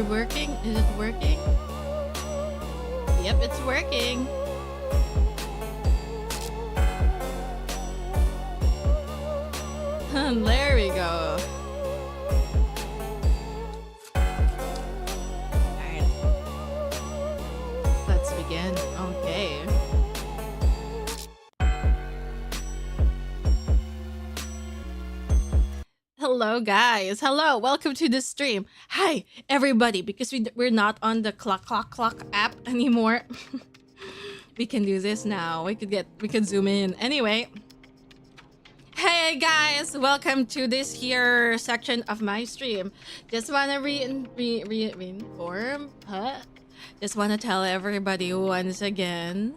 working? Is it working? Yep, it's working. There we go. Alright. Let's begin. Okay. Hello guys. Hello. Welcome to the stream. Hi everybody, because we're not on the clock app anymore. We can do this now. We could zoom in. Anyway. Hey guys, welcome to this here section of my stream. Just wanna reinform. Just wanna tell everybody once again.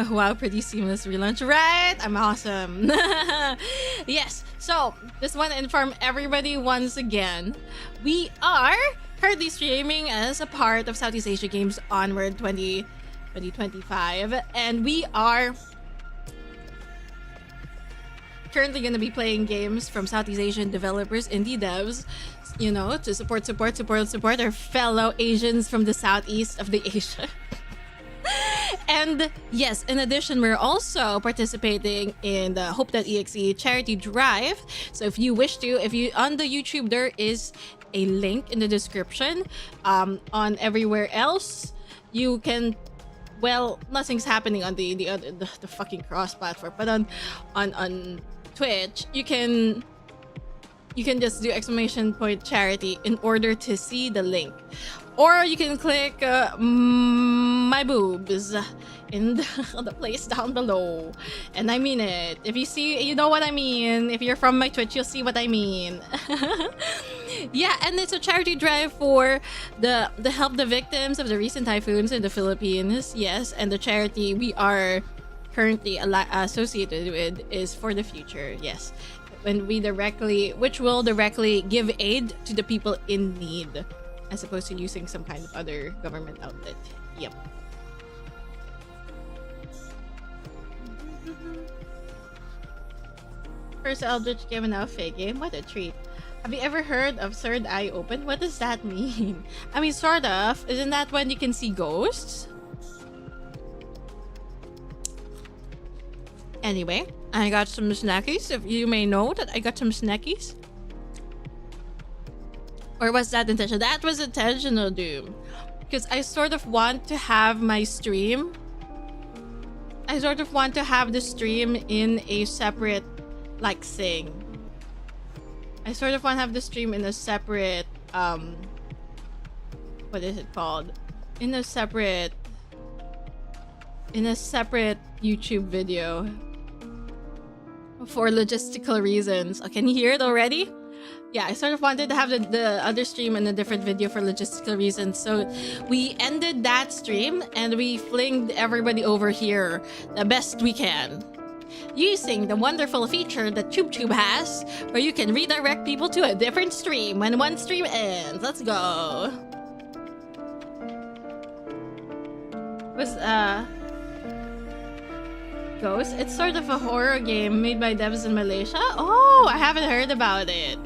Wow, pretty seamless relaunch, right? I'm awesome. Yes, so just want to inform everybody once again. We are currently streaming as a part of Southeast Asia Games Onward 2025, and we are currently going to be playing games from Southeast Asian developers, indie devs, you know, to support our fellow Asians from the southeast of the Asia. And yes, in addition, we're also participating in the Hope.exe charity drive. So if you wish to, if you on the YouTube, there is a link in the description. On everywhere else, you can. Well, nothing's happening on the fucking cross platform, but on Twitch, you can just do !charity in order to see the link. Or you can click my boobs in the place down below. And I mean it. If you see, you know what I mean. If you're from my Twitch, you'll see what I mean. Yeah, and it's a charity drive for the help the victims of the recent typhoons in the Philippines. Yes, and the charity we are currently associated with is For the Future. Yes, which will directly give aid to the people in need, as opposed to using some kind of other government outlet. Yep. First Eldritch game and now fake game. What a treat. Have you ever heard of Third Eye Open? What does that mean? I mean, sort of. Isn't that when you can see ghosts? Anyway, I got some snackies. If you may know that I got some snackies. Or was that intentional? That was intentional, Doom. Because I sort of want to have my stream. I sort of want to have the stream in a separate, like, thing. I sort of want to have the stream in a separate, what is it called? In a separate YouTube video. For logistical reasons. Oh, can you hear it already? Yeah, I sort of wanted to have the other stream in a different video for logistical reasons. So we ended that stream and we flinged everybody over here the best we can, using the wonderful feature that TubeTube has, where you can redirect people to a different stream when one stream ends. Let's go. Was Ghost? It's sort of a horror game made by devs in Malaysia. Oh, I haven't heard about it.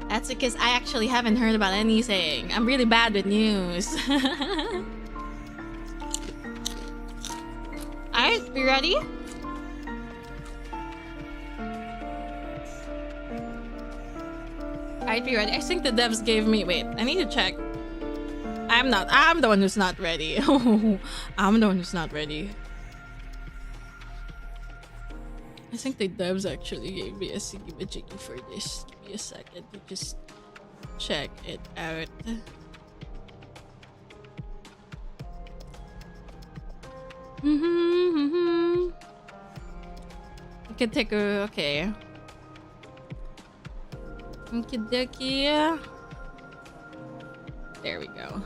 That's because I actually haven't heard about anything. I'm really bad with news. Alright, we ready? Alright, we ready? I think the devs gave me... Wait, I need to check. I'm the one who's not ready. I'm the one who's not ready. I think the devs actually gave me a siggy-majiggy for this. Give me a second to just check it out. I can take a... Okay. Okie dokie. There we go.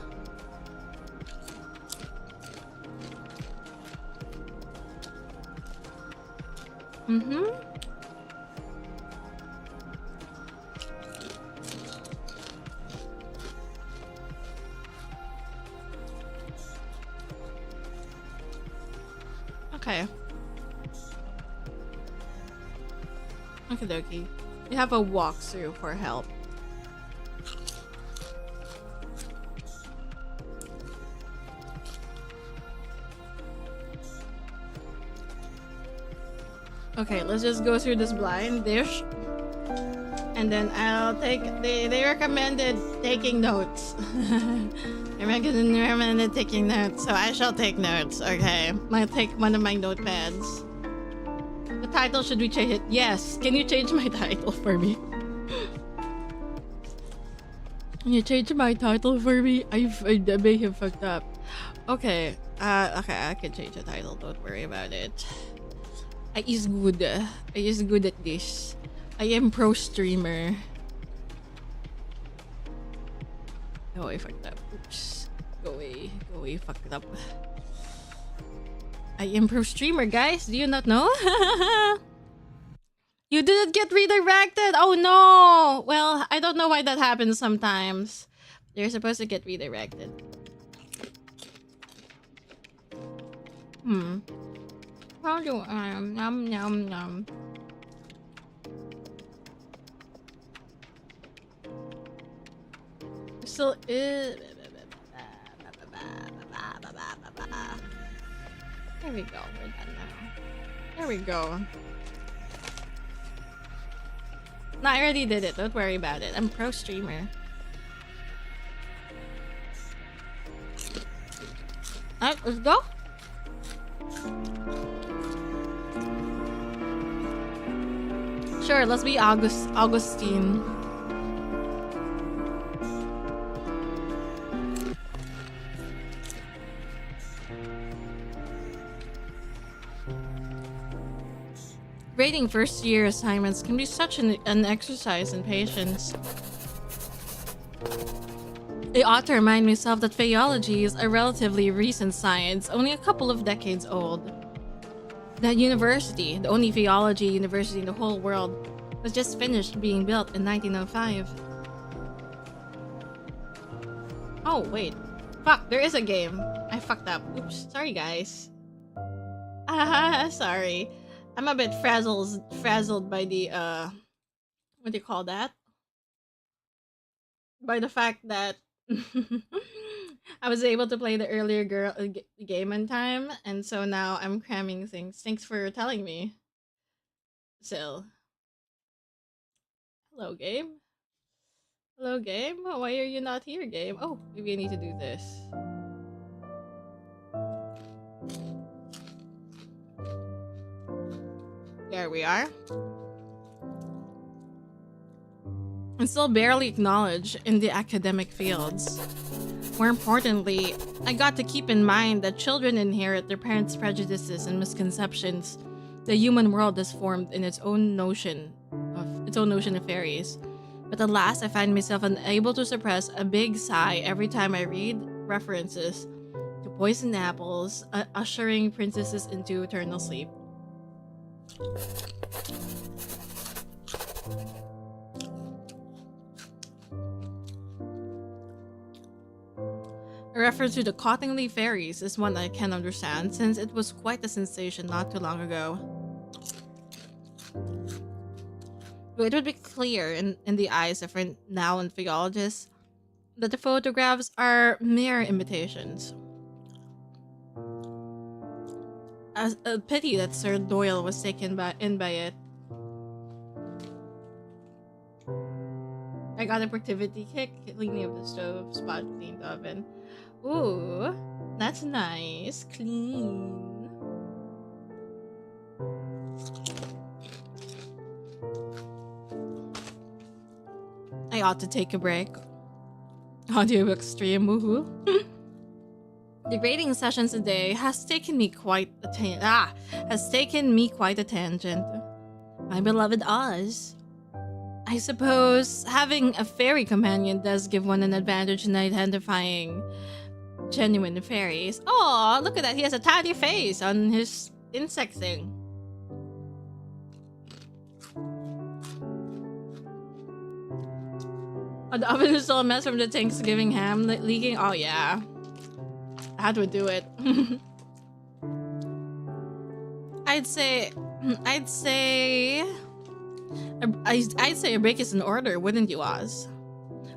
Okay. Okie dokie. You have a walkthrough for help. Okay, let's just go through this blind dish. And then I'll take... They recommended taking notes. They recommended taking notes, so I shall take notes, okay? I'll take one of my notepads. The title, should we change it? Yes. Can you change my title for me? Can you change my title for me? I may have fucked up. Okay. Okay, I can change the title. Don't worry about it. I is good. I is good at this. I am pro streamer. Oh, I fucked up. Oops. Go away. Go away. Fucked up. I am pro streamer, guys. Do you not know? You didn't get redirected. Oh no. Well, I don't know why that happens sometimes. You're supposed to get redirected. How do yum yum yum. Still is. There we go. We're done now. There we go. No, I already did it. Don't worry about it. I'm pro streamer. Alright, let's go. Sure, let's be Augustine. Grading first-year assignments can be such an exercise in patience. I ought to remind myself that FAEOLOGY is a relatively recent science, only a couple of decades old. That university, the only FAEOLOGY university in the whole world, was just finished being built in 1905. Oh, wait. Fuck, there is a game. I fucked up. Oops. Sorry, guys. Sorry. I'm a bit frazzled by the, what do you call that? By the fact that I was able to play the earlier game in time, and so now I'm cramming things. Thanks for telling me. So, hello, game. Hello, game. Why are you not here, game? Oh, maybe I need to do this. There we are. And still barely acknowledged in the academic fields. More importantly, I got to keep in mind that children inherit their parents' prejudices and misconceptions. The human world is formed in its own notion of fairies. But alas, I find myself unable to suppress a big sigh every time I read references to poisoned apples, ushering princesses into eternal sleep. A reference to the Cottingley Fairies is one I can understand, since it was quite a sensation not too long ago. But it would be clear in the eyes of renowned philologists that the photographs are mere imitations. A pity that Sir Doyle was taken in by it. I got a productivity kick, cleaning up the stove, spot cleaned oven. Ooh, that's nice. Clean. I ought to take a break. Audiobook stream, woohoo. The grading sessions today has taken me quite a tangent. My beloved Oz. I suppose having a fairy companion does give one an advantage in identifying genuine fairies. Oh, look at that. He has a tiny face on his insect thing. Oh, the oven is still a mess from the Thanksgiving ham leaking. Oh, yeah. That would do it. I'd say a break is in order, wouldn't you, Oz?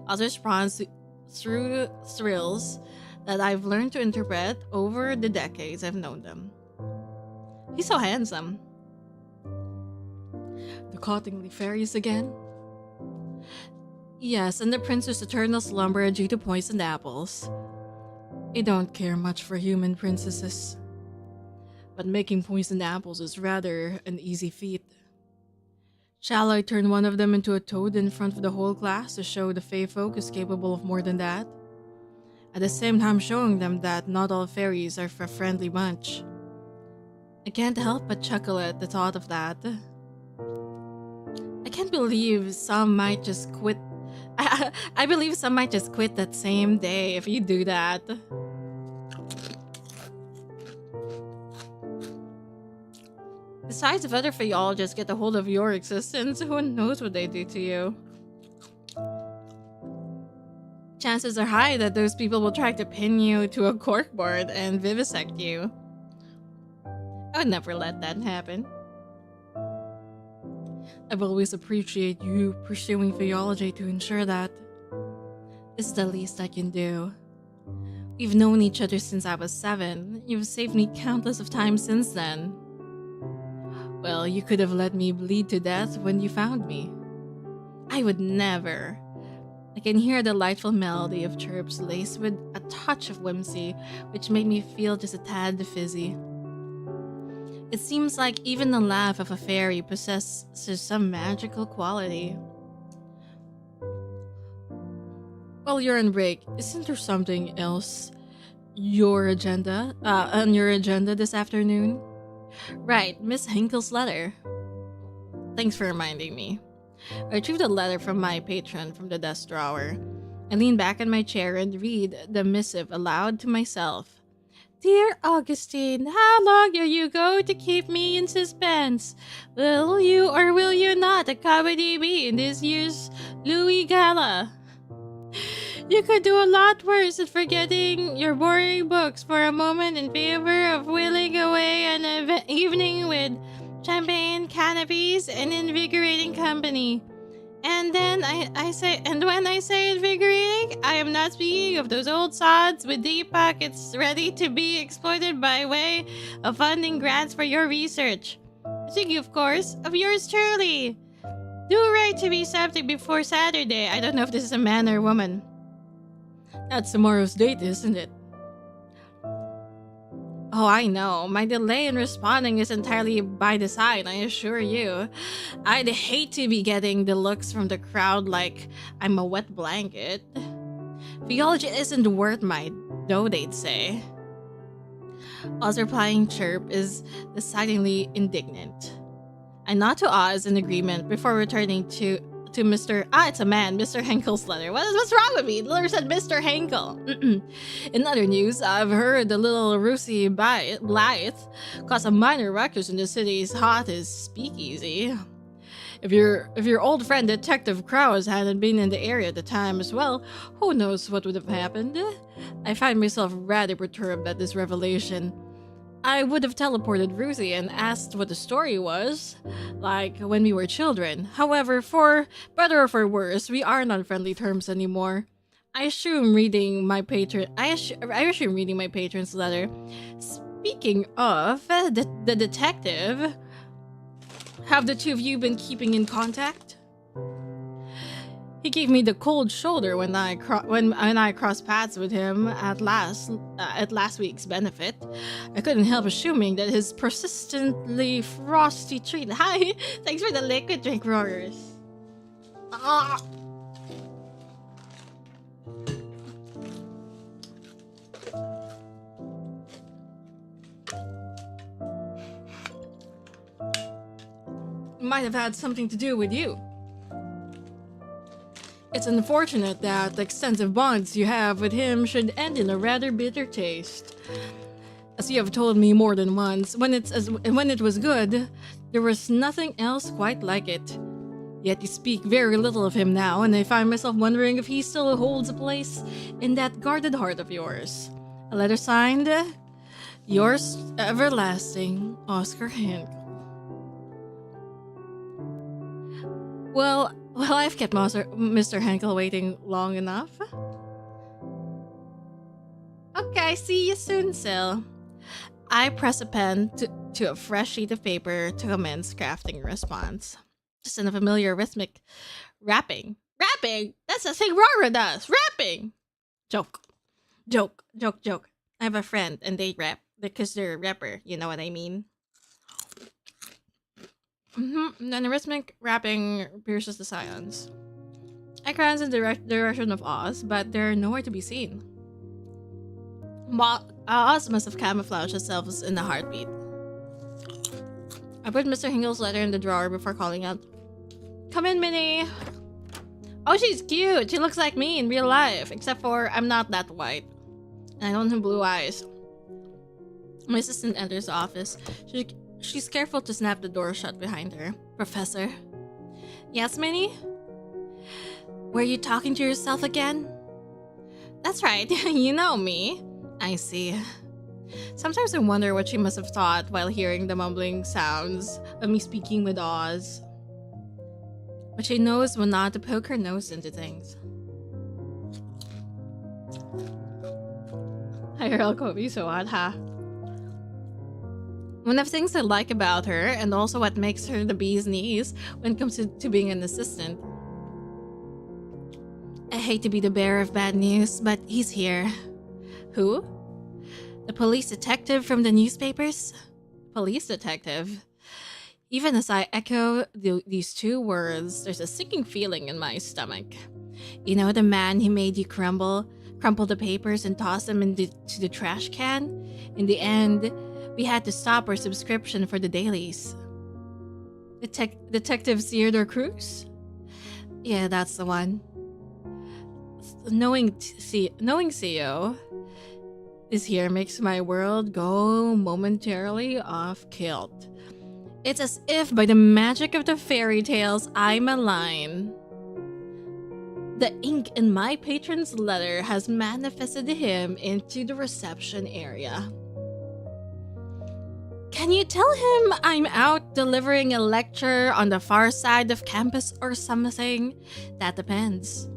Oz responds through thrills that I've learned to interpret over the decades I've known them. He's so handsome. The Cottingley Fairies again? Yes, and the prince's eternal slumber due to poisoned apples. I don't care much for human princesses, but making poisoned apples is rather an easy feat. Shall I turn one of them into a toad in front of the whole class to show the Fae folk is capable of more than that? At the same time showing them that not all fairies are a friendly bunch. I can't help but chuckle at the thought of that. I can't believe some might just quit. I believe some might just quit that same day if you do that. Besides, if other Faeologists get a hold of your existence, who knows what they do to you? Chances are high that those people will try to pin you to a corkboard and vivisect you. I would never let that happen. I've always appreciated you pursuing Faeology to ensure that. This is the least I can do. We've known each other since I was 7. You've saved me countless of times since then. Well, you could have let me bleed to death when you found me. I would never. I can hear a delightful melody of chirps laced with a touch of whimsy, which made me feel just a tad fizzy. It seems like even the laugh of a fairy possesses some magical quality. While you're on break, isn't there something else on your agenda this afternoon? Right, Miss Hinkle's letter. Thanks for reminding me. I retrieved a letter from my patron from the desk drawer. I lean back in my chair and read the missive aloud to myself. Dear Augustine, how long are you going to keep me in suspense? Will you or will you not accompany me in this year's Louis Gala? You could do a lot worse than forgetting your boring books for a moment in favor of wheeling away an evening with champagne, canopies, and invigorating company. And then when I say invigorating, I am not speaking of those old sods with deep pockets ready to be exploited by way of funding grants for your research. Speaking, of course, of yours truly. Do write to me something before Saturday. I don't know if this is a man or woman. That's tomorrow's date, isn't it? Oh, I know. My delay in responding is entirely by design, I assure you. I'd hate to be getting the looks from the crowd like I'm a wet blanket. Theology isn't worth my dough, they'd say. Oz's replying chirp is decidedly indignant. I nod to Oz in agreement before returning to Mr. It's a man, Mr. Henkel's letter. What's wrong with me? The letter said Mr. Henkel. In other news, I've heard the little Russie Blythe caused a minor ruckus in the city's hottest speakeasy. If your old friend Detective Krause hadn't been in the area at the time as well, who knows what would have happened? I find myself rather perturbed at this revelation. I would have teleported Ruthie and asked what the story was, like when we were children. However, for better or for worse, we aren't on friendly terms anymore. I assume reading my patron's letter. Speaking of the detective, have the two of you been keeping in contact? He gave me the cold shoulder when I crossed paths with him at last week's benefit. I couldn't help assuming that his persistently frosty treat. Hi, thanks for the liquid drink, roarers. Might have had something to do with you. It's unfortunate that the extensive bonds you have with him should end in a rather bitter taste. As you have told me more than once, when it was good, there was nothing else quite like it. Yet you speak very little of him now, and I find myself wondering if he still holds a place in that guarded heart of yours. A letter signed, yours everlasting, Oscar Henkel. Well, I've kept Mr. Henkel waiting long enough. Okay, see you soon, Sil. I press a pen to a fresh sheet of paper to commence crafting a response. Just an familiar rhythmic rapping. Rapping? That's the thing Rara does. Rapping. Joke. Joke. Joke. Joke. I have a friend and they rap because they're a rapper. You know what I mean? And then the rhythmic rapping pierces the silence. I glance in the direction of Oz, but they're nowhere to be seen. Oz must have camouflaged herself in a heartbeat. I put Mr. Hingle's letter in the drawer before calling out, "Come in, Minnie." Oh, she's cute. She looks like me in real life, except for I'm not that white. And I don't have blue eyes. My assistant enters the office. She's careful to snap the door shut behind her. "Professor." "Yes, Minnie?" "Were you talking to yourself again?" "That's right. You know me." "I see." Sometimes I wonder what she must have thought while hearing the mumbling sounds of me speaking with Oz. But she knows when not to poke her nose into things. Hi, girl, Kobe, so hot, huh? One of the things I like about her, and also what makes her the bee's knees when it comes to being an assistant. I hate to be the bearer of bad news, but he's here. Who? The police detective from the newspapers? Police detective? Even as I echo these two words, there's a sinking feeling in my stomach. You know the man who made you crumple the papers and toss them into the trash can? In the end, we had to stop our subscription for the dailies. Detective Theodore Cruz? Yeah, that's the one. Knowing CEO is here makes my world go momentarily off kilt. It's as if by the magic of the fairy tales I'm aligned. The ink in my patron's letter has manifested him into the reception area. Can you tell him I'm out delivering a lecture on the far side of campus or something? That depends.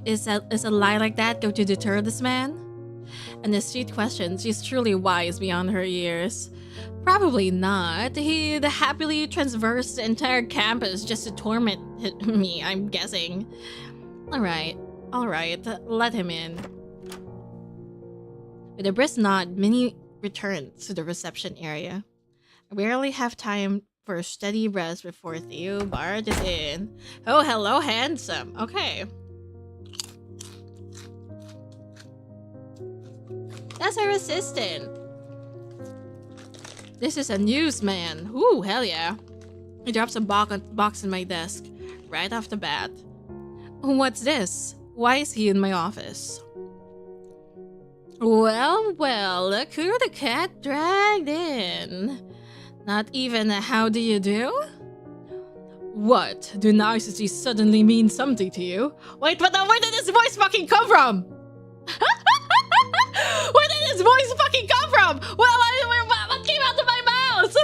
Is a lie like that going to deter this man? An astute question. She's truly wise beyond her years. Probably not. He'd happily traverse the entire campus just to torment me, I'm guessing. Alright, let him in. With a brisk nod, Minnie returns to the reception area. I barely have time for a steady rest before Theo barges in. Oh, hello, handsome. Okay. That's our assistant. This is a newsman. Ooh, hell yeah. He drops a box in my desk, right off the bat. What's this? Why is he in my office? Well, look who the cat dragged in. Not even a how do you do? What? Do niceties suddenly mean something to you? Wait, where did this voice fucking come from? Where did this voice fucking come from? What came out of my mouth?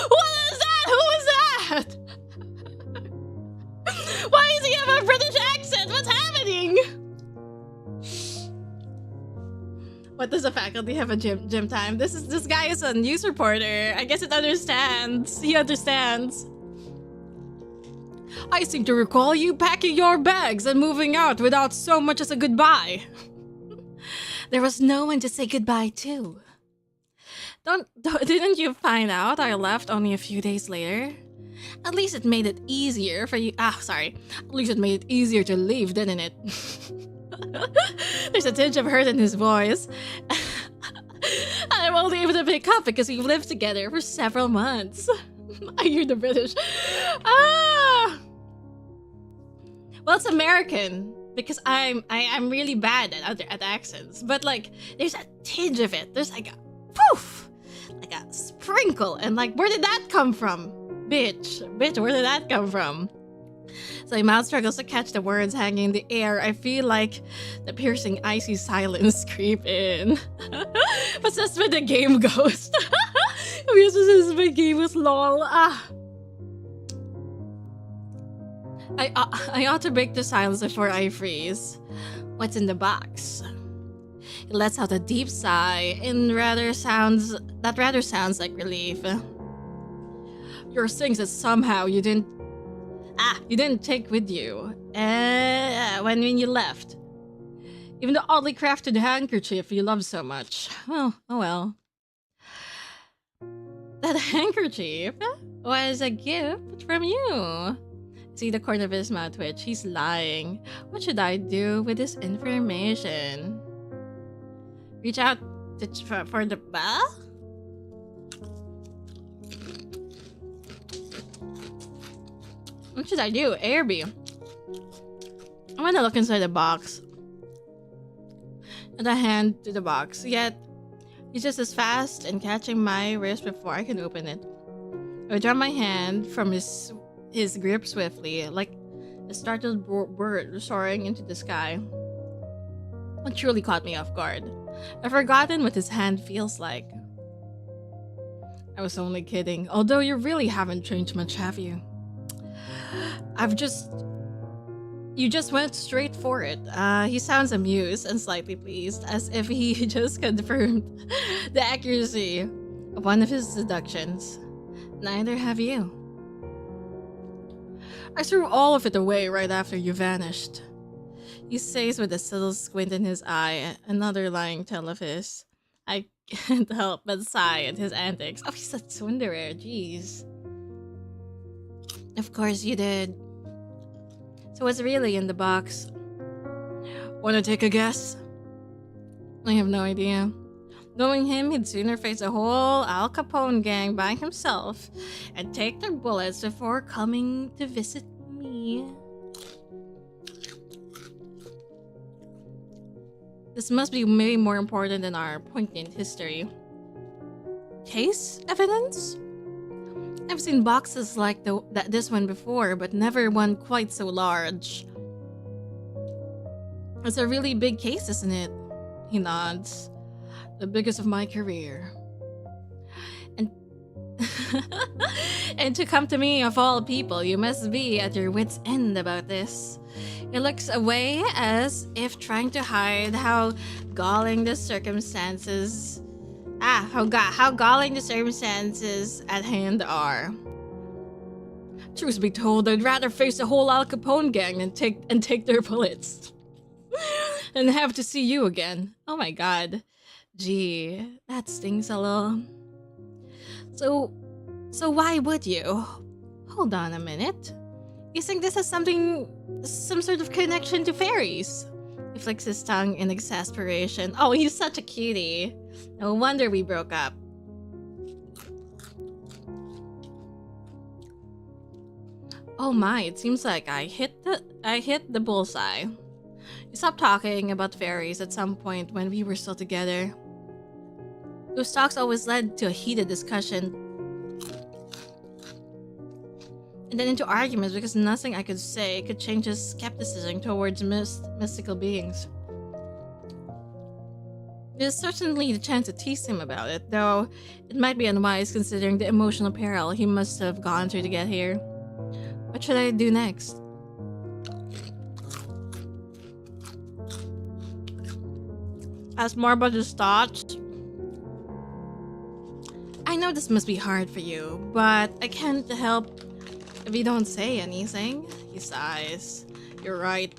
What is that? Who is that? Why does he have a British accent? What's happening? What does the faculty have a gym time? This guy is a news reporter. I guess it understands. He understands. I seem to recall you packing your bags and moving out without so much as a goodbye. There was no one to say goodbye to. Didn't you find out I left only a few days later? At least it made it easier for you. At least it made it easier to leave, didn't it? There's a tinge of hurt in his voice. I'm only able to pick up because we've lived together for several months. I hear the British. Well, it's American because I'm really bad at accents, but like there's a tinge of it. There's like a poof, like a sprinkle, and like where did that come from, bitch? Where did that come from? So my mouth struggles to catch the words hanging in the air. I feel like the piercing, icy silence creep in. But that's when the game goes. This my game was lol. I ought to break the silence before I freeze. What's in the box? It lets out a deep sigh and rather sounds like relief. Your things that somehow you didn't take with you when you left. Even the oddly crafted handkerchief you love so much. Oh well. That handkerchief was a gift from you. See the corner of his mouth twitch. He's lying. What should I do with this information? Reach out for the bell? What should I do? AirB. I'm gonna look inside the box. And I hand to the box. Yet, he's just as fast and catching my wrist before I can open it. I withdraw my hand from his grip swiftly, like a startled bird soaring into the sky. It truly caught me off guard. I've forgotten what his hand feels like. I was only kidding, although you really haven't changed much, have you? You just went straight for it. He sounds amused and slightly pleased, as if he just confirmed the accuracy of one of his deductions. Neither have you. I threw all of it away right after you vanished. He says with a subtle squint in his eye, another lying tale of his. I can't help but sigh at his antics. Oh, he's a tsundere, jeez. Of course you did. So what's really in the box? Wanna take a guess? I have no idea. Knowing him, he'd sooner face a whole Al Capone gang by himself and take their bullets before coming to visit me. This must be way more important than our poignant history. Case evidence? I've seen boxes like this one before, but never one quite so large. It's a really big case, isn't it? He nods. The biggest of my career. And and to come to me of all people, you must be at your wit's end about this. He looks away as if trying to hide how galling the circumstances how galling the circumstances at hand are. Truth be told, I'd rather face the whole Al Capone gang than take their bullets. And have to see you again. Oh my god. Gee, that stings a little. So why would you? Hold on a minute. You think this has some sort of connection to fairies? He flicks his tongue in exasperation. Oh, he's such a cutie. No wonder we broke up. Oh my, it seems like I hit the bullseye. We stopped talking about fairies at some point when we were still together. Those talks always led to a heated discussion. And then into arguments because nothing I could say could change his skepticism towards mystical beings. There's certainly the chance to tease him about it, though it might be unwise considering the emotional peril he must have gone through to get here. What should I do next? Ask more about his thoughts? I know this must be hard for you, but I can't help if you don't say anything. He sighs. You're right.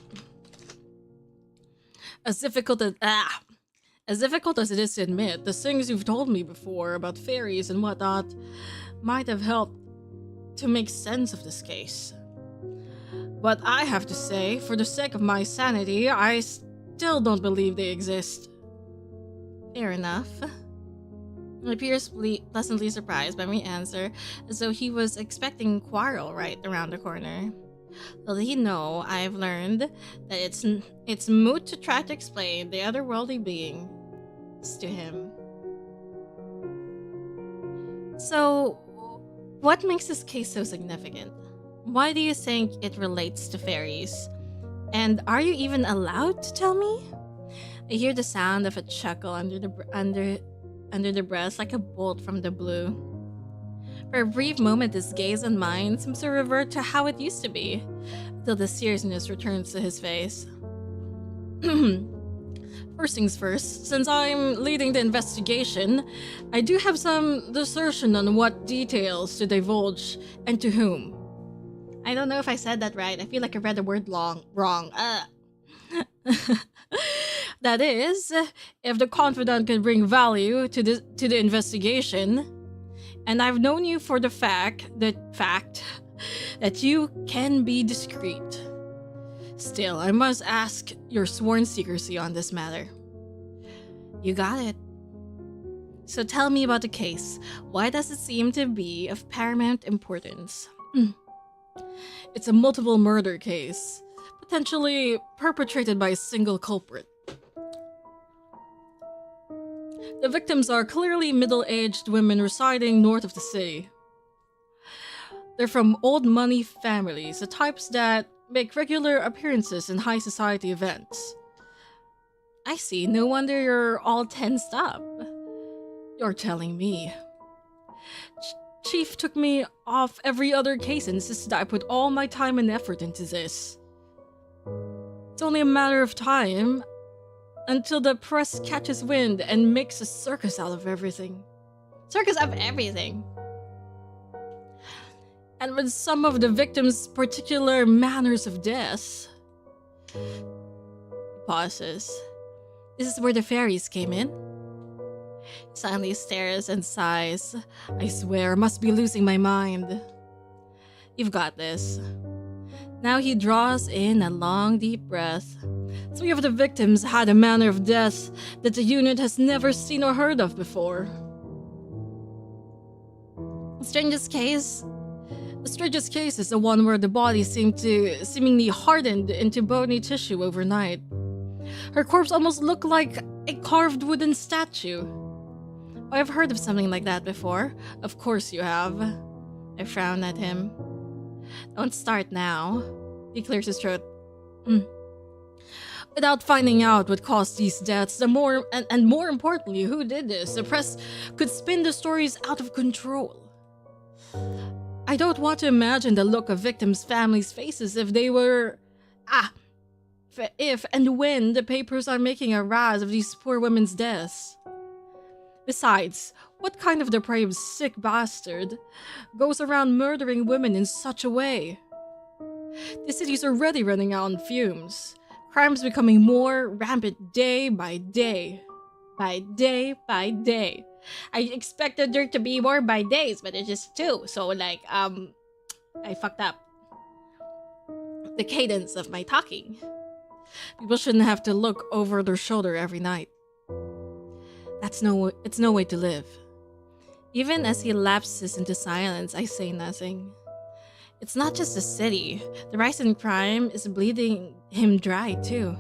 As difficult as it is to admit, the things you've told me before about fairies and whatnot might have helped to make sense of this case. But I have to say, for the sake of my sanity, I still don't believe they exist. Fair enough. He appears pleasantly surprised by my answer, as though he was expecting quarrel right around the corner. Little he know, I've learned that it's moot to try to explain the otherworldly beings to him. So, what makes this case so significant? Why do you think it relates to fairies? And are you even allowed to tell me? I hear the sound of a chuckle under the breast like a bolt from the blue. For a brief moment, his gaze and mine seems to revert to how it used to be, until the seriousness returns to his face. First things first, since I'm leading the investigation, I do have some discretion on what details to divulge and to whom. I don't know if I said that right. I feel like I read the word wrong. That is, if the confidant can bring value to the investigation, and I've known you for the fact that you can be discreet. Still, I must ask your sworn secrecy on this matter. You got it. So tell me about the case. Why does it seem to be of paramount importance? It's a multiple murder case, potentially perpetrated by a single culprit. The victims are clearly middle-aged women residing north of the city. They're from old money families, the types that make regular appearances in high society events. I see, no wonder you're all tensed up. You're telling me. Chief took me off every other case and insisted I put all my time and effort into this. It's only a matter of time until the press catches wind and makes a circus out of everything. Circus of everything. And with some of the victims' particular manners of death. He pauses. This is where the fairies came in. He silently stares and sighs. I swear, I must be losing my mind. You've got this. Now he draws in a long, deep breath. 3 of the victims had a manner of death that the unit has never seen or heard of before. The strangest case is the one where the body seemingly hardened into bony tissue overnight. Her corpse almost looked like a carved wooden statue. I've heard of something like that before. Of course you have. I frown at him. Don't start now. He clears his throat. Without finding out what caused these deaths, more importantly, who did this, the press could spin the stories out of control. I don't want to imagine the look of victims' families' faces if and when the papers are making a rise of these poor women's deaths. Besides, what kind of depraved sick bastard goes around murdering women in such a way? The city's already running out on fumes. Crime's becoming more rampant day by day. By day by day. I expected there to be more by days, but it's just 2. So I fucked up the cadence of my talking. People shouldn't have to look over their shoulder every night. It's no way to live. Even as he lapses into silence, I say nothing. It's not just the city. The rise in crime is bleeding him dry, too.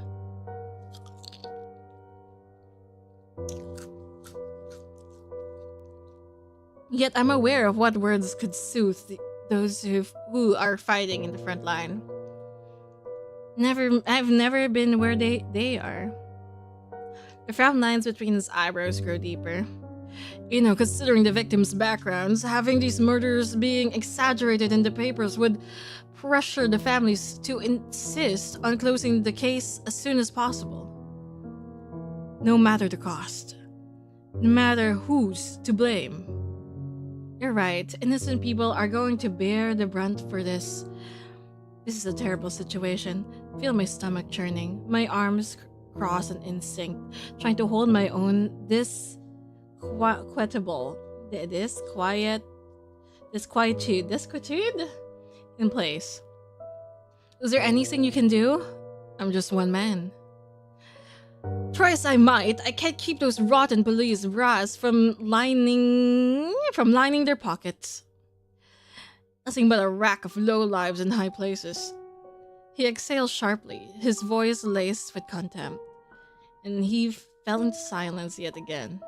Yet I'm aware of what words could soothe those who are fighting in the front line. I've never been where they are. The frown lines between his eyebrows grow deeper. You know, considering the victims' backgrounds, having these murders being exaggerated in the papers would pressure the families to insist on closing the case as soon as possible. No matter the cost. No matter who's to blame. You're right, innocent people are going to bear the brunt for this. This is a terrible situation. I feel my stomach churning, my arms cross an instinct, trying to hold my own disquietude in place. Is there anything you can do? I'm just one man. Try as I might, I can't keep those rotten police brass from lining their pockets. Nothing but a rack of lowlives in high places. He exhaled sharply, his voice laced with contempt, and he fell into silence yet again.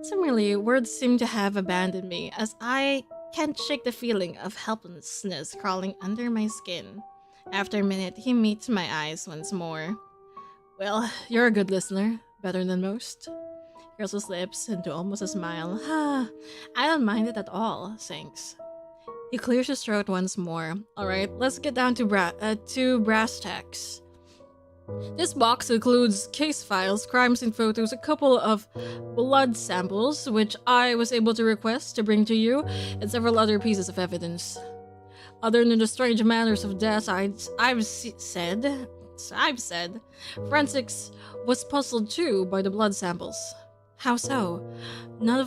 Similarly, words seem to have abandoned me, as I can't shake the feeling of helplessness crawling under my skin. After a minute, he meets my eyes once more. Well, you're a good listener, better than most. He curls his lips into almost a smile. I don't mind it at all, thanks. He clears his throat once more. Alright, let's get down to brass tacks. This box includes case files, crimes and photos, a couple of blood samples, which I was able to request to bring to you, and several other pieces of evidence. Other than the strange manners of death I've said, forensics was puzzled too by the blood samples. How so? One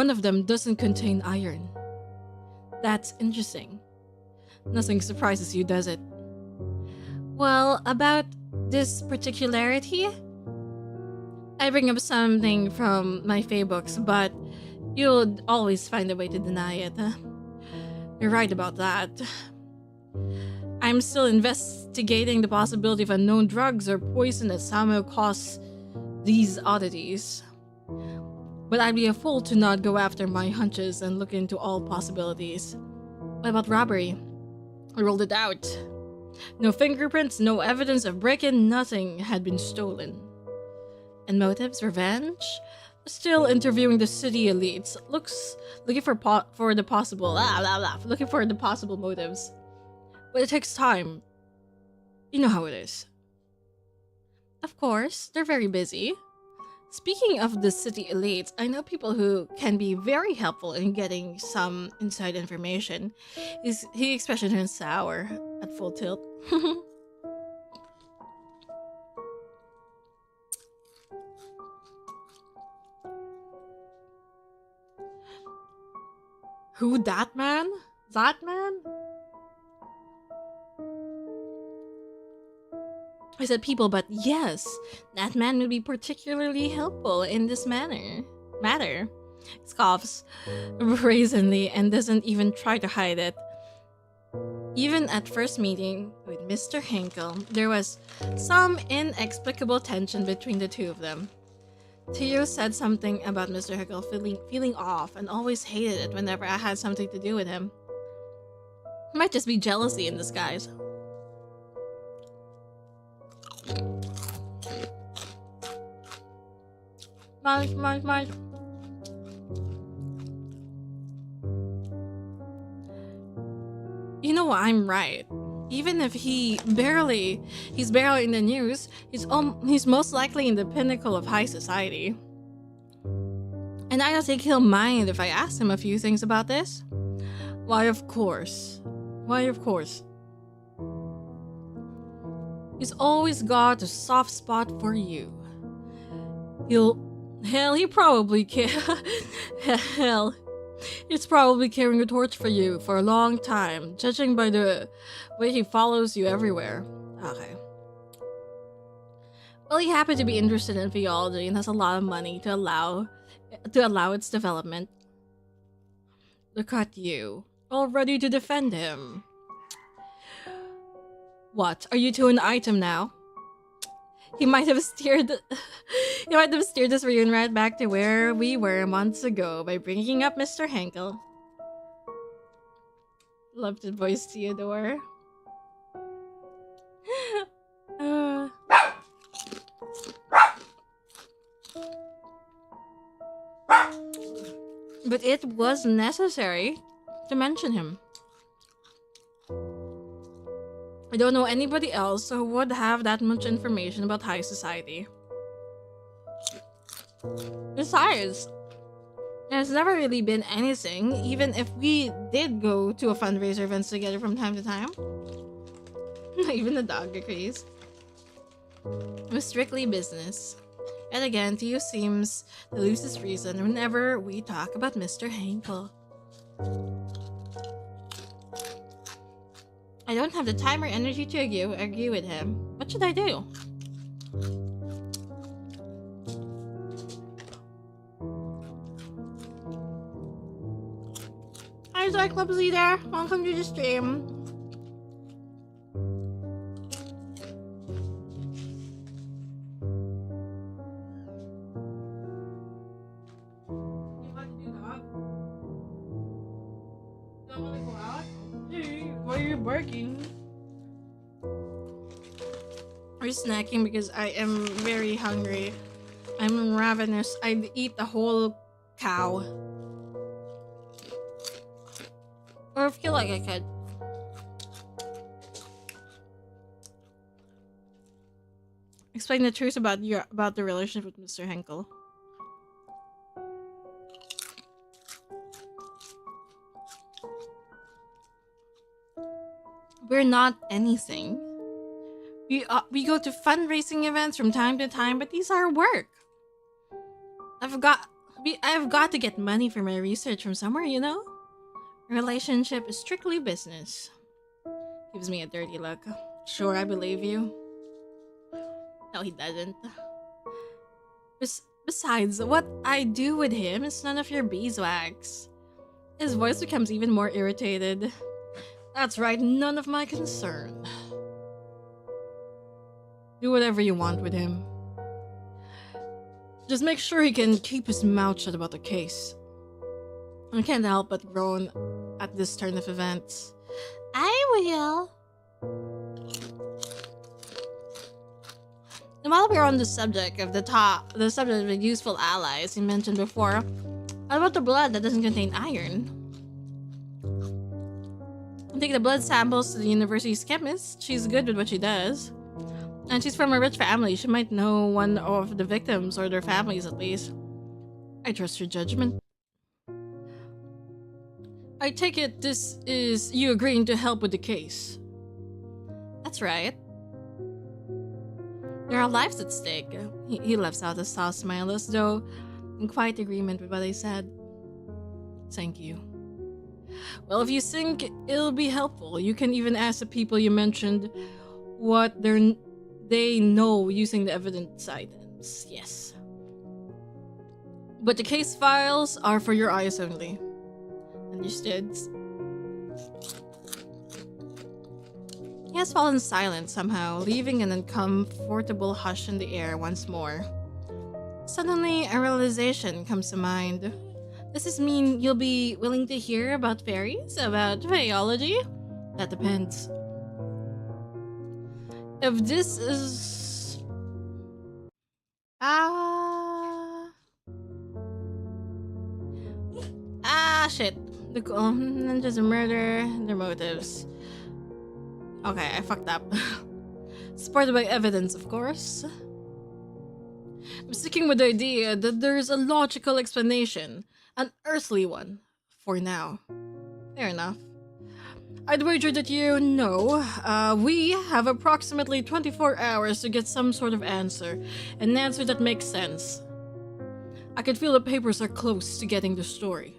of them doesn't contain iron. That's interesting. Nothing surprises you, does it? Well, about this particularity, I bring up something from my Fae books, but you'll always find a way to deny it. You're right about that. I'm still investigating the possibility of unknown drugs or poison that somehow cause these oddities. But I'd be a fool to not go after my hunches and look into all possibilities. What about robbery? I ruled it out. No fingerprints, no evidence of break-in, nothing had been stolen. And motives? Revenge? Still interviewing the city elites. Looking for the possible looking for the possible motives. But it takes time. You know how it is. Of course, they're very busy. Speaking of the city elites, I know people who can be very helpful in getting some inside information. His expression turns sour at full tilt. Who, that man? That man? I said people, but yes, that man would be particularly helpful in this matter. Scoffs brazenly and doesn't even try to hide it. Even at first meeting with Mr. Henkel, there was some inexplicable tension between the two of them. Theo said something about Mr. Henkel feeling off and always hated it whenever I had something to do with him. It might just be jealousy in disguise. Munch. You know what? I'm right. Even if he's barely in the news, he's most likely in the pinnacle of high society. And I don't think he'll mind if I ask him a few things about this. Why, of course. He's always got a soft spot for you. He probably he's probably carrying a torch for you for a long time, judging by the way he follows you everywhere. Okay. Well, he happened to be interested in FAEOLOGY and has a lot of money to allow its development. Look at you, all ready to defend him. What? Are you two an item now? He might have steered this reunion right back to where we were months ago by bringing up Mr. Henkel. Love to voice Theodore. But it was necessary to mention him. I don't know anybody else who would have that much information about high society. Besides, there's never really been anything, even if we did go to a fundraiser events together from time to time. Even the dog agrees. It was strictly business. And again, Theo seems to lose his reason whenever we talk about Mr. Henkel. I don't have the time or energy to argue with him. What should I do? Hi, Cyclops Leader. Welcome to the stream. We're snacking because I am very hungry. I'm ravenous. I'd eat the whole cow. Or feel like I could. Explain the truth about the relationship with Mr. Henkel. We're not anything. We go to fundraising events from time to time, but these are work. I've got to get money for my research from somewhere, you know? Relationship is strictly business. Gives me a dirty look. Sure, I believe you. No, he doesn't. Besides, what I do with him is none of your beeswax. His voice becomes even more irritated. That's right, none of my concern. Do whatever you want with him. Just make sure he can keep his mouth shut about the case. I can't help but groan at this turn of events. I will. And while we're on the subject of the subject of the useful allies you mentioned before, how about the blood that doesn't contain iron? I'll take the blood samples to the university's chemist. She's good with what she does. And she's from a rich family. She might know one of the victims, or their families at least. I trust your judgment. I take it this is you agreeing to help with the case. That's right. There are lives at stake. He left out a soft smile as though in quiet agreement with what I said. Thank you. Well, if you think it'll be helpful, you can even ask the people you mentioned what they know using the evidence items. Yes. But the case files are for your eyes only. Understood? He has fallen silent somehow, leaving an uncomfortable hush in the air once more. Suddenly, a realization comes to mind. Does this mean you'll be willing to hear about fairies? About FAEOLOGY? That depends. If this is... shit. The ninjas murder, their motives. Okay, I fucked up. Supported by evidence, of course. I'm sticking with the idea that there's a logical explanation. An earthly one. For now. Fair enough. I'd wager that you know, we have approximately 24 hours to get some sort of answer. An answer that makes sense. I can feel the papers are close to getting the story.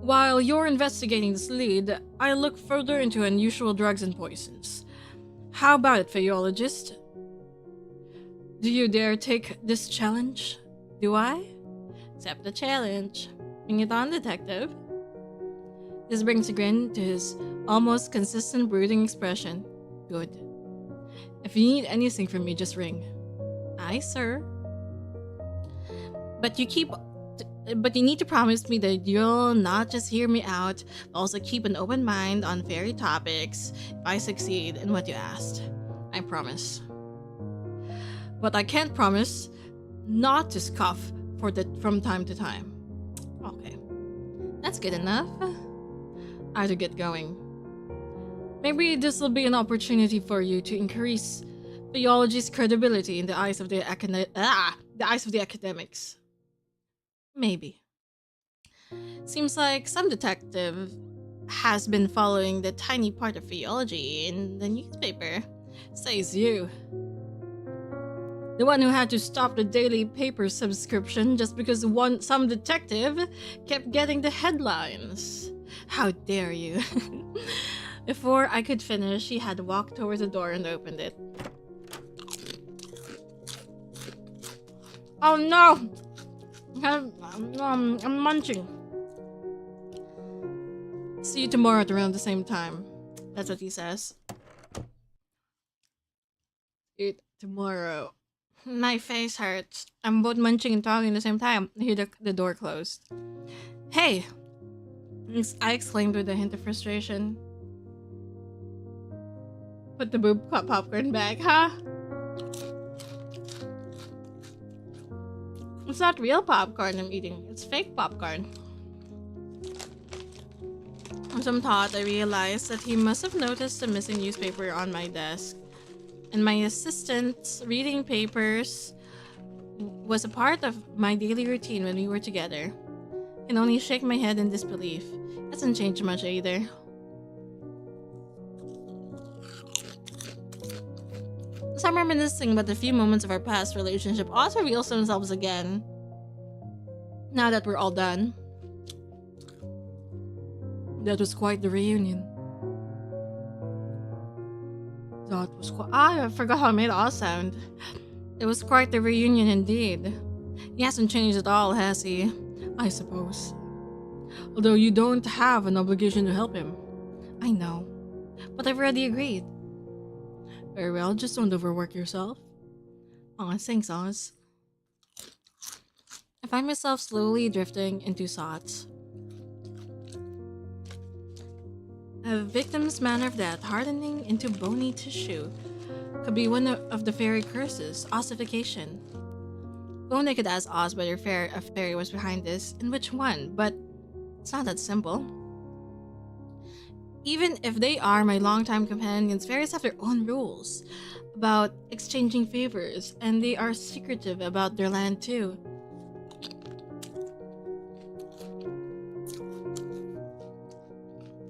While you're investigating this lead, I look further into unusual drugs and poisons. How about it, Phaeologist? Do you dare take this challenge? Do I? Accept the challenge. Bring it on, detective. This brings a grin to his almost consistent brooding expression. Good. If you need anything from me, just ring. Aye, sir. But you need to promise me that you'll not just hear me out, but also keep an open mind on fairy topics if I succeed in what you asked. I promise. But I can't promise not to scoff from time to time. Okay. That's good enough. I have to get going. Maybe this will be an opportunity for you to increase theology's credibility in the eyes of the academics. Maybe. Seems like some detective has been following the tiny part of theology in the newspaper. Says you. The one who had to stop the daily paper subscription just because some detective kept getting the headlines. How dare you? Before I could finish, he had walked towards the door and opened it. Oh no! I'm munching. See you tomorrow at around the same time. That's what he says. Eat tomorrow. My face hurts. I'm both munching and talking at the same time. I hear the door closed. Hey! I exclaimed with a hint of frustration. Put the boob popcorn back, huh? It's not real popcorn I'm eating. It's fake popcorn. With some thought, I realized that he must have noticed the missing newspaper on my desk. And my assistant's reading papers was a part of my daily routine when we were together. I can only shake my head in disbelief. Hasn't changed much either. Some reminiscing about the few moments of our past relationship also reveals themselves again. Now that we're all done. That was quite the reunion. That was quite... I forgot how I made all sound. It was quite the reunion indeed. He hasn't changed at all, has he? I suppose. Although you don't have an obligation to help him. I know. But I've already agreed. Very well, just don't overwork yourself. Aw, thanks, Oz. I find myself slowly drifting into thoughts. A victim's manner of death hardening into bony tissue could be one of the fairy curses, ossification. Only could ask Oz whether a fairy was behind this and which one, but it's not that simple. Even if they are my longtime companions, fairies have their own rules about exchanging favors, and they are secretive about their land too.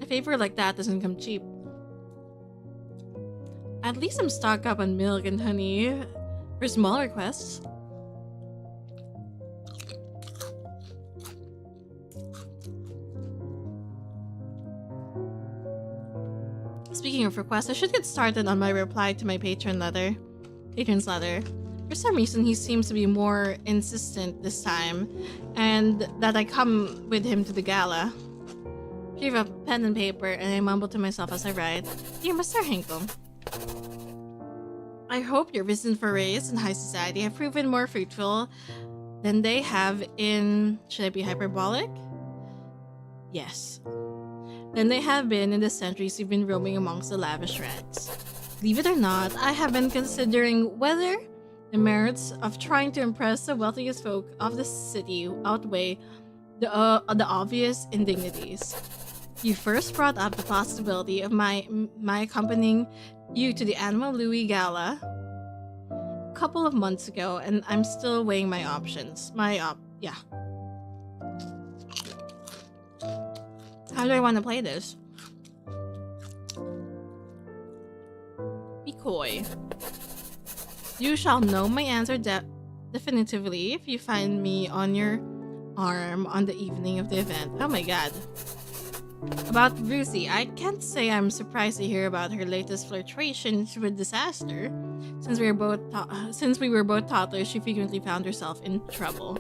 A favor like that doesn't come cheap. At least I'm stocked up on milk and honey for small requests. Speaking of requests, I should get started on my reply to my patron's letter. For some reason, he seems to be more insistent this time, and that I come with him to the gala. I give a pen and paper, and I mumble to myself as I write, Dear Mr. Hinkle, I hope your recent forays in high society have proven more fruitful than they have in... Should I be hyperbolic? Yes. Than they have been in the centuries you've been roaming amongst the lavish ranks. Believe it or not, I have been considering whether the merits of trying to impress the wealthiest folk of the city outweigh the obvious indignities. You first brought up the possibility of my accompanying you to the annual Louis Gala a couple of months ago, and I'm still weighing my options. Yeah. How do I want to play this? Be coy. You shall know my answer definitively if you find me on your arm on the evening of the event. Oh my god. About Ruthie, I can't say I'm surprised to hear about her latest flirtations with disaster. Since we were both toddlers, she frequently found herself in trouble.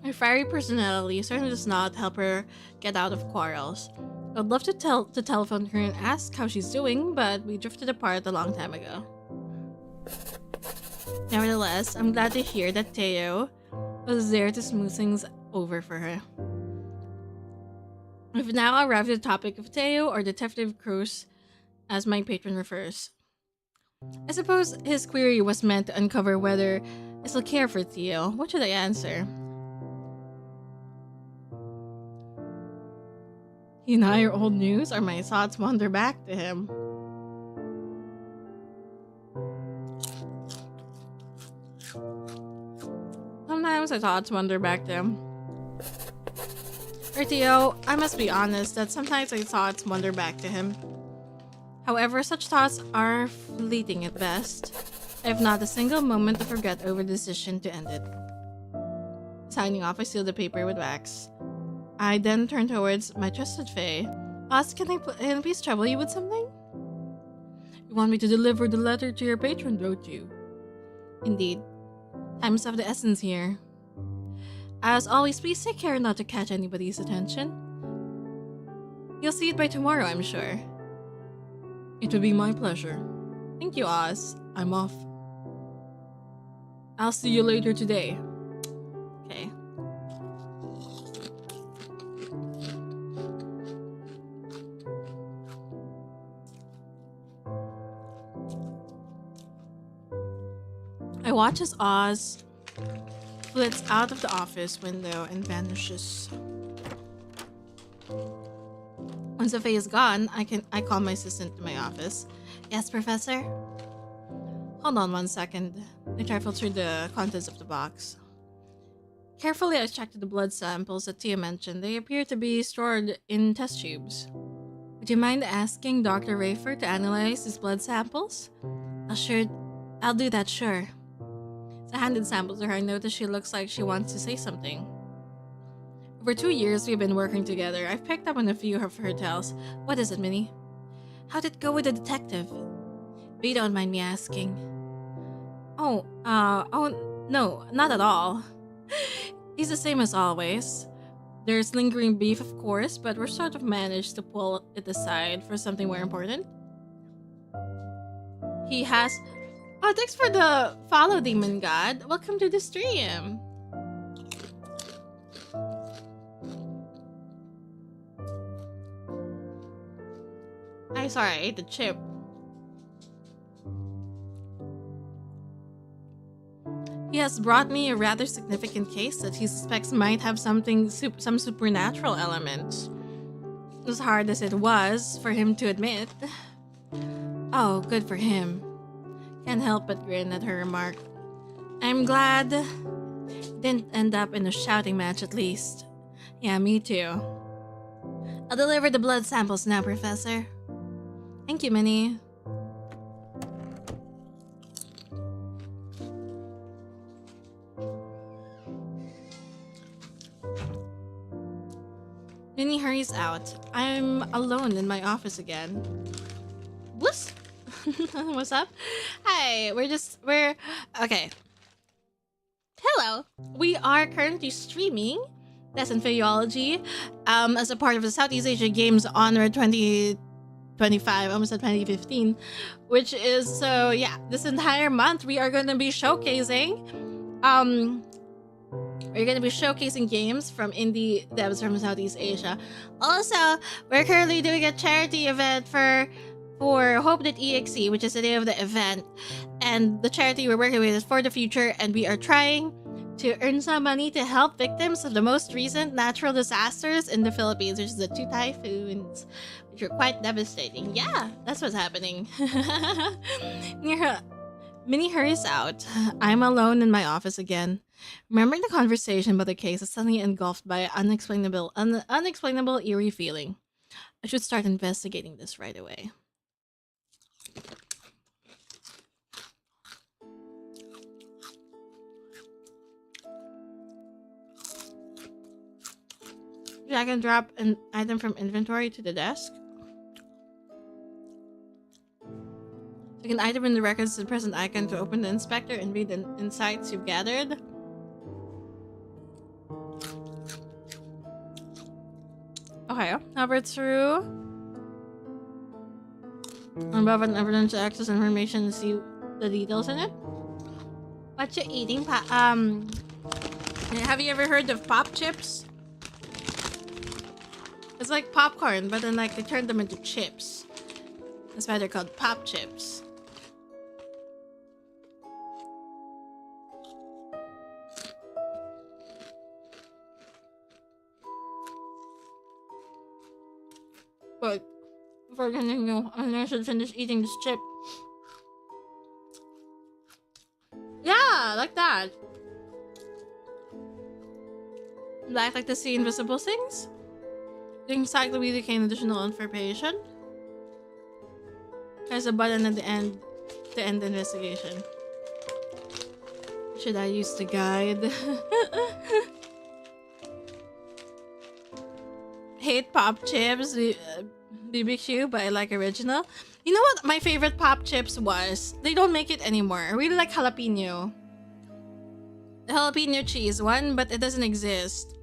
Her fiery personality certainly does not help her get out of quarrels. I'd love to telephone her and ask how she's doing, but we drifted apart a long time ago. Nevertheless, I'm glad to hear that Teo was there to smooth things over for her. We've now arrived at the topic of Teo, or Detective Cruz, as my patron refers. I suppose his query was meant to uncover whether I still care for Theo. What should I answer? He and I are old news, or my thoughts wander back to him. Sometimes my thoughts wander back to him. For Theo, I must be honest that sometimes my thoughts wander back to him. However, such thoughts are fleeting at best. I have not a single moment of regret over the decision to end it. Signing off, I seal the paper with wax. I then turn towards my trusted Fae. Ask, can I please trouble you with something? You want me to deliver the letter to your patron, don't you? Indeed. Time is of the essence here. As always, please take care not to catch anybody's attention. You'll see it by tomorrow, I'm sure. It would be my pleasure. Thank you, Oz. I'm off. I'll see you later today. Okay. I watch as Oz flits out of the office window and vanishes. Once the Fae is gone, I call my assistant to my office. Yes, Professor? Hold on 1 second. I trifle through the contents of the box. Carefully, I checked the blood samples that Tia mentioned. They appear to be stored in test tubes. Would you mind asking Dr. Rafer to analyze these blood samples? I'll do that, sure. As I handed samples to her, I noticed she looks like she wants to say something. For 2 years, we've been working together. I've picked up on a few of her tales. What is it, Minnie? How did it go with the detective? But you don't mind me asking. Oh, no, not at all. He's the same as always. There's lingering beef, of course, but we're sort of managed to pull it aside for something more important. He has... Oh, thanks for the follow, Demon God. Welcome to the stream. Sorry, I ate the chip. He has brought me a rather significant case that he suspects might have some supernatural element. As hard as it was for him to admit. Oh, good for him. Can't help but grin at her remark. I'm glad didn't end up in a shouting match at least. Yeah, me too. I'll deliver the blood samples now, Professor. Thank you, Minnie. Minnie hurries out. I'm alone in my office again. Whoops! What's up? Hi, we're okay. Hello. We are currently streaming Lesson FAEOLOgy as a part of the Southeast Asia Games Honor 2025, almost at 2015, which is so yeah, this entire month we are gonna be showcasing games from indie devs from Southeast Asia. Also, we're currently doing a charity event for Hope.exe, which is the name of the event. And the charity we're working with is For the Future, and we are trying to earn some money to help victims of the most recent natural disasters in the Philippines, which is the 2 typhoons, which are quite devastating. Yeah, that's what's happening. Minnie hurries out. I'm alone in my office again. Remembering the conversation about the case is suddenly engulfed by an unexplainable eerie feeling. I should start investigating this right away. Drag and drop an item from inventory to the desk. Take an item in the records to the present icon to open the inspector and read the insights you've gathered. Okay, hover through above an evidence to access information and see the details in it. What you eating? Have you ever heard of pop chips? It's like popcorn, but then like they turned them into chips. That's why they're called pop chips. But before I continue, I should finish eating this chip. Yeah, like that. Like to see invisible things? The encyclopedia gain additional information. There's a button at the end to end the investigation. Should I use the guide? Hate pop chips, BBQ, but I like original. You know what my favorite pop chips was? They don't make it anymore. I really like jalapeno. The jalapeno cheese one, but it doesn't exist.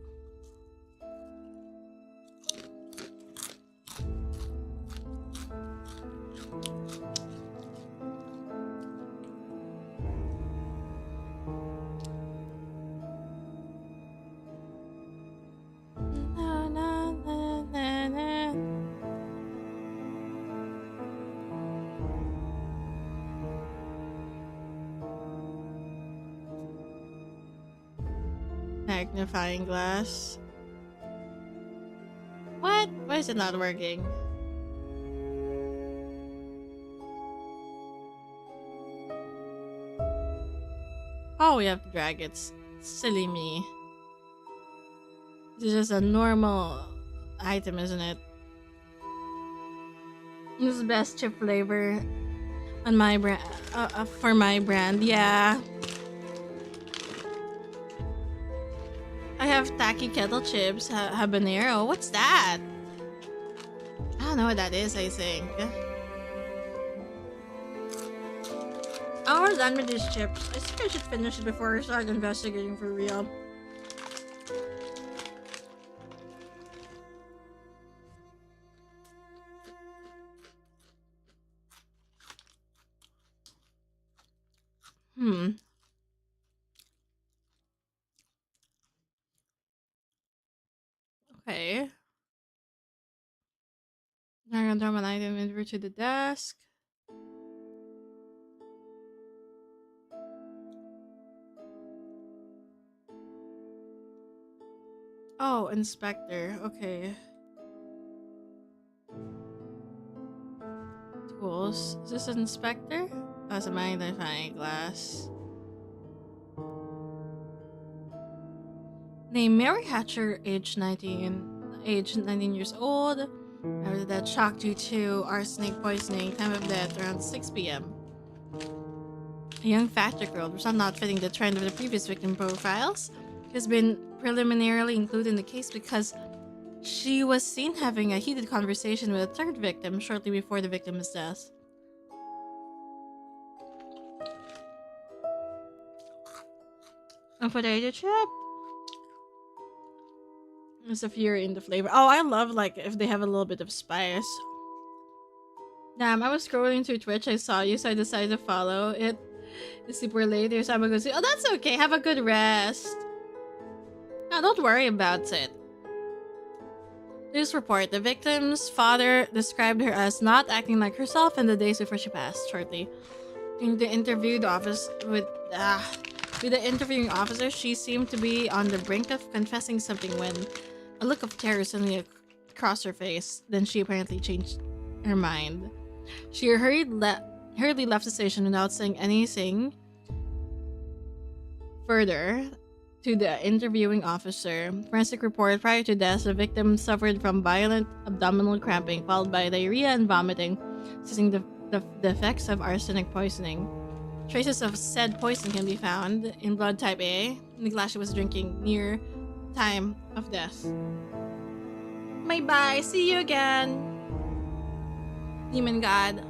Magnifying glass. What? Why is it not working? Oh, we have to drag it. Silly me. This is just a normal item, isn't it? This is the best chip flavor on my brand. For my brand, yeah. I have tacky kettle chips, habanero. What's that? I don't know what that is. I think. Oh, we're done with these chips. I think I should finish it before I start investigating for real. Okay. I'm gonna throw an item over to the desk. Oh, inspector. Okay. Tools. Is this an inspector? That's a magnifying glass. Name Mary Hatcher, age 19 years old. After that shocked due to arsenic poisoning. Time of death around 6 p.m. A young factor girl, which not fitting the trend of the previous victim profiles, has been preliminarily included in the case because she was seen having a heated conversation with a third victim shortly before the victim's death. A potato chip? There's a fury in the flavor. Oh, I love like if they have a little bit of spice. Damn, I was scrolling through Twitch, I saw you, so I decided to follow it. It's super late. There's I'm gonna say, oh, that's okay. Have a good rest. No, don't worry about it. News report. The victim's father described her as not acting like herself in the days before she passed shortly. In the interviewed office with the interviewing officer, she seemed to be on the brink of confessing something when a look of terror suddenly crossed her face. Then she apparently changed her mind. She hurriedly left the station without saying anything further to the interviewing officer. Forensic report: prior to death, the victim suffered from violent abdominal cramping followed by diarrhea and vomiting, suggesting the effects of arsenic poisoning. Traces of said poison can be found in blood type A in the glass she was drinking near time of death. Bye-bye. See you again, Demon God.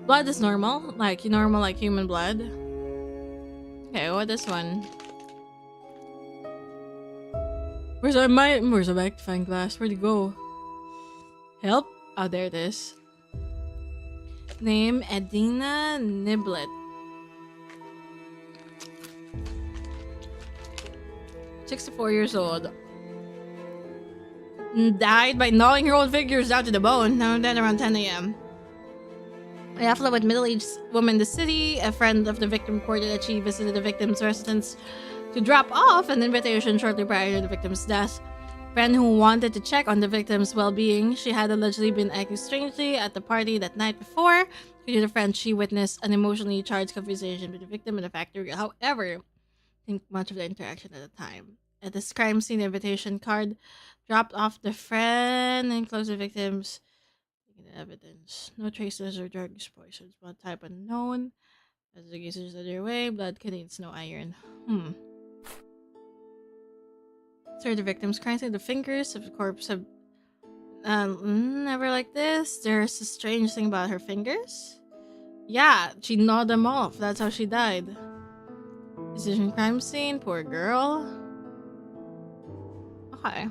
Blood is normal, like human blood. Okay, what this one? Where's a magnifying glass? Where'd it go? Help? Oh, there it is. Name Edina Niblet. 64 years old. Died by gnawing her own fingers down to the bone. Now then around 10 a.m. An affluent middle-aged woman in the city, a friend of the victim, reported that she visited the victim's residence to drop off an invitation shortly prior to the victim's death. A friend who wanted to check on the victim's well-being. She had allegedly been acting strangely at the party that night before. To the friend, she witnessed an emotionally charged conversation with the victim and the factory. However, I think much of the interaction at the time. At this crime scene, the invitation card dropped off the friend and closed the victim's evidence. No traces or drugs, poisons, blood type unknown. As the case is underway, blood contains no iron. Sir, the victim's crimes in the fingers of the corpse have never like this. There's a strange thing about her fingers. Yeah, she gnawed them off. That's how she died. Decision crime scene, poor girl. Okay.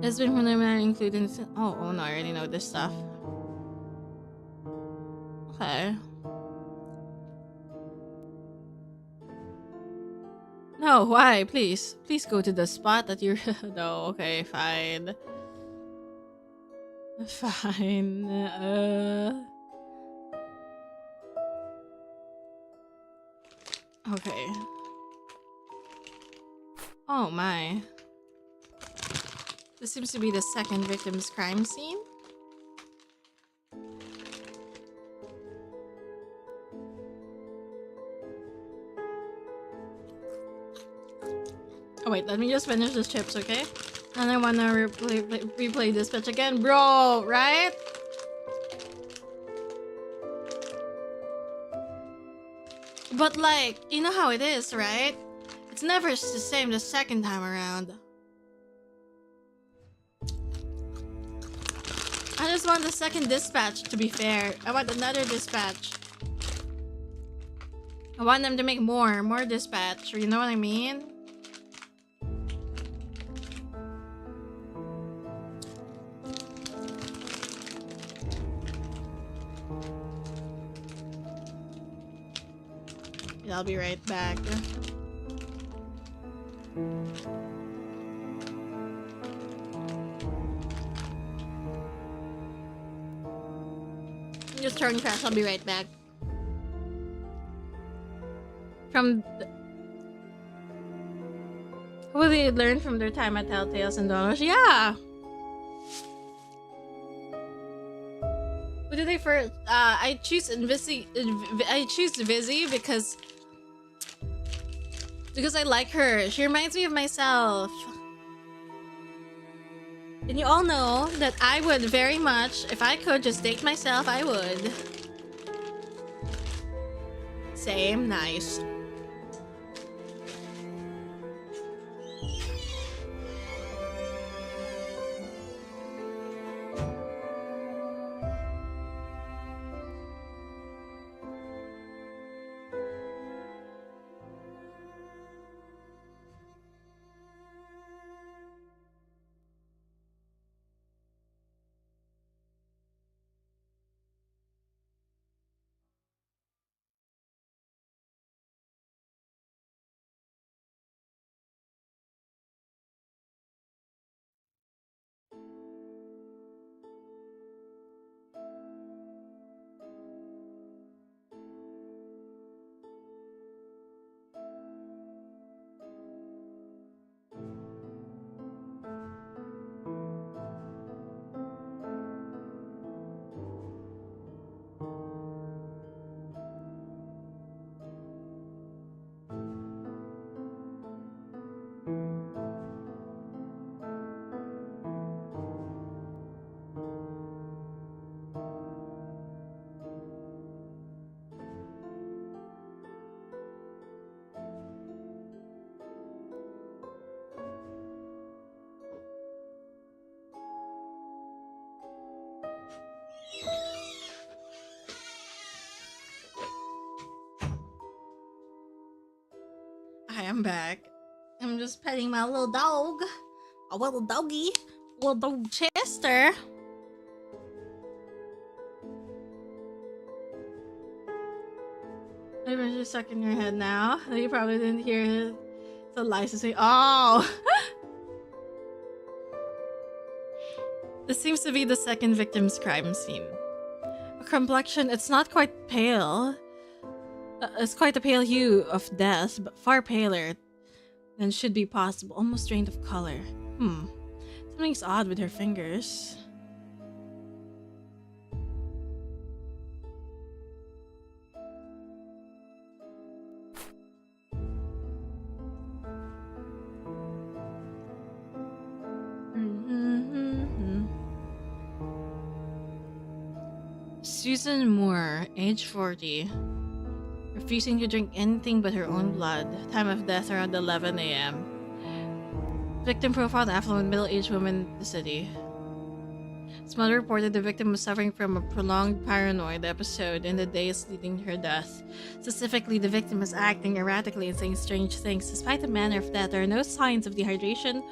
It's been preliminary included in oh no, I already know this stuff. Okay. No, why? Please. Please go to the spot that you're no, okay, fine. Fine. Okay. Oh my. This seems to be the second victim's crime scene. Oh wait, let me just finish these chips, okay? And I wanna replay this pitch again, bro, right? But like, you know how it is, right? It's never the same the second time around. I just want the second dispatch, to be fair. I want another dispatch. I want them to make more dispatch, you know what I mean? Yeah, I'll be right back. Just turn crash, I'll be right back. What they learn from their time at Telltales and Dollars? Yeah! What did they first? I choose Vizzy because I like her. She reminds me of myself. And you all know that I would very much, if I could just date myself, I would. Same, nice. Hi, I'm back. I'm just petting my little dog. A little doggy. Little dog Chester. Maybe just stuck in your head now. You probably didn't hear the licensing. Oh! This seems to be the second victim's crime scene. A complexion, it's not quite pale. It's quite a pale hue of death, but far paler than should be possible. Almost drained of color. Something's odd with her fingers. Susan Moore, age 40. Refusing to drink anything but her own blood. Time of death around 11 a.m. Victim profile: an affluent middle-aged woman in the city. His mother reported the victim was suffering from a prolonged paranoid episode in the days leading to her death. Specifically, the victim was acting erratically and saying strange things. Despite the manner of death, there are no signs of dehydration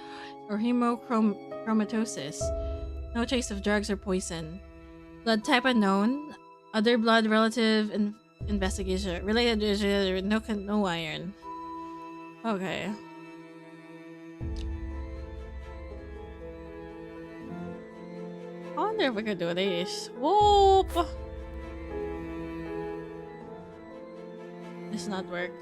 or hemochromatosis. No trace of drugs or poison. Blood type unknown. Other blood relative investigation related to no iron. Okay. wonder if we could do this. Whoop! This not work.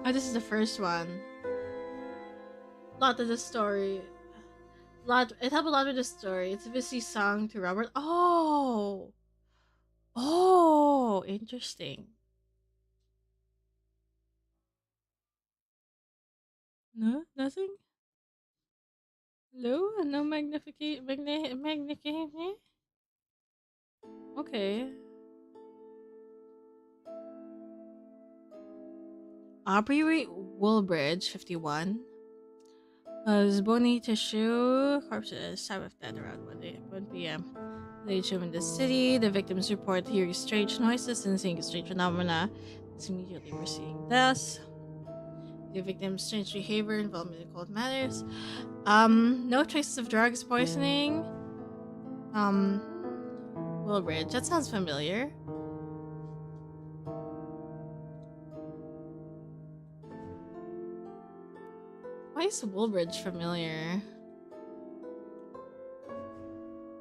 Oh, this is the first one. Lot of the story. It helped a lot with the story. It's a busy song to Robert. Oh! Oh! Interesting. No? Nothing? Hello? No magnification? Magnification? Okay. Aubrey Woolbridge, 51. Was bony tissue corpses. Time of death around 1 p.m. Late show in the city. The victims report hearing strange noises and seeing strange phenomena. It's immediately preceding death. The victim's strange behavior involved in occult matters. No traces of drugs poisoning. Woolbridge. That sounds familiar. Why is Woolbridge familiar?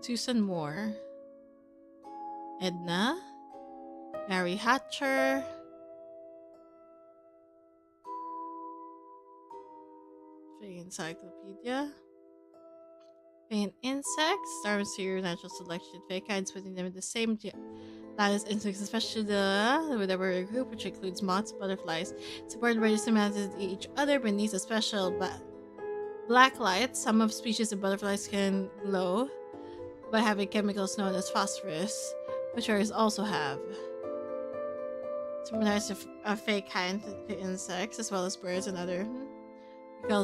Susan Moore. Edna. Mary Hatcher. Fae Encyclopedia. Fae insects. Star Mysterious Natural Selection. Fae kinds putting them in the same line as insects, especially the whatever group, which includes moths, butterflies, supported by the similarities to each other beneath a special black light. Some of species of butterflies can glow by having chemicals known as phosphorus, which others also have. Similarities of Fae kind to insects, as well as birds and other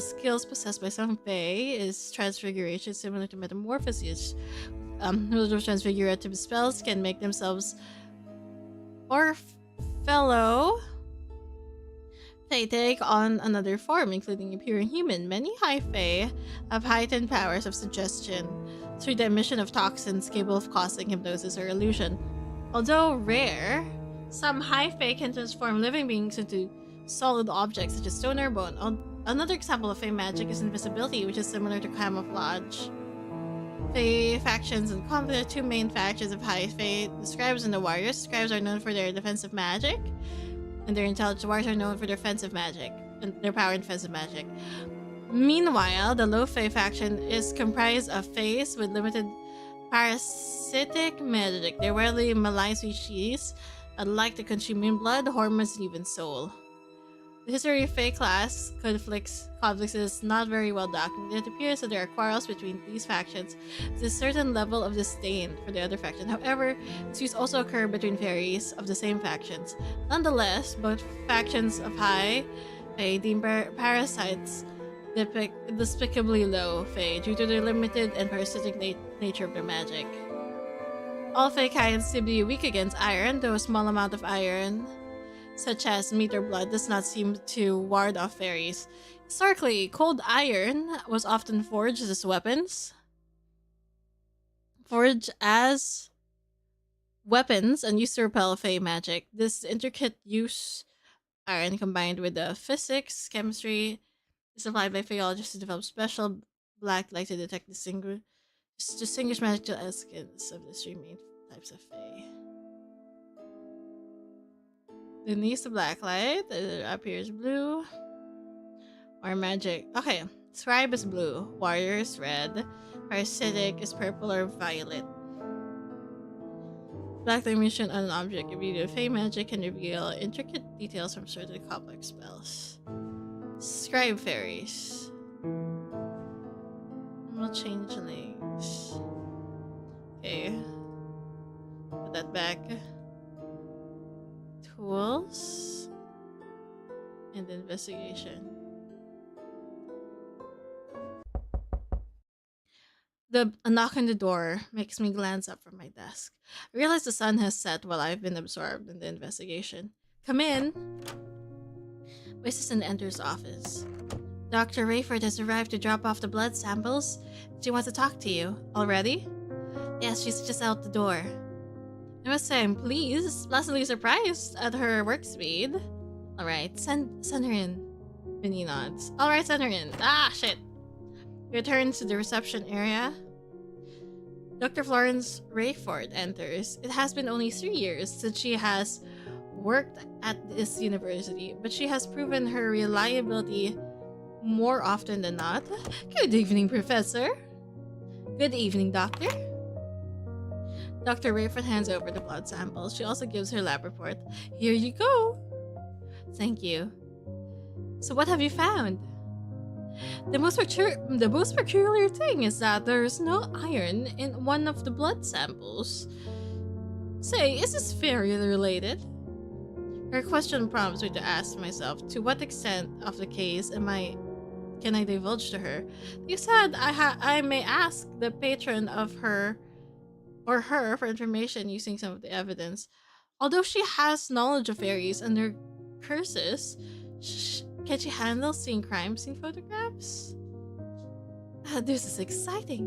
skills possessed by some Fae is transfiguration, similar to metamorphosis. Who transfigurative spells can make themselves or fellow they take on another form, including appearing human. Many high Fae have heightened powers of suggestion through the emission of toxins capable of causing hypnosis or illusion. Although rare, some high Fae can transform living beings into solid objects such as stone or bone. Another example of Fae magic is invisibility, which is similar to camouflage. Fae factions and conflict. Two main factions of high Fae: the Scribes and the Warriors. Scribes are known for their defensive magic, and their intelligent warriors are known for their offensive magic and their power in defensive magic. Meanwhile, the low Fae faction is comprised of Faes with limited parasitic magic. They're rarely malign species that like to consume human blood, hormones, and even soul. The history of Fae class conflicts is not very well documented. It appears that there are quarrels between these factions with a certain level of disdain for the other faction. However, disputes also occur between fairies of the same factions. Nonetheless, both factions of high Fae deem parasites despicably low Fae due to their limited and parasitic nature of their magic. All Fae kinds seem to be weak against iron, though a small amount of iron, such as meat or blood, does not seem to ward off fairies. Historically, cold iron was often forged as weapons. And used to repel Fae magic. This intricate use iron combined with the physics, chemistry, is applied by Phaeologists to develop special black light to detect distinguish magical essence of the three main types of Fae. Beneath the black light, it appears blue. Or magic. Okay, Scribe is blue. Warrior is red. Parasitic is purple or violet. Black dimension on an object revealed Fae magic can reveal intricate details from certain complex spells. Scribe fairies. Normal changelings. Okay. Put that back. Tools and investigation. A knock on the door makes me glance up from my desk. I realize the sun has set while I've been absorbed in the investigation. Come in. My assistant enters office. Dr. Rayford has arrived to drop off the blood samples. She wants to talk to you. Already? Yes, she's just out the door. I must say I'm pleased, pleasantly surprised at her work speed. Alright, send her in. Vinny nods. Alright, send her in. Ah, shit. Return to the reception area. Dr. Florence Rayford enters. It has been only 3 years since she has worked at this university, but she has proven her reliability more often than not. Good evening, Professor. Good evening, Doctor. Dr. Rayford hands over the blood samples. She also gives her lab report. Here you go. Thank you. So what have you found? The most peculiar thing is that there is no iron in one of the blood samples. Say, is this fairy related? Her question prompts me to ask myself, to what extent of the case can I divulge to her? You said I may ask the patron of her for information using some of the evidence. Although she has knowledge of fairies and their curses, can she handle seeing crime scene photographs? This is exciting.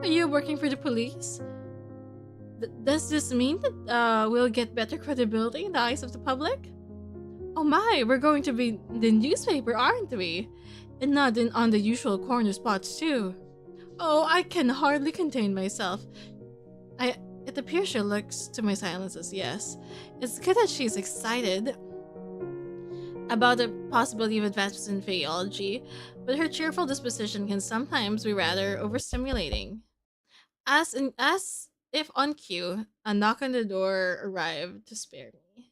Are you working for the police? Does this mean that we'll get better credibility in the eyes of the public? Oh my, we're going to be in the newspaper, aren't we? And not on the usual corner spots too. Oh, I can hardly contain myself. It appears she looks to my silences, yes. It's good that she's excited about the possibility of advances in FAEOLOgy, but her cheerful disposition can sometimes be rather overstimulating. As if on cue, a knock on the door arrived to spare me.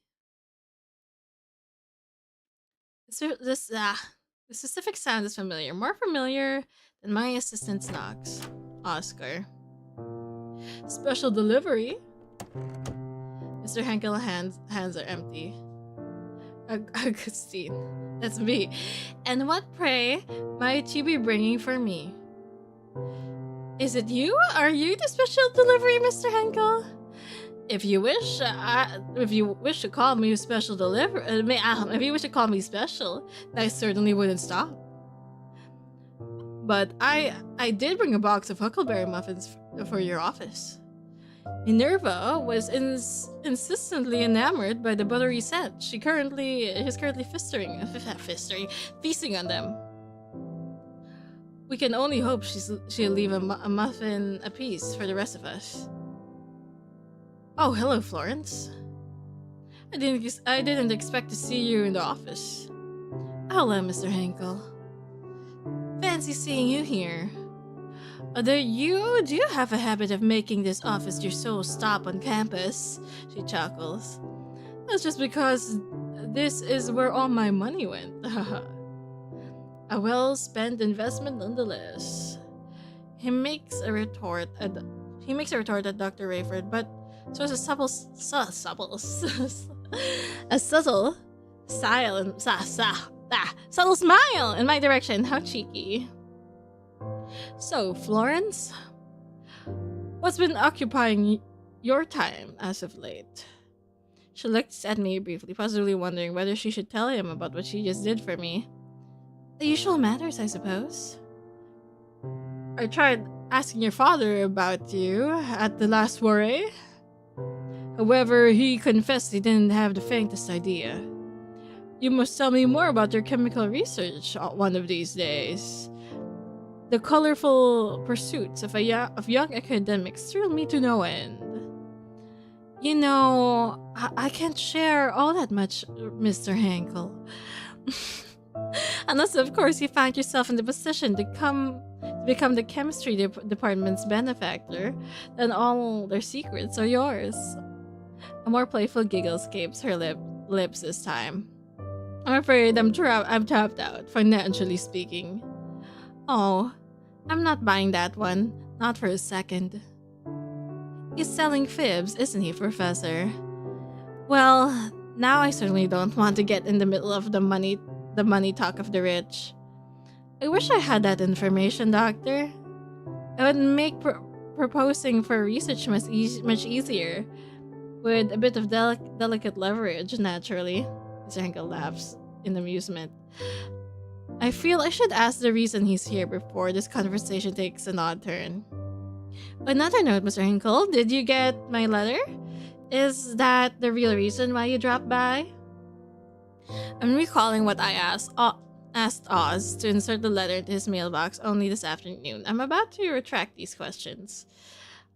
The specific sound is familiar, more familiar than my assistant's knocks. Oscar. Special delivery? Mr. Henkel's hands are empty. Augustine, that's me. And what, pray, might you be bringing for me? Is it you? Are you the special delivery, Mr. Henkel? If you wish to call me special delivery, if you wish to call me special, I certainly wouldn't stop. But I did bring a box of huckleberry muffins for your office. Minerva was insistently enamored by the buttery scent. She's currently feasting on them. We can only hope she'll leave a muffin apiece for the rest of us. Oh, hello, Florence. I didn't expect to see you in the office. Hello, Mr. Henkel. Fancy seeing you here. Although you do have a habit of making this office your sole stop on campus, she chuckles. That's just because this is where all my money went. A well-spent investment nonetheless. He makes a retort at Dr. Rayford, but shows a subtle smile in my direction. How cheeky. So, Florence, what's been occupying your time as of late? She looks at me briefly, possibly wondering whether she should tell him about what she just did for me. The usual matters, I suppose. I tried asking your father about you at the last soiree. However, he confessed he didn't have the faintest idea. You must tell me more about your chemical research one of these days. The colorful pursuits of young academics thrill me to no end. You know, I can't share all that much, Mr. Henkel. Unless, of course, you find yourself in the position to become the chemistry department's benefactor, then all their secrets are yours. A more playful giggle escapes her lips this time. I'm afraid I'm tapped out, financially speaking. Oh, I'm not buying that one. Not for a second. He's selling fibs, isn't he, Professor? Well, now I certainly don't want to get in the middle of the money talk of the rich. I wish I had that information, Doctor. It would make proposing for research much easier, with a bit of delicate leverage, naturally. Mr. Henkel laughs in amusement. I feel I should ask the reason he's here before this conversation takes an odd turn. Another note, Mr. Henkel, did you get my letter? Is that the real reason why you dropped by? I'm recalling what I asked Oz to insert the letter into his mailbox only this afternoon. I'm about to retract these questions.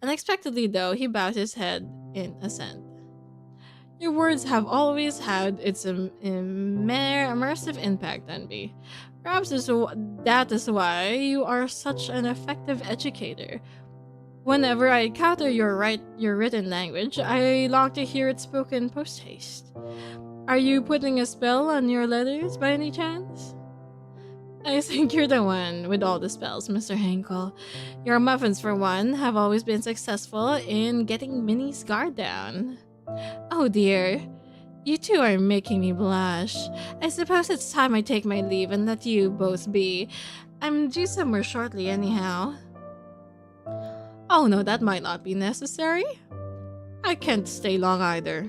Unexpectedly, though, he bowed his head in assent. Your words have always had its immersive impact on me. Perhaps that is why you are such an effective educator. Whenever I encounter your written language, I long to hear it spoken post haste. Are you putting a spell on your letters by any chance? I think you're the one with all the spells, Mr. Henkel. Your muffins, for one, have always been successful in getting Minnie's guard down. Oh dear, you two are making me blush. I suppose it's time I take my leave and let you both be. I'm due somewhere shortly anyhow. Oh no, that might not be necessary. I can't stay long either.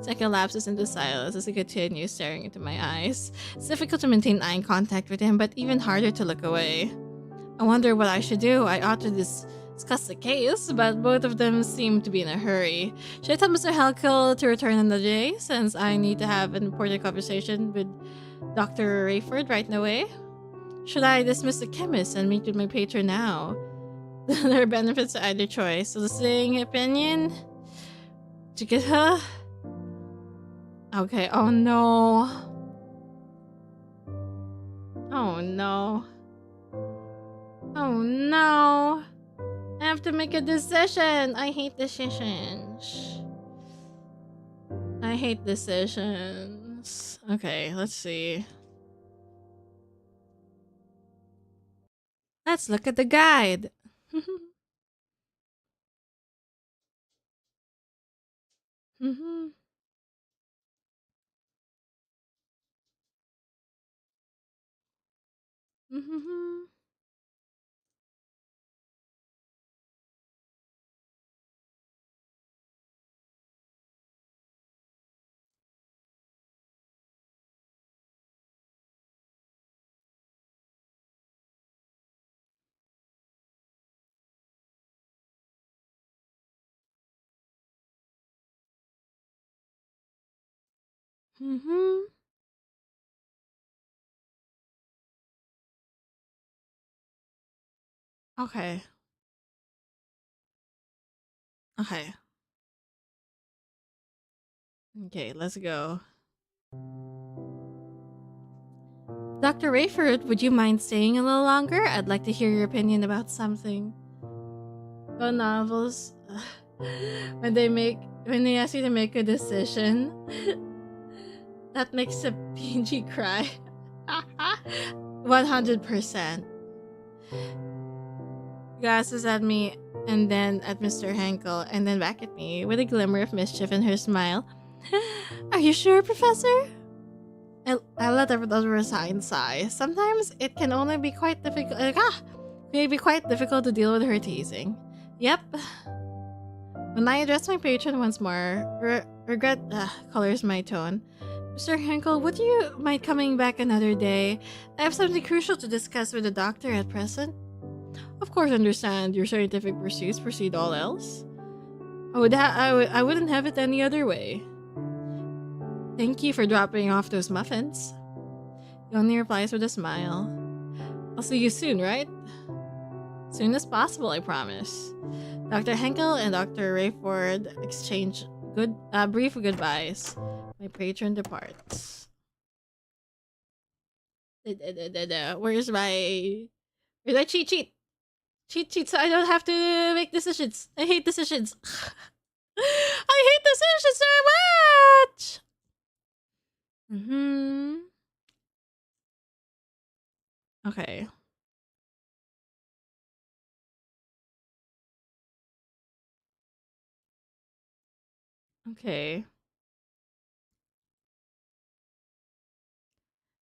Second lapses into silence as he continues staring into my eyes. It's difficult to maintain eye contact with him, but even harder to look away. I wonder what I should do. I ought to discuss the case, but both of them seem to be in a hurry. Should I tell Mr. Helkel to return another day, since I need to have an important conversation with Dr. Rayford right away? Should I dismiss the chemist and meet with my patron now? There are benefits to either choice. Soliciting opinion? To get her? Okay, oh no. Oh no. Oh no. I have to make a decision. I hate decisions. I hate decisions. Okay, let's see. Let's look at the guide. Mm-hmm. Mm-hmm. Mm-hmm. Okay. Okay. Okay, let's go. Dr. Rayford, would you mind staying a little longer? I'd like to hear your opinion about something. Oh, novels. When they ask you to make a decision, that makes a PG cry. 100%. Glasses at me, and then at Mr. Henkel, and then back at me with a glimmer of mischief in her smile. Are you sure, Professor? I let a resigned sigh. Sometimes it can only be quite difficult. May be quite difficult to deal with her teasing. Yep. When I address my patron once more, regret colors my tone. Mr. Henkel, would you mind coming back another day? I have something crucial to discuss with the doctor at present. Of course, understand your scientific pursuits precede all else. I wouldn't have it any other way. Thank you for dropping off those muffins. He only replies with a smile. I'll see you soon, right? Soon as possible, I promise. Dr. Henkel and Dr. Rayford exchange brief goodbyes. My patron departs. Where's my cheat sheet? Cheat sheet so I don't have to make decisions. I hate decisions. I hate decisions so much! Mm-hmm. Okay. Okay.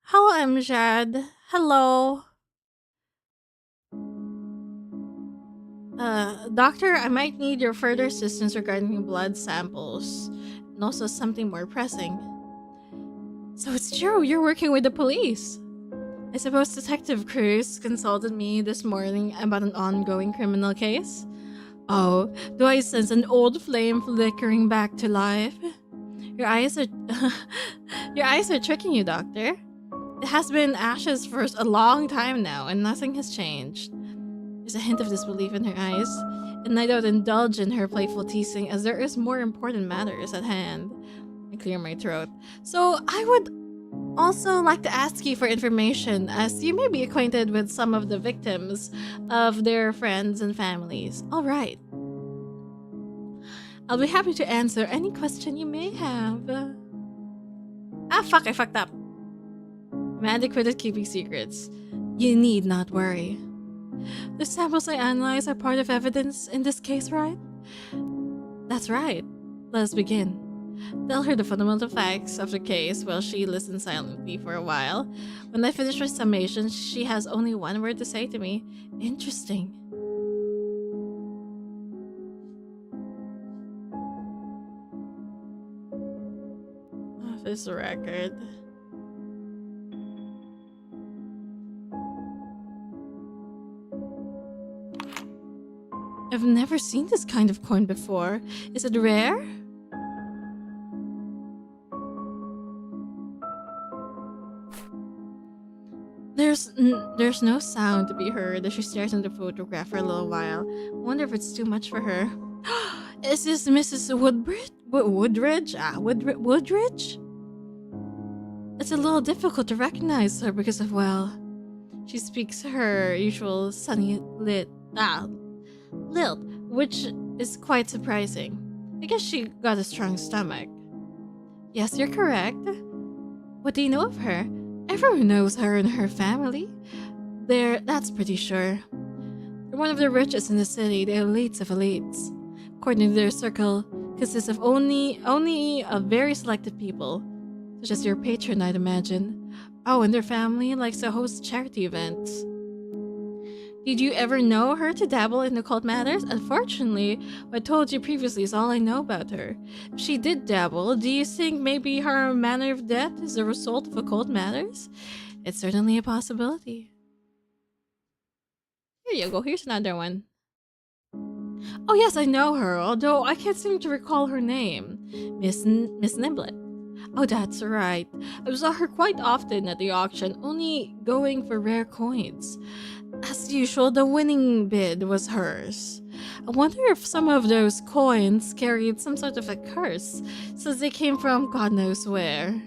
Hello, Amjad. Hello. Doctor, I might need your further assistance regarding blood samples. And also something more pressing. So it's true, you're working with the police. I suppose Detective Cruz consulted me this morning about an ongoing criminal case. Oh, do I sense an old flame flickering back to life? Your eyes are your eyes are tricking you, doctor. It has been ashes for a long time now, and nothing has changed. There's a hint of disbelief in her eyes, and I don't indulge in her playful teasing as there is more important matters at hand. I clear my throat. So I would also like to ask you for information, as you may be acquainted with some of the victims of their friends and families. All right. I'll be happy to answer any question you may have. Fuck, I fucked up. I'm adequate at keeping secrets. You need not worry. The samples I analyze are part of evidence in this case, right? That's right. Let us begin. Tell her the fundamental facts of the case while she listens silently for a while. When I finish my summation, she has only one word to say to me. Interesting. Office record. I've never seen this kind of coin before. Is it rare? There's no sound to be heard as she stares at the photograph for a little while. I wonder if it's too much for her. Is this Mrs. Woodbridge? Woodridge? Woodridge? It's a little difficult to recognize her because of, well, she speaks her usual sunny lilt, which is quite surprising. I guess she got a strong stomach. Yes, you're correct. What do you know of her? Everyone knows her and her family. That's pretty sure. They're one of the richest in the city, the elites of elites. According to their circle, consists of only a very selected people, such as your patron, I'd imagine. Oh, and their family likes to host charity events. Did you ever know her to dabble in occult matters? Unfortunately, what I told you previously is all I know about her. If she did dabble, do you think maybe her manner of death is a result of occult matters? It's certainly a possibility. Here you go, here's another one. Oh yes, I know her, although I can't seem to recall her name. Miss Niblet. Oh, that's right. I saw her quite often at the auction, only going for rare coins. As usual, the winning bid was hers. I wonder if some of those coins carried some sort of a curse, since they came from God knows where.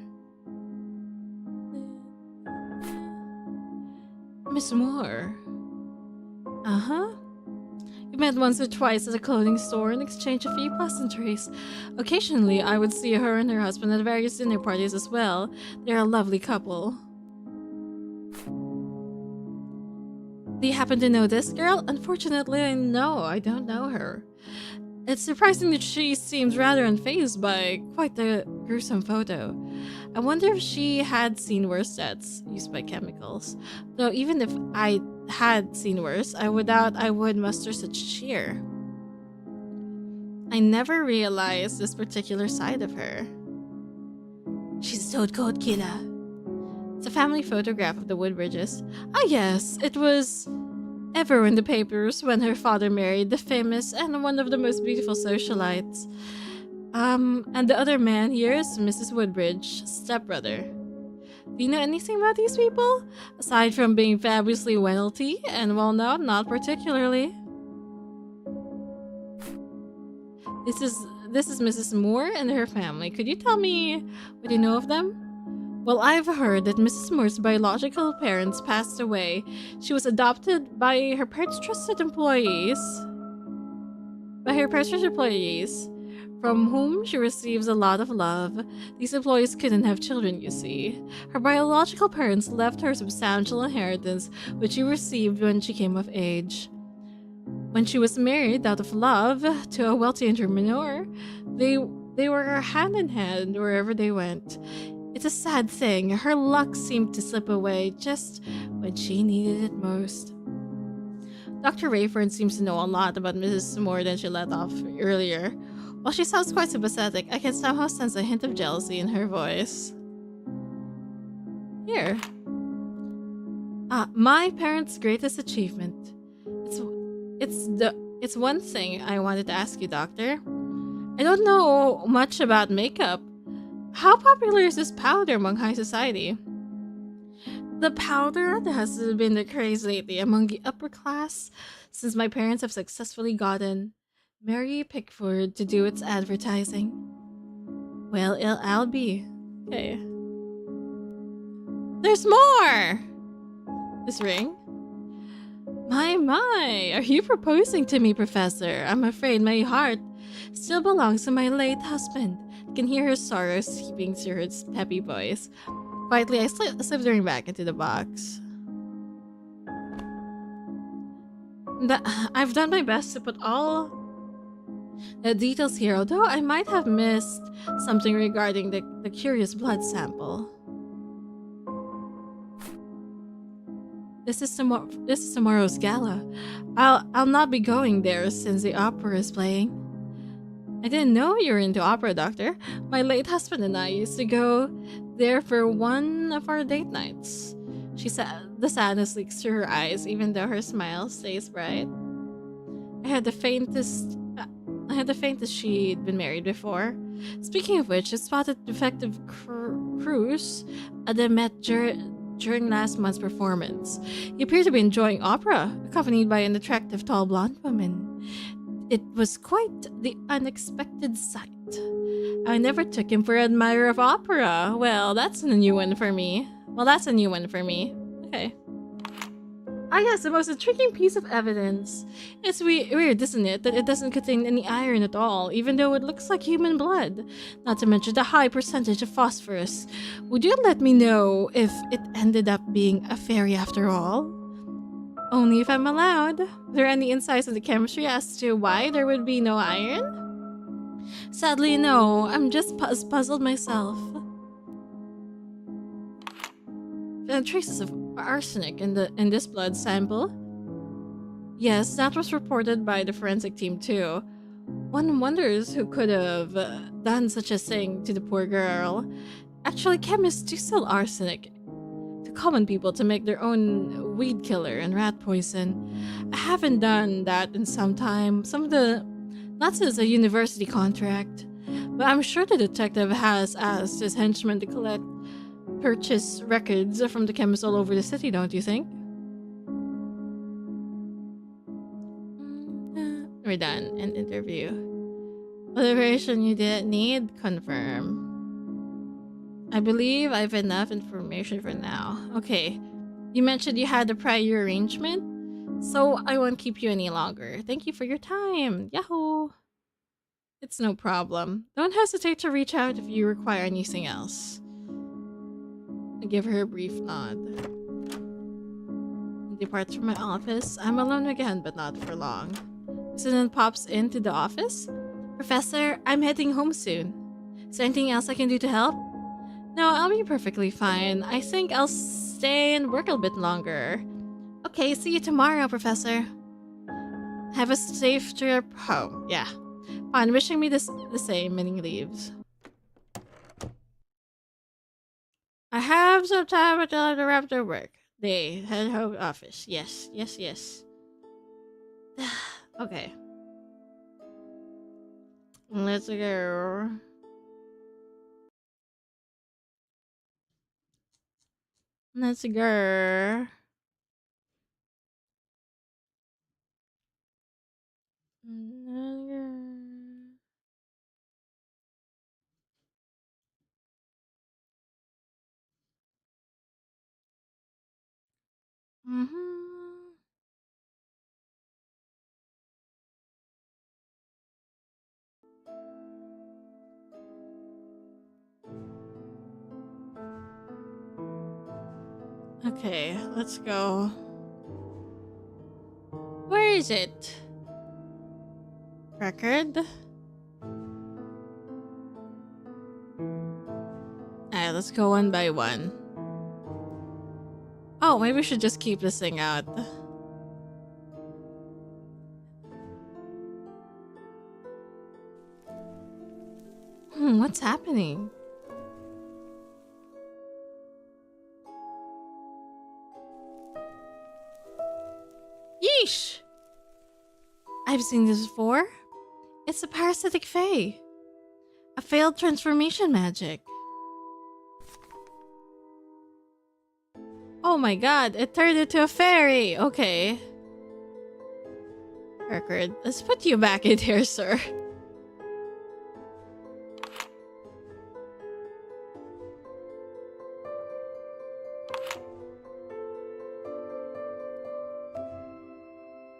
Miss Moore. Uh-huh. We met once or twice at a clothing store and exchanged a few pleasantries. Occasionally, I would see her and her husband at various dinner parties as well. They're a lovely couple. Do you happen to know this girl? Unfortunately, no, I don't know her. It's surprising that she seems rather unfazed by quite the gruesome photo. I wonder if she had seen worse deaths used by chemicals. Though even if I had seen worse, I doubt I would muster such cheer. I never realized this particular side of her. She's a so-called killer. It's a family photograph of the Woodbridges. Ah yes, it was ever in the papers when her father married the famous and one of the most beautiful socialites. And the other man here is Mrs. Woodbridge's stepbrother. Do you know anything about these people? Aside from being fabulously wealthy and well-known, not particularly. This is Mrs. Moore and her family. Could you tell me what you know of them? Well, I've heard that Mrs. Moore's biological parents passed away. She was adopted by her parents' trusted employees. From whom she receives a lot of love. These employees couldn't have children, you see. Her biological parents left her substantial inheritance, which she received when she came of age. When she was married out of love to a wealthy entrepreneur, they were hand in hand wherever they went. It's a sad thing. Her luck seemed to slip away just when she needed it most. Dr. Rayford seems to know a lot about Mrs. Moore than she let off earlier. While she sounds quite sympathetic, I can somehow sense a hint of jealousy in her voice. Here. My parents' greatest achievement. It's one thing I wanted to ask you, Doctor. I don't know much about makeup, How popular is this powder among high society? The powder that has been the craze lately among the upper class since my parents have successfully gotten Mary Pickford to do its advertising. Well, I'll be. Okay. There's more! This ring? My, are you proposing to me, Professor? I'm afraid my heart still belongs to my late husband. I can hear her sorrow seeping through her peppy voice. Quietly, I slipped the ring back into the box. I've done my best to put all the details here, although I might have missed something regarding the curious blood sample. This is tomorrow's gala. I'll not be going there since the opera is playing. I didn't know you were into opera, Doctor. My late husband and I used to go there for one of our date nights. She said, the sadness leaks through her eyes, even though her smile stays bright. I had the faintest she'd been married before. Speaking of which, I spotted Detective Cruz at the Met during last month's performance. He appeared to be enjoying opera, accompanied by an attractive tall blonde woman. It was quite the unexpected sight. I never took him for an admirer of opera. Well, that's a new one for me. Okay. I guess the most intriguing piece of evidence. It's weird, isn't it, that it doesn't contain any iron at all, even though it looks like human blood. Not to mention the high percentage of phosphorus. Would you let me know if it ended up being a fairy after all? Only if I'm allowed. Are there any insights into chemistry as to why there would be no iron? Sadly, no. I'm just puzzled myself. There are traces of arsenic in this blood sample. Yes, that was reported by the forensic team too. One wonders who could have done such a thing to the poor girl. Actually, chemists do sell arsenic to common people to make their own weed killer and rat poison. I haven't done that in some time. Not since a university contract. But I'm sure the detective has asked his henchmen to purchase records from the chemists all over the city, don't you think? We're done. An interview. Motivation you didn't need? Confirm. I believe I have enough information for now. Okay. You mentioned you had a prior arrangement, so I won't keep you any longer. Thank you for your time. Yahoo! It's no problem. Don't hesitate to reach out if you require anything else. I give her a brief nod. He departs from my office. I'm alone again, but not for long. The student pops into the office. Professor, I'm heading home soon. Is there anything else I can do to help? No, I'll be perfectly fine. I think I'll stay and work a bit longer. Okay, see you tomorrow, Professor. Have a safe trip home. Yeah. Fine, wishing me the same, and he leaves. I have some time until I wrap their work. They head home office. Yes. Okay. Let's go. Let's go. Okay, let's go. Where is it? Record? Alright, let's go one by one. Oh, maybe we should just keep this thing out. What's happening? Yeesh! I've seen this before. It's a parasitic fae. A failed transformation magic. Oh my god, it turned into a fairy. Okay. Record. Let's put you back in here, sir.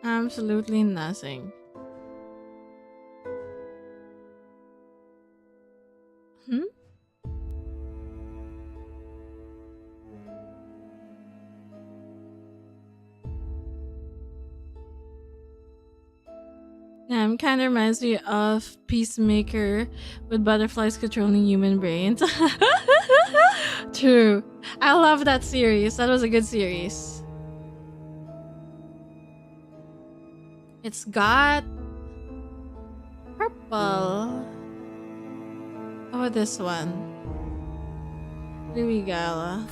Absolutely nothing. Hmm? Yeah, kind of reminds me of Peacemaker with butterflies controlling human brains. True. I love that series. That was a good series. It's got purple. Oh, this one. Louis Gala.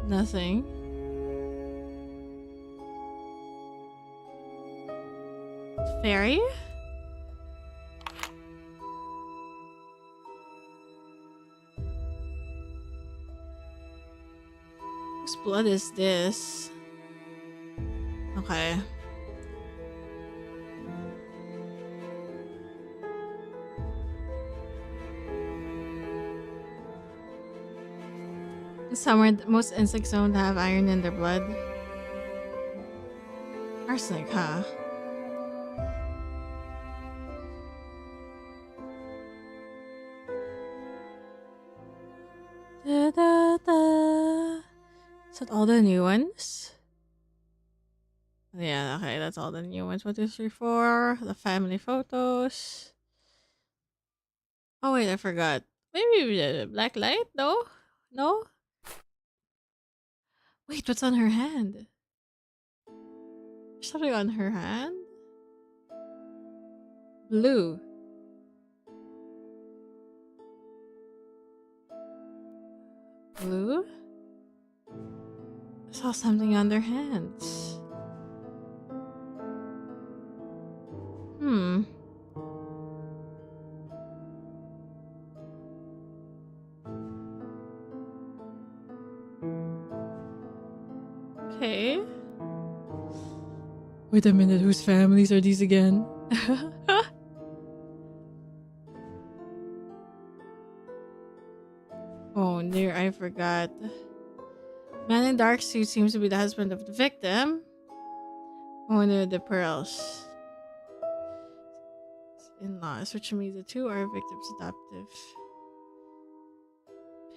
Nothing. Fairy? Whose blood is this? Okay. Somewhere most insects don't have iron in their blood. Arsenic, huh? Da, da, da. Is that all the new ones? Yeah, okay, that's all the new ones. 1, 2, 3, 4. The family photos. Oh wait, I forgot. Maybe the black light? No? No? Wait, what's on her hand? There's something on her hand? Blue. Blue? I saw something on their hands. Hmm. Okay. Wait a minute, whose families are these again? Oh, dear, I forgot. Man in dark suit seems to be the husband of the victim. Oh, no, the pearls. In-laws, which means the two are victims' adoptive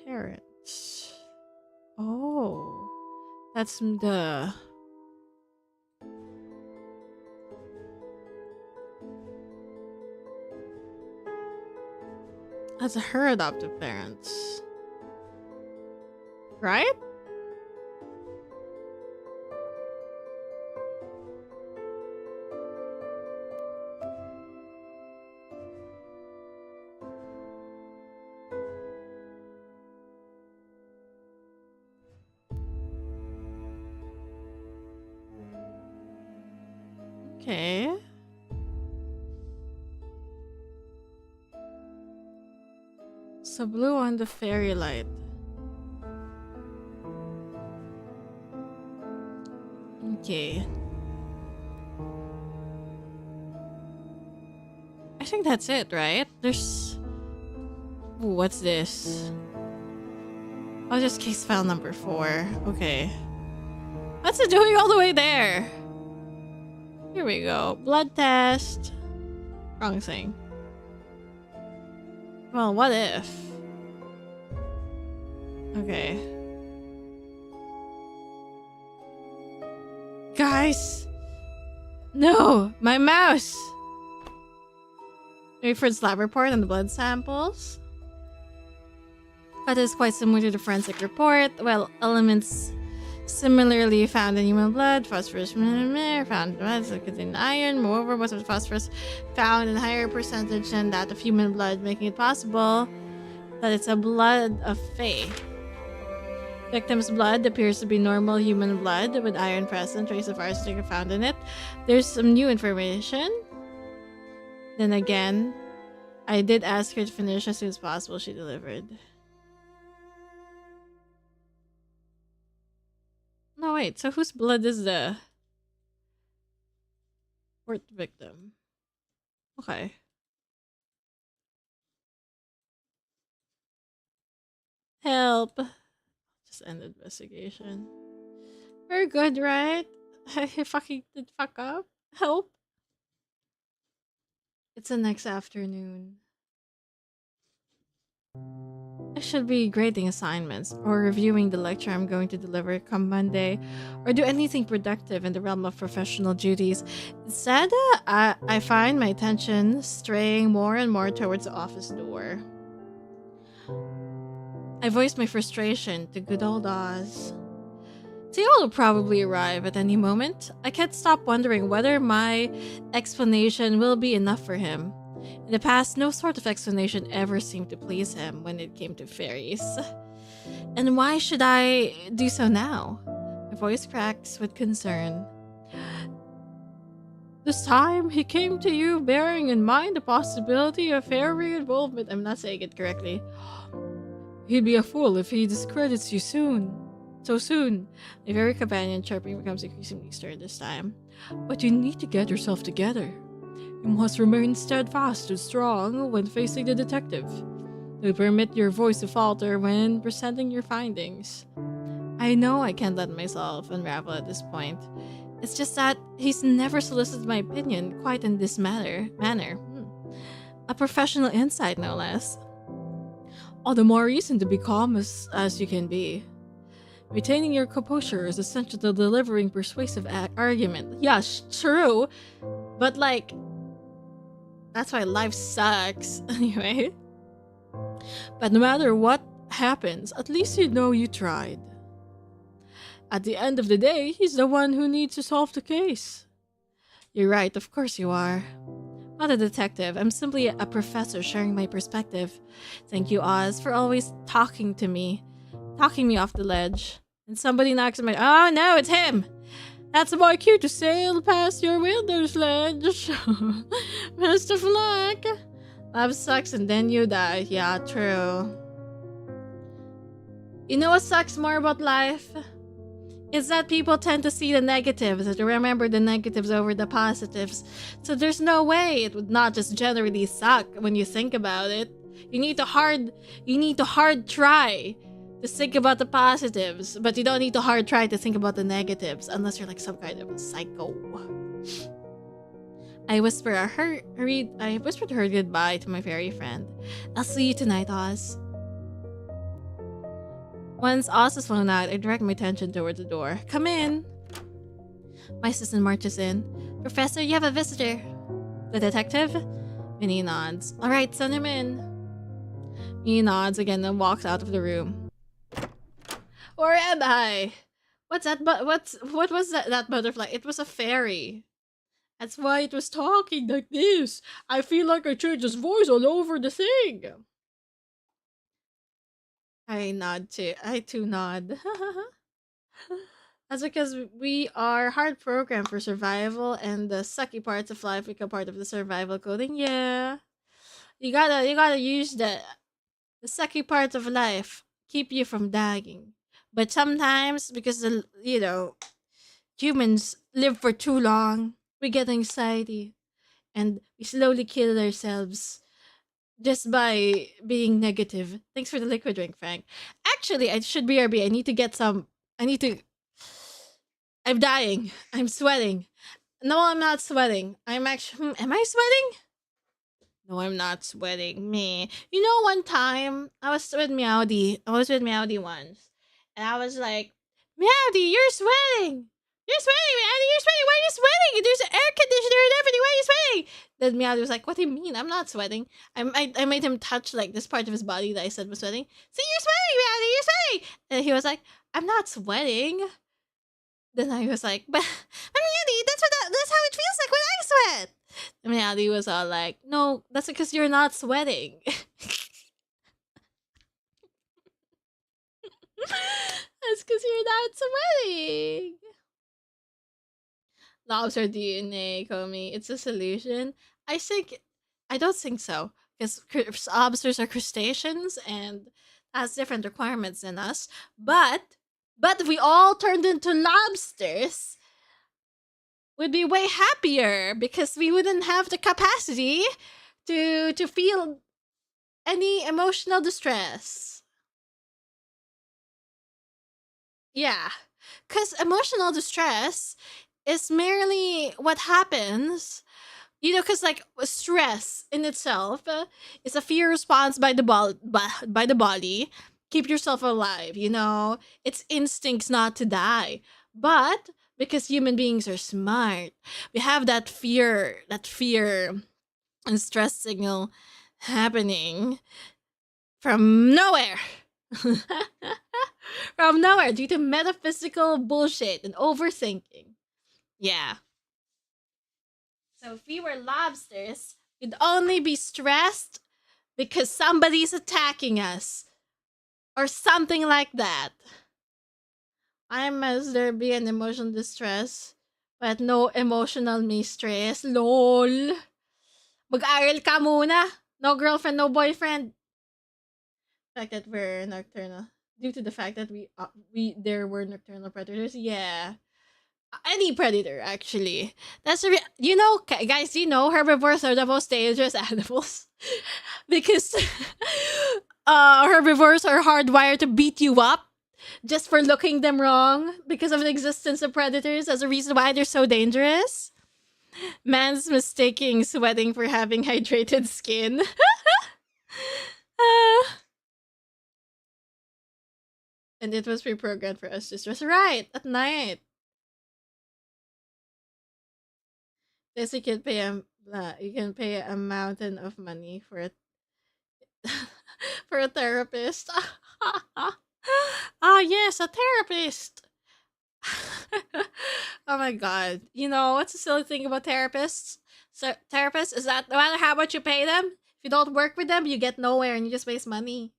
parents. Oh, that's the... That's her adoptive parents. Right? Okay. So blue on the fairy light. Okay. I think that's it, right? There's... Ooh, what's this? Oh, just case file number 4. Okay. What's it doing all the way there? Here we go. Blood test. Wrong thing. Well, what if? Okay. Guys! No! My mouse! Rayford's lab report on the blood samples. That is quite similar to the forensic report. Well, elements similarly found in human blood, phosphorus found in blood that contain iron. Moreover, most of the phosphorus found in higher percentage than that of human blood, making it possible that it's a blood of Fae. Victim's blood appears to be normal human blood with iron present. Trace of arsenic found in it. There's some new information. Then again, I did ask her to finish as soon as possible. She delivered. No, wait. So whose blood is the fourth victim? Okay. Help. Just end the investigation. Very good, right? I fucking did fuck up. Help. It's the next afternoon. I should be grading assignments or reviewing the lecture I'm going to deliver come Monday or do anything productive in the realm of professional duties. Instead, I find my attention straying more and more towards the office door. I voiced my frustration to good old Oz. Theo will probably arrive at any moment. I can't stop wondering whether my explanation will be enough for him. In the past, no sort of explanation ever seemed to please him when it came to fairies. And why should I do so now? My voice cracks with concern. This time, he came to you bearing in mind the possibility of fairy involvement. I'm not saying it correctly. He'd be a fool if he discredits you so soon. My very companion chirping becomes increasingly stern this time. But you need to get yourself together. You must remain steadfast and strong when facing the detective. Don't permit your voice to falter when presenting your findings. I know I can't let myself unravel at this point. It's just that he's never solicited my opinion quite in this manner. A professional insight, no less. All the more reason to be calm as you can be. Retaining your composure is essential to delivering persuasive argument. Yes, true. But like, that's why life sucks anyway. But no matter what happens, at least you know you tried. At the end of the day, he's the one who needs to solve the case. You're right, of course you are. Not a detective, I'm simply a professor sharing my perspective. Thank you, Oz, for always talking me off the ledge. And somebody knocks on my— oh no, it's him! That's my cue to sail past your window sledge. Best of luck! Love sucks and then you die. Yeah, true. You know what sucks more about life? Is that people tend to see the negatives and to remember the negatives over the positives. So there's no way it would not just generally suck when you think about it. You need to hard try to think about the positives, but you don't need to hard try to think about the negatives unless you're like some kind of a psycho. I whispered to her goodbye to my fairy friend. I'll see you tonight, Oz. Once Oz is flown out, I direct my attention towards the door. Come in. My assistant marches in. Professor, you have a visitor. The detective? Minnie nods. Alright, send him in. Minnie nods again and walks out of the room. Where am I? What's that? What was that butterfly? It was a fairy. That's why it was talking like this. I feel like I changed its voice all over the thing. I too nod. That's because we are hard programmed for survival, and the sucky parts of life become part of the survival coding. Yeah, you gotta use the sucky parts of life keep you from dying. But sometimes, because humans live for too long, we get anxiety, and we slowly kill ourselves just by being negative. Thanks for the liquid drink, Frank. Actually, I should BRB. I need to get some. I need to. I'm dying. I'm sweating. No, I'm not sweating. I'm actually. Am I sweating? No, I'm not sweating. Me. You know, one time I was with Meowdy. I was with Meowdy once, and I was like, "Meowdy, you're sweating. You're sweating, Meowdy. You're sweating. Why are you sweating? There's an air conditioner and everything. Why are you sweating?" Then Meowdy was like, "What do you mean? I'm not sweating." I made him touch like this part of his body that I said was sweating. See, you're sweating, Meowdy. You're sweating. And he was like, "I'm not sweating." Then I was like, "But Meowdy, that's how it feels like when I sweat." And Meowdy was all like, "No, that's because you're not sweating." That's because you're not sweating. Lobster DNA, Komi. It's a solution. I think I don't think so, because lobsters are crustaceans and has different requirements than us. But if we all turned into lobsters, we'd be way happier because we wouldn't have the capacity to feel any emotional distress. Yeah, because emotional distress is merely what happens, because like stress in itself is a fear response by by the body. Keep yourself alive, it's instincts not to die. But because human beings are smart, we have that fear and stress signal happening from nowhere. From nowhere due to metaphysical bullshit and overthinking. Yeah. So if we were lobsters, we'd only be stressed because somebody's attacking us or something like that. I must there be an emotional distress, but no emotional mistress. LOL. Mag-aral ka muna. No girlfriend, no boyfriend. The fact that we're nocturnal. Due to the fact that there were nocturnal predators. Yeah. Any predator, actually. That's guys, herbivores are the most dangerous animals. Because herbivores are hardwired to beat you up just for looking them wrong because of the existence of predators as a reason why they're so dangerous. Man's mistaking sweating for having hydrated skin. And it was pre-programmed for us to stress. Right, at night. Yes, you can pay a mountain of money for it for a therapist. Ah, yes, a therapist. Oh my god. What's the silly thing about therapists? So therapists is that no matter how much you pay them, if you don't work with them, you get nowhere and you just waste money.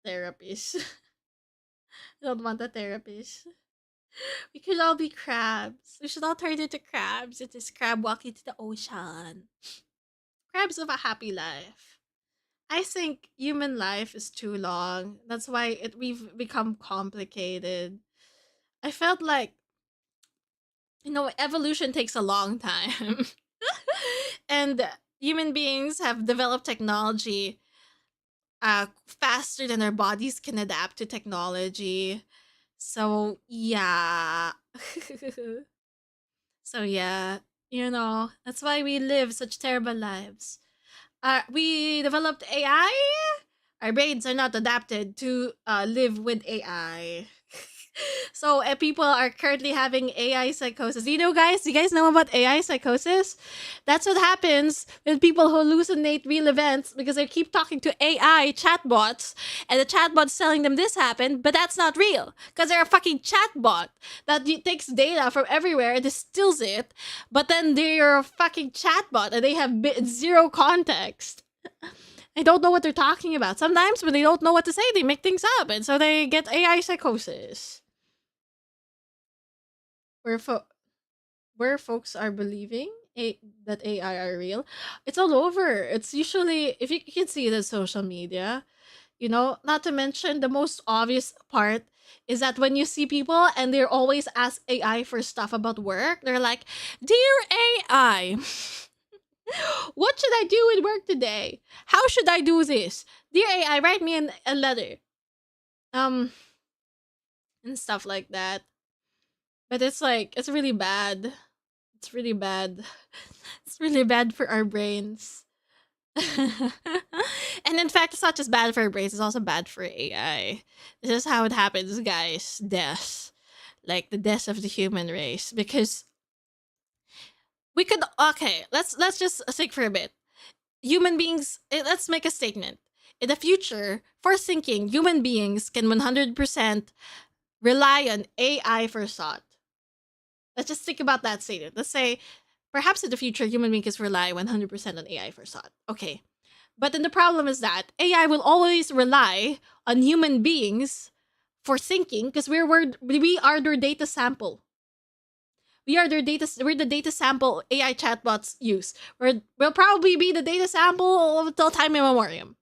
Therapist. I don't want a therapist. We could all be crabs. We should all turn into crabs. It is crab walking to the ocean. Crabs of a happy life. I think human life is too long. That's why we've become complicated. I felt like evolution takes a long time. And human beings have developed technology faster than our bodies can adapt to technology. So, yeah. So, yeah, that's why we live such terrible lives. We developed AI. Our brains are not adapted to live with AI. So people are currently having AI psychosis. Guys, you guys know about AI psychosis? That's what happens when people hallucinate real events because they keep talking to AI chatbots, and the chatbot's telling them this happened, but that's not real because they're a fucking chatbot that takes data from everywhere and distills it. But then they're a fucking chatbot and they have zero context. I don't know what they're talking about. Sometimes when they don't know what to say, they make things up, and so they get AI psychosis. Where folks are believing that AI are real, it's all over. It's usually, if you can see it in social media, not to mention the most obvious part is that when you see people and they're always ask AI for stuff about work, they're like, "Dear AI, what should I do with work today? How should I do this? Dear AI, write me a letter." And stuff like that. But it's like, it's really bad. It's really bad. It's really bad for our brains. And in fact, it's not just bad for our brains, it's also bad for AI. This is how it happens, guys. Death. Like the death of the human race. Because we could, okay, let's just think for a bit. Human beings, let's make a statement. In the future, for thinking, human beings can 100% rely on AI for thought. Let's just think about that statement. Let's say, perhaps in the future, human beings rely 100% on AI for thought. Okay. But then the problem is that AI will always rely on human beings for thinking because we are their data sample. We're the data sample AI chatbots use. We'll probably be the data sample until time immemorial.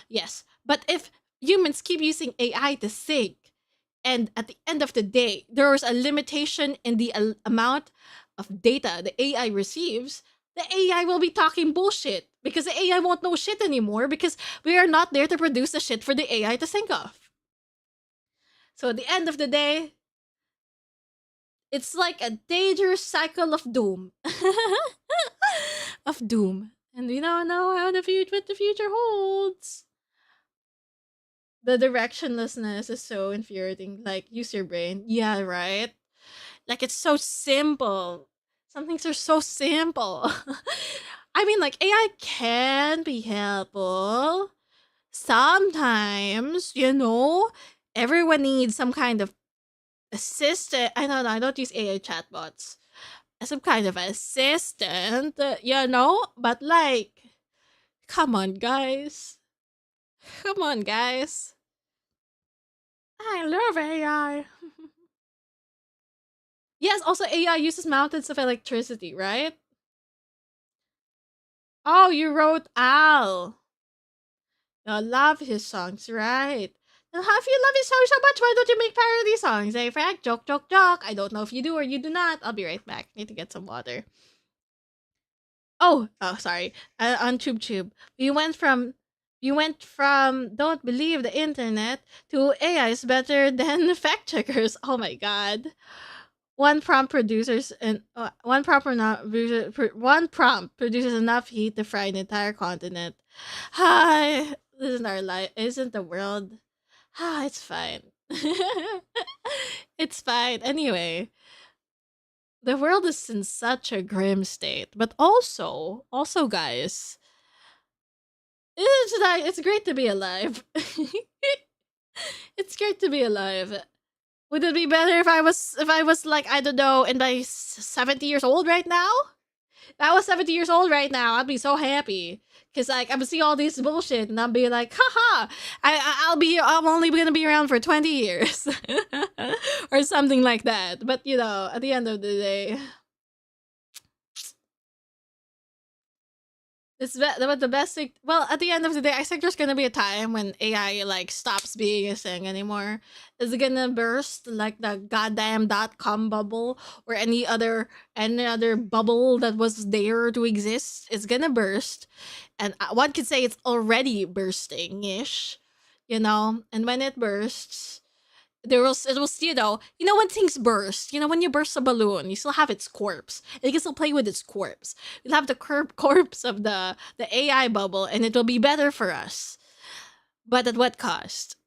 Yes. But if humans keep using AI to think, and at the end of the day, there is a limitation in the amount of data the AI receives, the AI will be talking bullshit because the AI won't know shit anymore because we are not there to produce the shit for the AI to think of. So at the end of the day, it's like a dangerous cycle of doom. Of doom. And we don't know how what the future holds. The directionlessness is so infuriating. Like, use your brain. Yeah, right? Like, it's so simple. Some things are so simple. I mean, like, AI can be helpful. Sometimes, everyone needs some kind of assistant. I don't know. I don't use AI chatbots. Some kind of assistant, But, like, come on, guys. Come on, guys. I love AI. Yes, also AI uses mountains of electricity, right? Oh, you wrote Al. I love his songs, right? Now, if you love his songs so much, why don't you make parody songs? Hey, Frank, joke, joke, joke. I don't know if you do or you do not. I'll be right back. Need to get some water. Oh, sorry. On TubeTube, we went from don't believe the internet to AI is better than fact checkers. Oh my god. One prompt produces enough heat to fry an entire continent. Hi, isn't our life? Isn't the world? It's fine. It's fine. Anyway, the world is in such a grim state, but also, guys, it's great to be alive. It's great to be alive. Would it be better if I was like, I don't know, in my 70 years old right now? If I was 70 years old right now, I'd be so happy. Cause like I'm seeing all this bullshit and I'm being like, haha, I'm only gonna be around for 20 years. Or something like that. But at the end of the day, but the best thing. Well, at the end of the day, I think there's gonna be a time when AI like stops being a thing anymore. Is it gonna burst like the goddamn .com bubble or any other bubble that was there to exist? It's gonna burst, and one could say it's already bursting ish. And when it bursts, when things burst, when you burst a balloon, you still have its corpse. And you can still play with its corpse. You'll have the corpse of the AI bubble, and it will be better for us. But at what cost?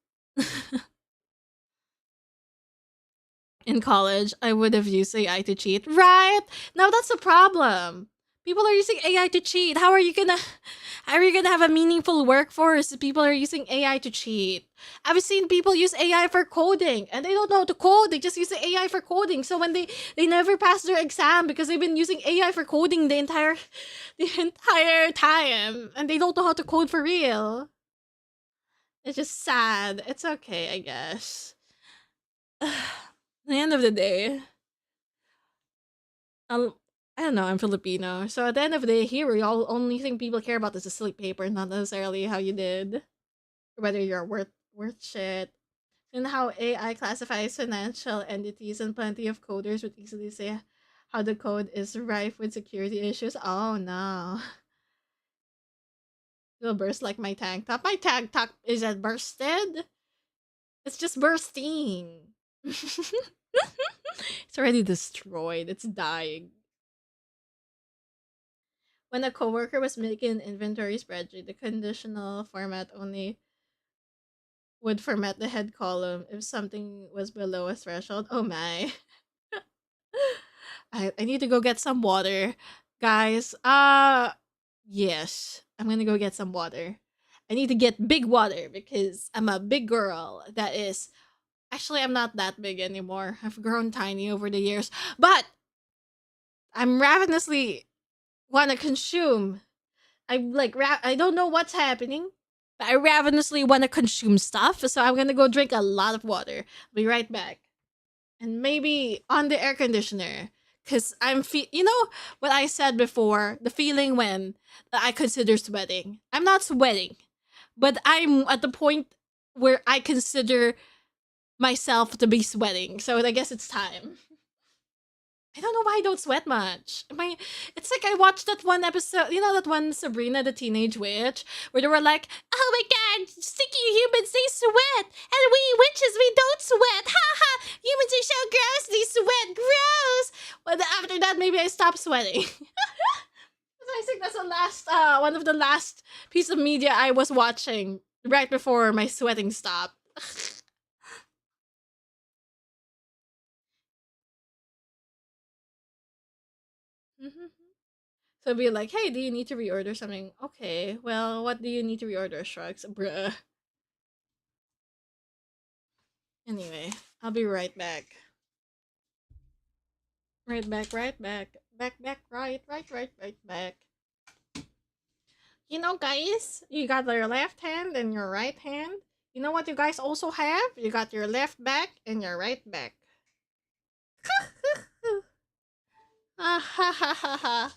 In college, I would have used AI to cheat. Right? Now that's the problem. People are using AI to cheat. How are you gonna have a meaningful workforce if people are using AI to cheat? I've seen people use AI for coding and they don't know how to code. They just use the AI for coding. So when they never pass their exam because they've been using AI for coding the entire time and they don't know how to code for real. It's just sad. It's okay, I guess. At the end of the day, I'll, I don't know, I'm Filipino. So at the end of the day, here we all only thing people care about is the slip paper, not necessarily how you did, or whether you're worth shit. And how AI classifies financial entities, and plenty of coders would easily say how the code is rife with security issues. Oh no. It'll burst like my tank top. My tank top isn't bursted. It's just bursting. It's already destroyed. It's dying. When a coworker was making an inventory spreadsheet, the conditional format only would format the head column if something was below a threshold. Oh my. I need to go get some water. Guys, yes. I'm gonna go get some water. I need to get big water because I'm a big girl that is actually I'm not that big anymore. I've grown tiny over the years. But I'm ravenously wanna consume. I don't know what's happening, but I ravenously want to consume stuff, so I'm gonna go drink a lot of water. Be right back. And maybe on the air conditioner, Cause you know what I said before, the feeling when I consider sweating. I'm not sweating, but I'm at the point where I consider myself to be sweating. So I guess it's time. I don't know why I don't sweat much. It's like I watched that one episode, you know, that one Sabrina the Teenage Witch, where they were like, "Oh my god, sticky humans, they sweat, and we witches, we don't sweat. Ha ha! Humans are so gross, they sweat, gross." But after that, maybe I stopped sweating. I think that's the last, one of the last piece of media I was watching right before my sweating stopped. So be like, hey, do you need to reorder something? Okay, well, what do you need to reorder? Shrugs, bruh. Anyway, I'll be right back. Right back, right back. Back, right back. You know, guys, you got your left hand and your right hand. You know what you guys also have? You got your left back and your right back. Ah ha ha ha ha.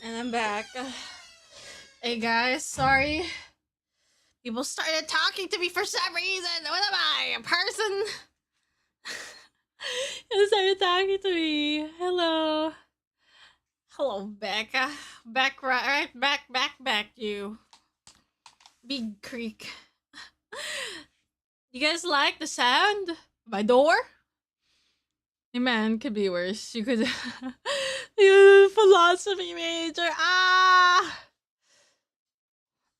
And I'm back. Hey guys, sorry. People started talking to me for some reason. What am I, a person? They started talking to me. Hello. Hello, Becca. Back, you. Big creak. You guys like the sound? My door? Hey man, could be worse. You could... you philosophy major. Ah!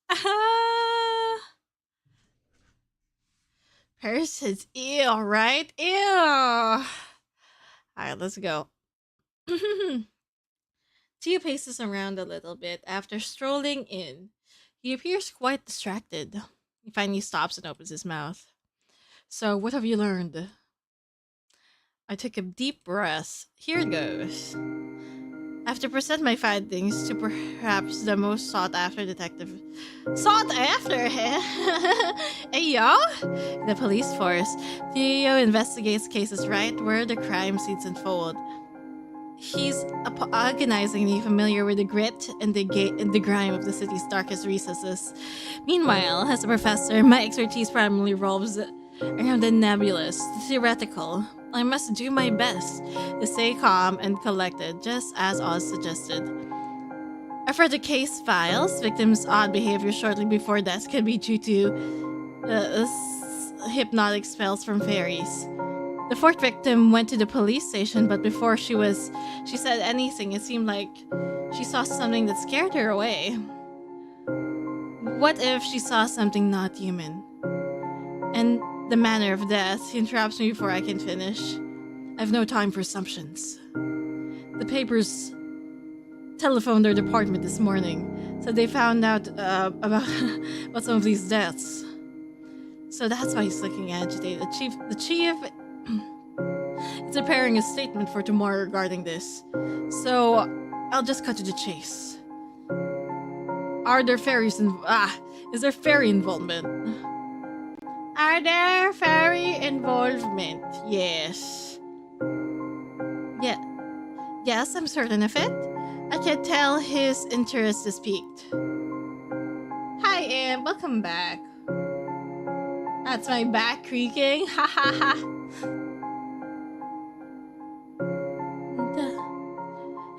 Ah! Persons, ew, right? Ew! Alright, let's go. Tio paces around a little bit after strolling in. He appears quite distracted. He finally stops and opens his mouth. So, what have you learned? I took a deep breath. Here it goes. I have to present my findings to perhaps the most sought after detective. Sought after, eh? Hey, yo? The police force. Theo investigates cases right where the crime scenes unfold. He's agonizingly familiar with the grit and the grime of the city's darkest recesses. Meanwhile, as a professor, my expertise primarily revolves around the nebulous, the theoretical. I must do my best to stay calm and collected, just as Oz suggested. I've read the case files. Victims' odd behavior shortly before death could be due to hypnotic spells from fairies. The fourth victim went to the police station, but before she said anything, it seemed like she saw something that scared her away. What if she saw something not human? And the manner of death. He interrupts me before I can finish. I have no time for assumptions. The papers telephoned their department this morning, so they found out about some of these deaths. So that's why he's looking agitated. The chief is preparing a statement for tomorrow regarding this. So I'll just cut to the chase. Are there fairies is there fairy involvement? Are there fairy involvement? Yes. Yeah. Yes, I'm certain of it. I can tell his interest is piqued. Hi, Em. Welcome back. That's my back creaking. Ha ha ha.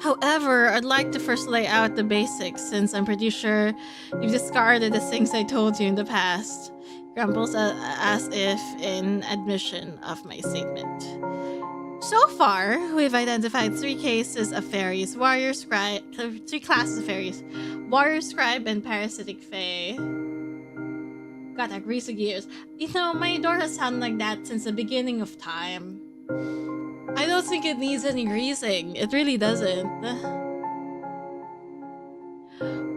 However, I'd like to first lay out the basics since I'm pretty sure you've discarded the things I told you in the past. Grumbles as if in admission of my statement. So far, we've identified 3 cases of fairies, warrior, scribe, 3 classes of fairies, warrior, scribe, and parasitic fae. Got that greasy gears. You know, my door has sounded like that since the beginning of time. I don't think it needs any greasing. It really doesn't.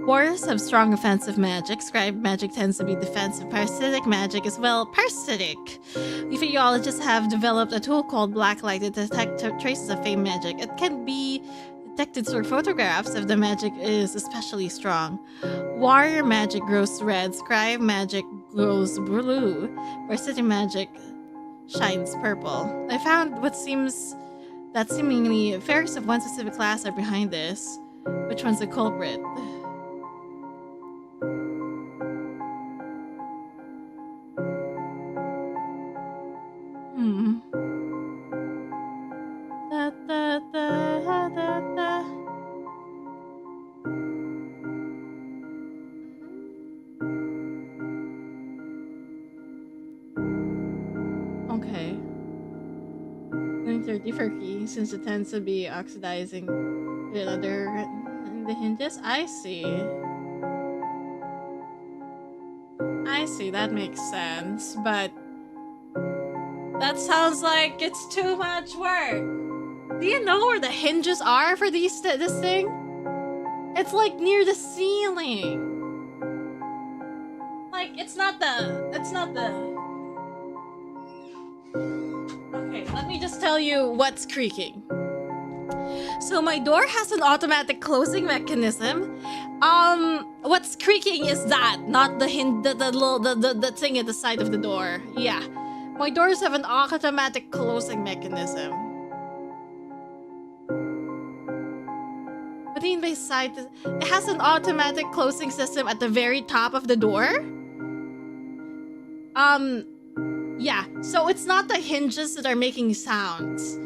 Warriors have strong offensive magic. Scribe magic tends to be defensive. Parasitic magic is, well, parasitic. We FAEOLOGists have developed a tool called Blacklight to detect traces of fae magic. It can be detected through photographs if the magic is especially strong. Warrior magic grows red. Scribe magic glows blue. Parasitic magic shines purple. I found what seems that seemingly fairies of one specific class are behind this. Which one's the culprit? Da, da, da, da, da. Okay. 930 for key, since it tends to be oxidizing the other in the hinges. I see. I see, that makes sense, but that sounds like it's too much work. Do you know where the hinges are for this thing? It's like near the ceiling. Like, it's not the... Okay, let me just tell you what's creaking. So my door has an automatic closing mechanism. What's creaking is that, not the the thing at the side of the door. Yeah. My doors have an automatic closing mechanism. But contained by sight. It has an automatic closing system at the very top of the door. Yeah, so it's not the hinges that are making sounds.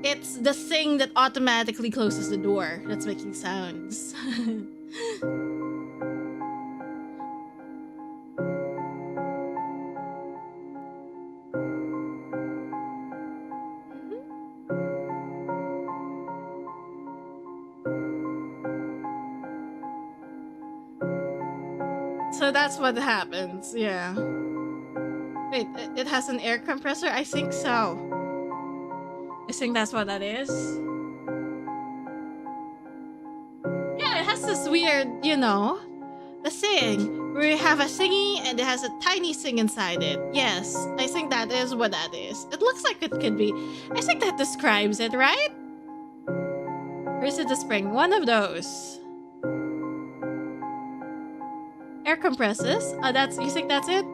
It's the thing that automatically closes the door that's making sounds. So that's what happens, yeah. Wait, it has an air compressor? I think so. I think that's what that is. Yeah, it has this weird, you know, a thing where you have a thingy and it has a tiny thing inside it. Yes, I think that is what that is. It looks like it could be. I think that describes it, right? Or is it the spring? One of those. Air compresses? That's, you think that's it?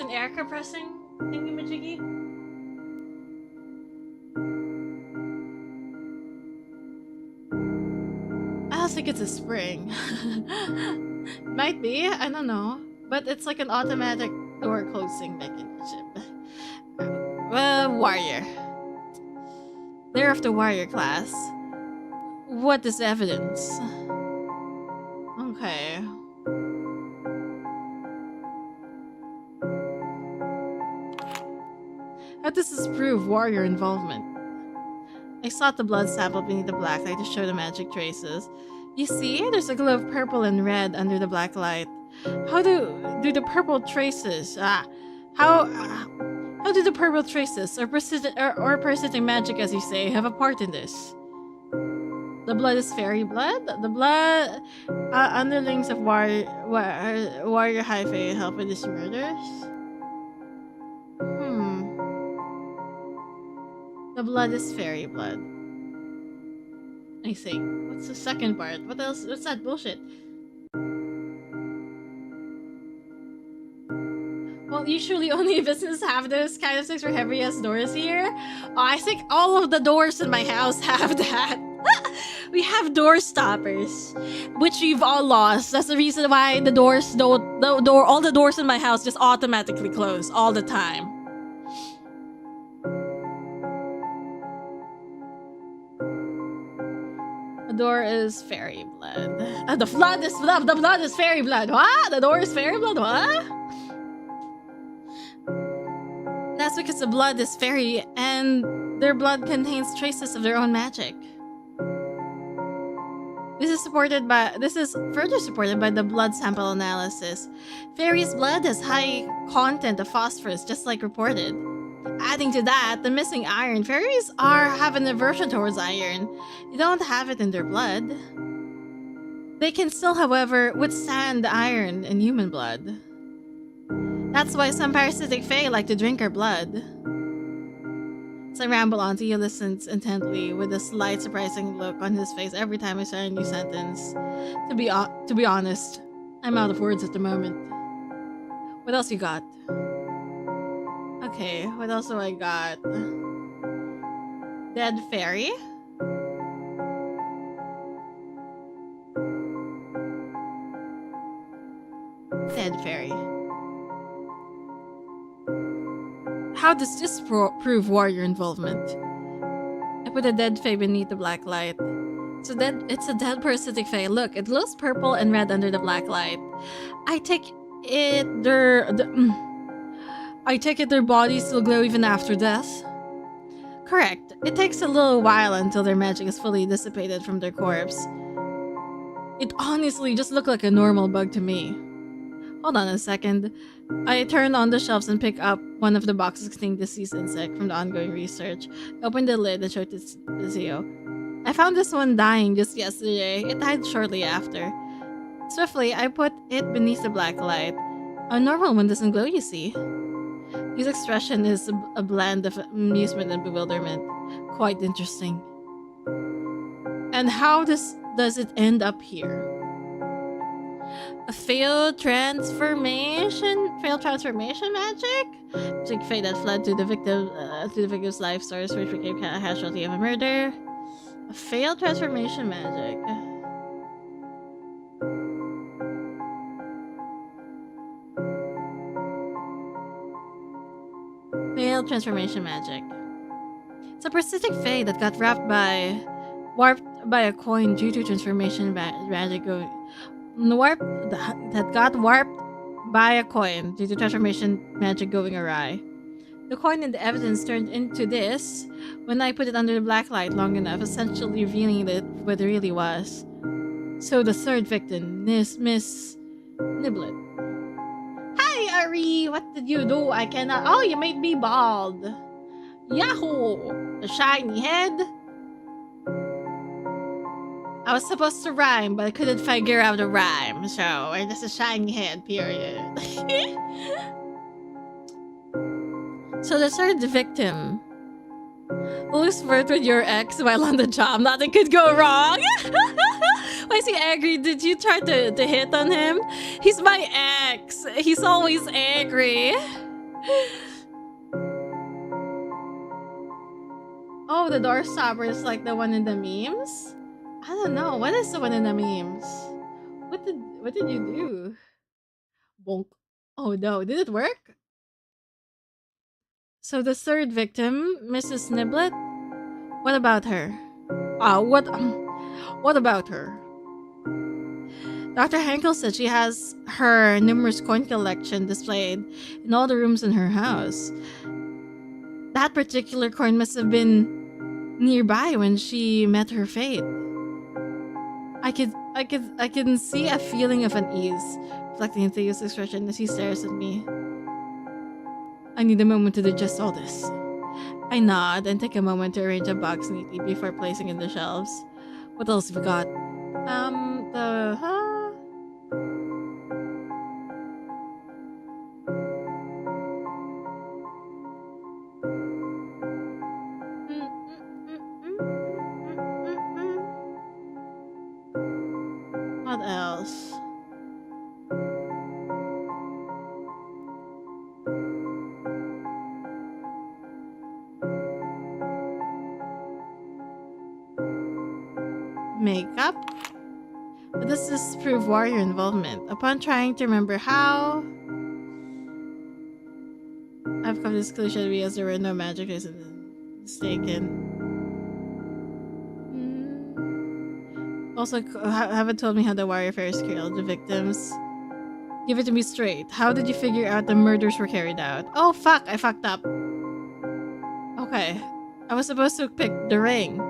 An air compressing thingy-majiggy? I don't think it's a spring. Might be, I don't know. But it's like an automatic door closing mechanism. Warrior. They're of the warrior class. What is evidence? Okay. How does this prove warrior involvement? I sought the blood sample beneath the black light to show the magic traces. You see, there's a glow of purple and red under the black light. How do the purple traces? How do the purple traces, or persistent magic, as you say, have a part in this? The blood is fairy blood. The blood underlings of warrior high fae help with these murders. The blood is fairy blood. I think. What's the second part? What else? What's that bullshit? Well, usually only businesses have those kind of things for heaviest doors here. Oh, I think all of the doors in my house have that. We have door stoppers, which we've all lost. That's the reason why the doors don't. All the doors in my house just automatically close all the time. The door is fairy blood. The blood is fairy blood. What? The door is fairy blood. What? That's because the blood is fairy, and their blood contains traces of their own magic. This is further supported by the blood sample analysis. Fairy's blood has high content of phosphorus, just like reported. Adding to that, the missing iron. Fairies have an aversion towards iron. They don't have it in their blood. They can still, however, withstand iron in human blood. That's why some parasitic fae like to drink our blood. As I ramble on, he listens intently with a slight surprising look on his face every time I start a new sentence. To be honest, I'm out of words at the moment. What else you got? Okay, what else do I got? Dead fairy? Dead fairy. How does this prove warrior involvement? I put a dead fae beneath the black light. It's a dead parasitic fae. Look, it glows purple and red under the black light. I take it their bodies still glow even after death? Correct. It takes a little while until their magic is fully dissipated from their corpse. It honestly just looked like a normal bug to me. Hold on a second. I turn on the shelves and pick up one of the boxes containing deceased insect from the ongoing research. I opened the lid and showed it to Zio. I found this one dying just yesterday. It died shortly after. Swiftly, I put it beneath the black light. A normal one doesn't glow, you see. His expression is a blend of amusement and bewilderment. Quite interesting. And how does it end up here? A failed transformation magic? Magic fate that fled to the victim's life source, which became a casualty of a murder. A failed transformation magic. failed transformation magic. It's a persistent fae that got warped by a coin due to transformation magic going that got warped by a coin due to transformation magic going awry. The coin and the evidence turned into this when I put it under the black light long enough, essentially revealing what it really was. So the third victim, Miss Niblet. Hi, Ari! What did you do? I cannot. Oh, you made me bald. Yahoo! A shiny head. I was supposed to rhyme, but I couldn't figure out a rhyme, so I just a shiny head, period. So the third victim. Lose word with your ex while on the job. Nothing could go wrong. Why is he angry? Did you try to hit on him? He's my ex. He's always angry. Oh, the door stopper is like the one in the memes? I don't know. What is the one in the memes? What did you do? Bonk. Oh no, did it work? So the third victim, Mrs. Niblet. What about her? What about her? Dr. Henkel said she has her numerous coin collection displayed in all the rooms in her house. That particular coin must have been nearby when she met her fate. I can see a feeling of unease reflecting in Theo's expression as he stares at me. I need a moment to digest all this. I nod and take a moment to arrange a box neatly before placing in the shelves. What else have we got? What else? Makeup? But does this prove warrior involvement? Upon trying to remember how, I've come to this conclusion because there were no magic reasons mistaken. Also, haven't told me how the warrior fairies killed the victims. Give it to me straight. How did you figure out the murders were carried out? Oh fuck, I fucked up. Okay. I was supposed to pick the ring.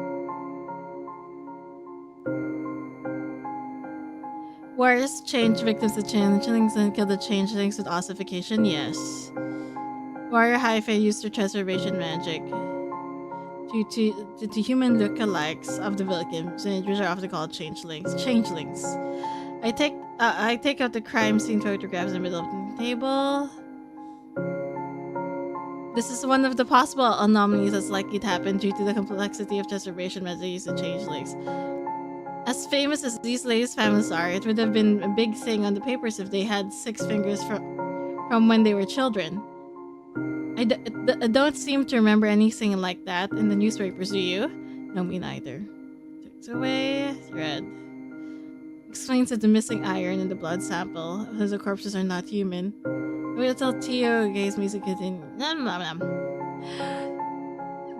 Warriors change victims to changelings and kill the changelings with ossification? Yes. Warrior Hi-Fi used their transformation magic to human look-alikes of the victims, which are often called changelings. I take out the crime scene photographs in the middle of the table. This is one of the possible anomalies that's likely to happen due to the complexity of transformation magic used in changelings. As famous as these latest families are, it would have been a big thing on the papers if they had 6 fingers from when they were children. I don't seem to remember anything like that in the newspapers, do you? No, me neither. Takes away. Thread. Explains that the missing iron in the blood sample, because the corpses are not human. Wait until Tio Gay's music continues.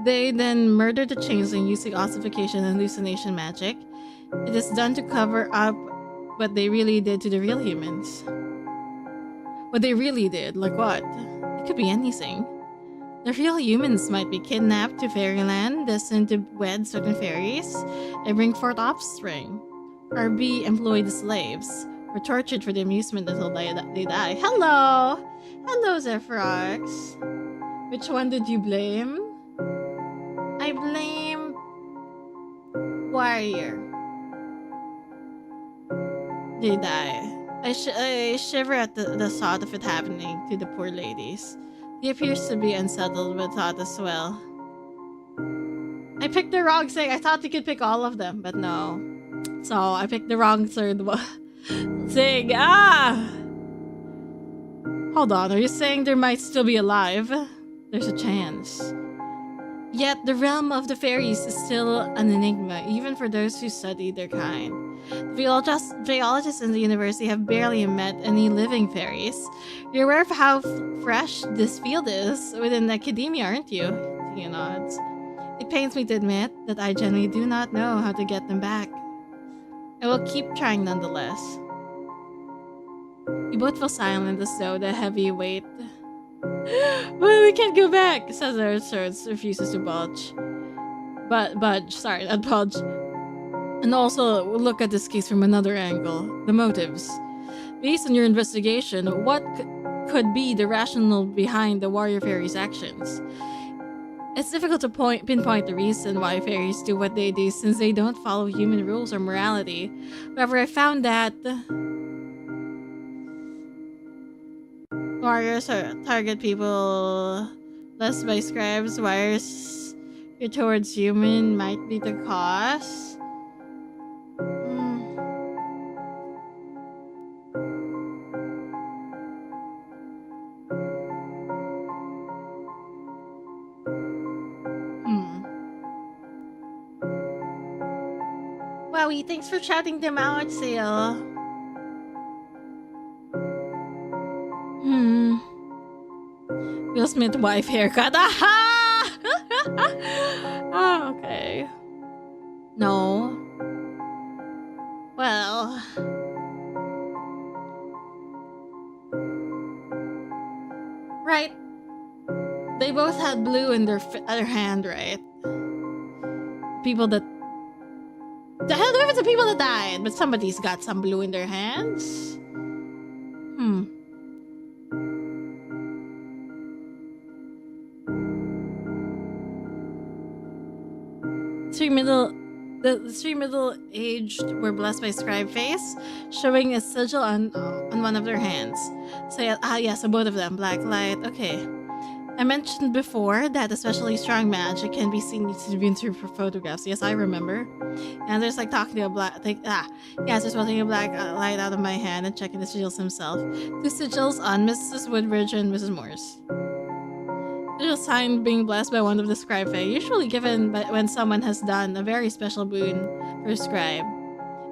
They then murdered the changeling using ossification and hallucination magic. It is done to cover up what they really did to the real humans. What they really did? Like what? It could be anything. The real humans might be kidnapped to fairyland, destined to wed certain fairies, and bring forth offspring. Or be employed as slaves, or tortured for their amusement until they die. Hello! Hello, Zephyrox. Which one did you blame? I blame Warrior. They die. I shiver at the thought of it happening to the poor ladies. He appears to be unsettled with thought as well. I picked the wrong thing. I thought you could pick all of them, but no. So I picked the wrong third thing. Hold on, are you saying there might still be alive? There's a chance. Yet the realm of the fairies is still an enigma, even for those who study their kind. Geologists in the university have barely met any living fairies. You're aware of how fresh this field is within academia, aren't you? He nods. It pains me to admit that I genuinely do not know how to get them back. I will keep trying nonetheless. We both feel silent as though the heavy weight... Well, we can't go back, says our Arthurs, refuses to budge. Sorry, not budge. And also, look at this case from another angle. The motives. Based on your investigation, what could be the rationale behind the warrior fairy's actions? It's difficult to pinpoint the reason why fairies do what they do since they don't follow human rules or morality. However, I found that warriors target people blessed by scribes. Warriors towards human might be the cause. Wowie, thanks for shouting them out, Seal. Will Smith wife haircut. Aha! Oh, okay. No. Well. Right. They both had blue in their other hand, right? People that... The hell, there was the people that died, but somebody's got some blue in their hands. The three middle-aged were blessed by scribe face, showing a sigil on one of their hands. So yeah, so both of them, black light. Okay. I mentioned before that especially strong magic can be seen through photographs. Yes, I remember. And there's like talking to a black, there's taking a black light out of my hand and checking the sigils himself. Two sigils on Mrs. Woodbridge and Mrs. Morse. Sigil sign being blessed by one of the scribe fae, usually given when someone has done a very special boon for a scribe.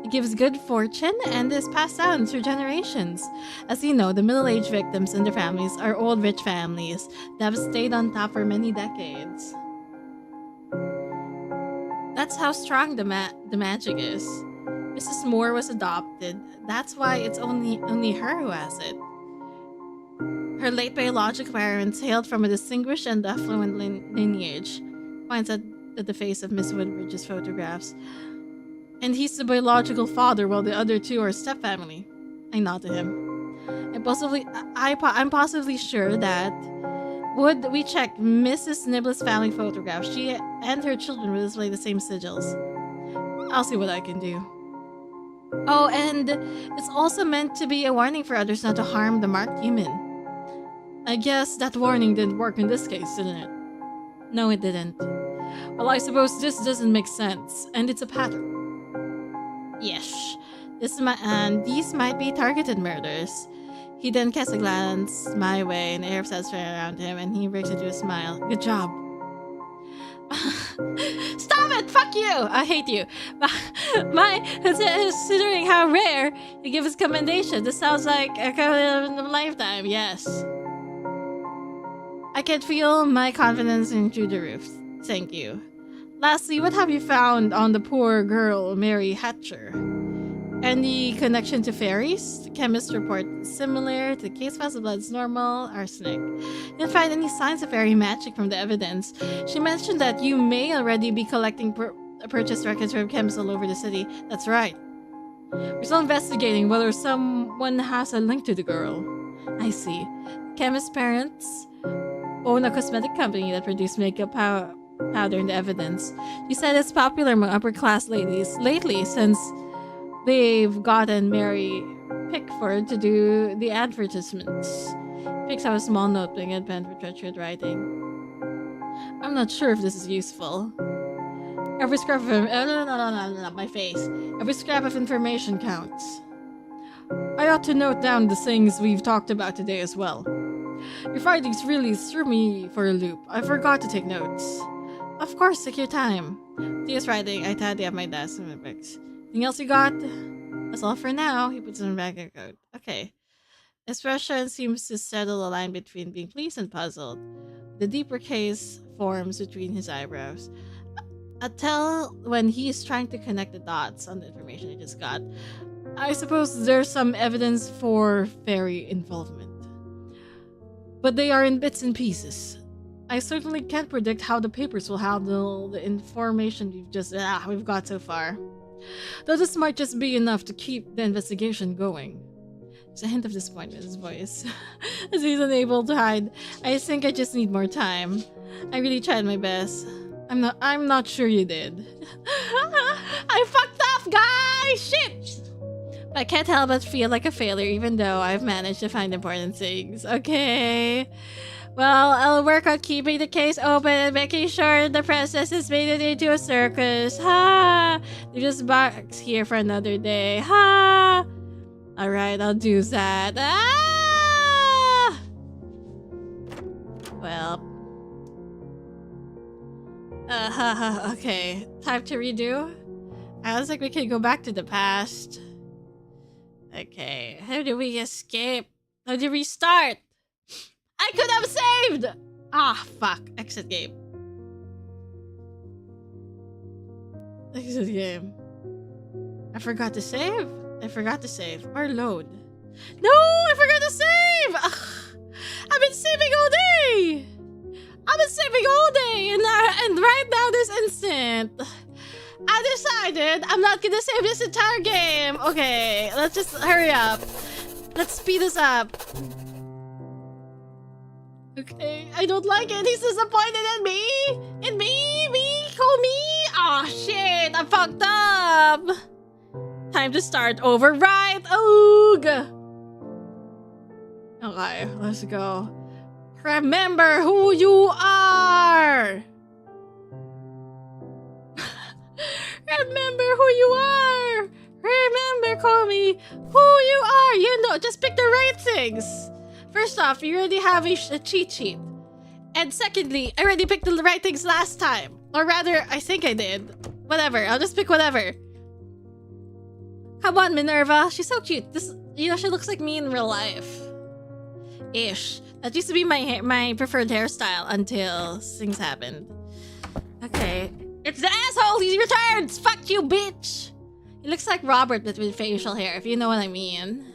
It gives good fortune and is passed down through generations. As you know, the middle-aged victims and their families are old rich families that have stayed on top for many decades. That's how strong the magic is. Mrs. Moore was adopted. That's why it's only her who has it. Her late biological parents hailed from a distinguished and affluent lineage. Points at the face of Miss Woodbridge's photographs. And he's the biological father, while the other two are stepfamily. I nod to him. I'm possibly sure that would we check Mrs. Nibble's family photograph, she and her children will display the same sigils. I'll see what I can do. Oh, and it's also meant to be a warning for others not to harm the marked human. I guess that warning didn't work in this case, didn't it? No, it didn't. Well, I suppose this doesn't make sense, and it's a pattern. Yes, these might be targeted murders. He then casts a glance my way, and the air of satisfaction around him, and he breaks into a smile. Good job. Stop it! Fuck you! I hate you. Considering how rare you give us commendation, this sounds like a kind of lifetime. Yes. I can feel my confidence through the roof. Thank you. Lastly, what have you found on the poor girl, Mary Hatcher? Any connection to fairies? The chemist report similar to the case files of blood's normal, arsenic. Didn't find any signs of fairy magic from the evidence. She mentioned that you may already be collecting purchase records from chemists all over the city. That's right. We're still investigating whether someone has a link to the girl. I see. Chemist's parents own a cosmetic company that produces makeup powder in the evidence. She said it's popular among upper-class ladies lately since they've gotten Mary Pickford to do the advertisements. Picks up a small notebook and pen for treacherous writing. I'm not sure if this is useful. Every scrap of my face. Every scrap of information counts. I ought to note down the things we've talked about today as well. Your findings really threw me for a loop. I forgot to take notes. Of course, take your time. Thea's writing. I tidy up my desk and my books. Anything else you got? That's all for now. He puts it in the back of the coat. Okay. Expression seems to settle a line between being pleased and puzzled. The deeper case forms between his eyebrows. I tell when he's trying to connect the dots on the information he just got. I suppose there's some evidence for fairy involvement. But they are in bits and pieces. I certainly can't predict how the papers will handle the information we've got so far. Though this might just be enough to keep the investigation going. There's a hint of disappointment in his voice, as he's unable to hide. I think I just need more time. I really tried my best. I'm not sure you did. I fucked up, guys! Shit! I can't help but feel like a failure, even though I've managed to find important things. Okay. Well, I'll work on keeping the case open and making sure the process is made it into a circus. Ha! There's just box here for another day. Ha! Alright, I'll do that. Ah! Well. Okay. Time to redo? I was like we can go back to the past. Okay. How do we escape? How do we restart? I could have saved! Ah, fuck. Exit game. Exit game. I forgot to save. Or load. No! I forgot to save! Ugh, I've been saving all day! And right now, this instant, I decided I'm not gonna save this entire game. Okay, let's just hurry up. Let's speed this up. Okay, I don't like it. He's disappointed in me. Call me. Aw, shit. I'm fucked up. Time to start over, right? Oog. Okay, let's go. Remember who you are. Remember who you are. Remember, call me who you are. You know, just pick the right things. First off, you already have a cheat sheet. And secondly, I already picked the right things last time. Or rather, I think I did. Whatever, I'll just pick whatever. Come on, Minerva. She's so cute. She looks like me in real life. Ish. That used to be my preferred hairstyle until things happened. Okay. It's the asshole! He returns! Fuck you, bitch! He looks like Robert but with facial hair, if you know what I mean.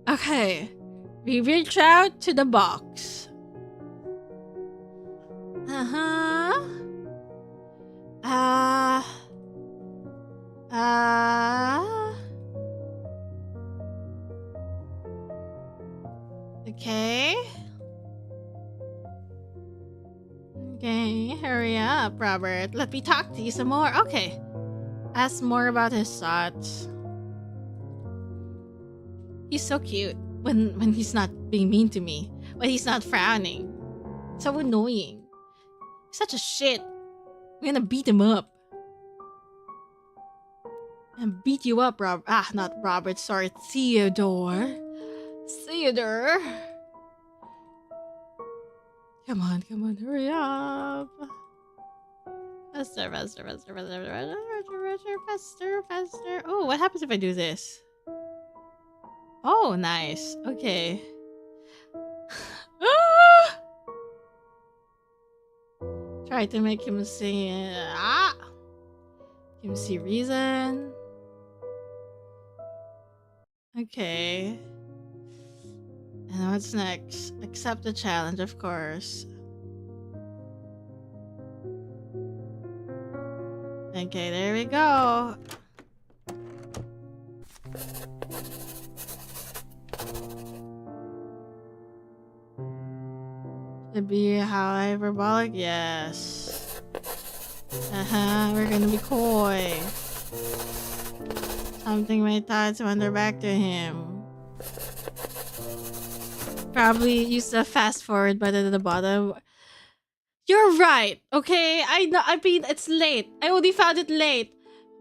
Okay. We reach out to the box. Okay. Okay, hurry up, Robert. Let me talk to you some more. Okay. Ask more about his thoughts. He's so cute when he's not being mean to me. When he's not frowning. So annoying. He's such a shit. I'm gonna beat him up. And beat you up, Rob. Ah, not Robert. Sorry, Theodore. Theodore. Come on, hurry up. Faster. Oh, what happens if I do this? Oh, nice. Okay. Try to make him see him see reason. Okay. And what's next? Accept the challenge, of course. Okay, there we go. To be how hyperbolic? Yes. We're gonna be coy. Something my thoughts wander back to him. Probably use the fast forward button at the bottom. You're right, okay? I know. I mean, it's late. I only found it late.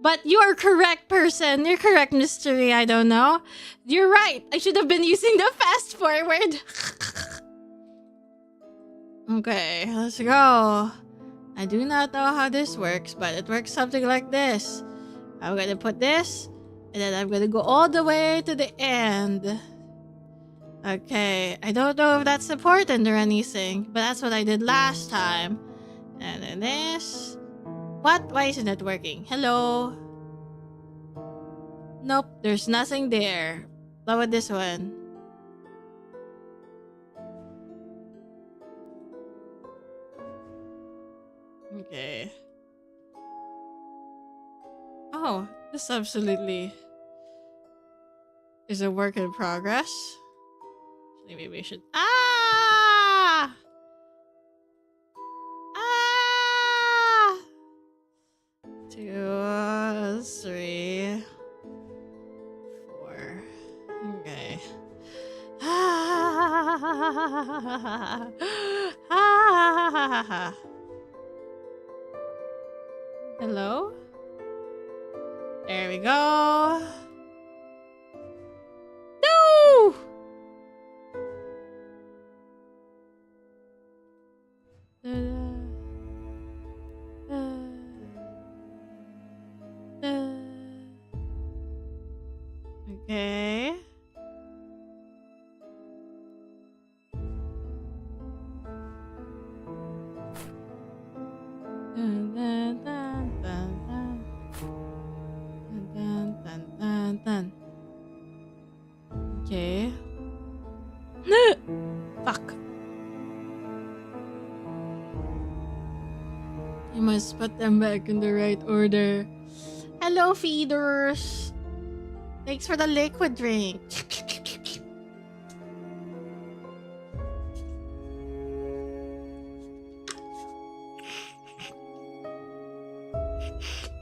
But you're correct, person. You're correct, mystery. I don't know. You're right. I should have been using the fast forward. Okay, let's go. I do not know how this works, but it works something like this. I'm gonna put this, and then I'm gonna go all the way to the end. Okay, I don't know if that's important or anything, but that's what I did last time. And then this. What? Why isn't it working? Hello? Nope, there's nothing there. How about this one? Okay. Oh, this absolutely is a work in progress. Maybe we should. Ah! Ah! 2, 3, 4. Okay. Hello? There we go. No! Okay. Dun, dun, dun, dun, dun. Dun, dun, dun, dun. Okay. Fuck. You must put them back in the right order. Hello, feeders. Thanks for the liquid drink.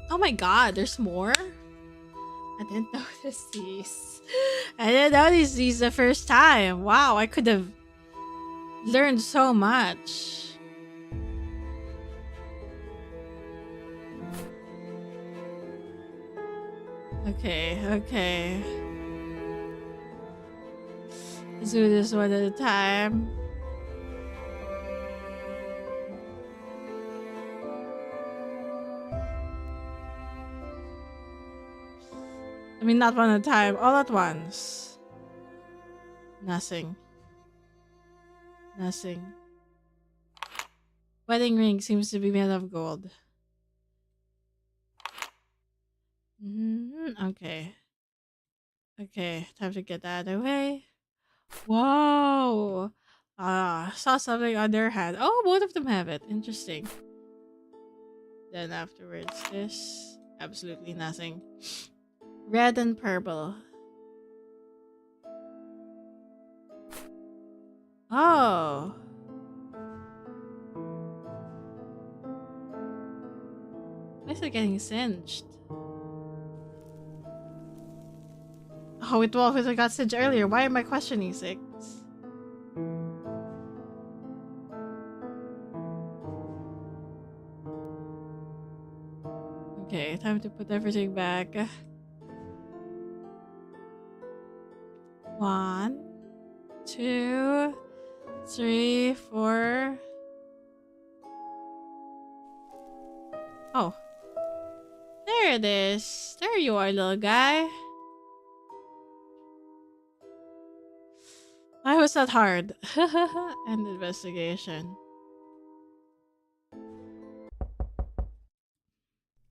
Oh my god, there's more? I didn't notice these. I didn't notice these the first time. Wow, I could have learned so much. Okay. Let's do this one at a time. I mean, not one at a time, all at once. Nothing. Wedding ring seems to be made of gold. Okay. Time to get that away. Whoa! Saw something on their hand. Oh, both of them have it. Interesting. Then afterwards, this. Absolutely nothing. Red and purple. Oh. Why is it getting singed? Oh, it got singed earlier. Why am I questioning 6? Okay, time to put everything back. 1, 2, 3, 4. Oh. There it is. There you are, little guy. Why was that hard? End investigation.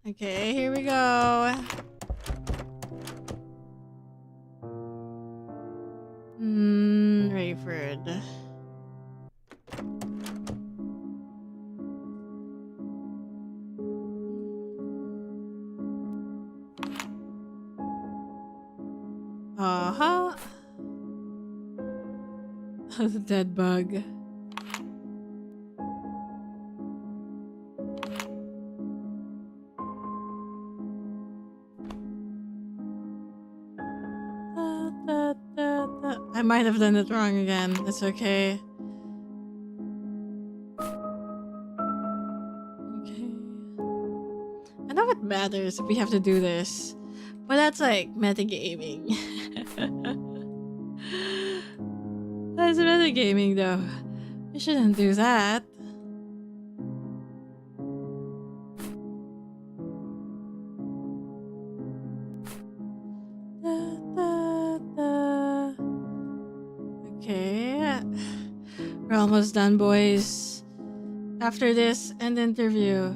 Okay, here we go. Rayford. Uh-huh. The dead bug. I might have done it wrong again. It's okay. Okay. I know it matters if we have to do this, but that's like metagaming. That's metagaming though. We shouldn't do that. Okay. We're almost done, boys. After this, end interview.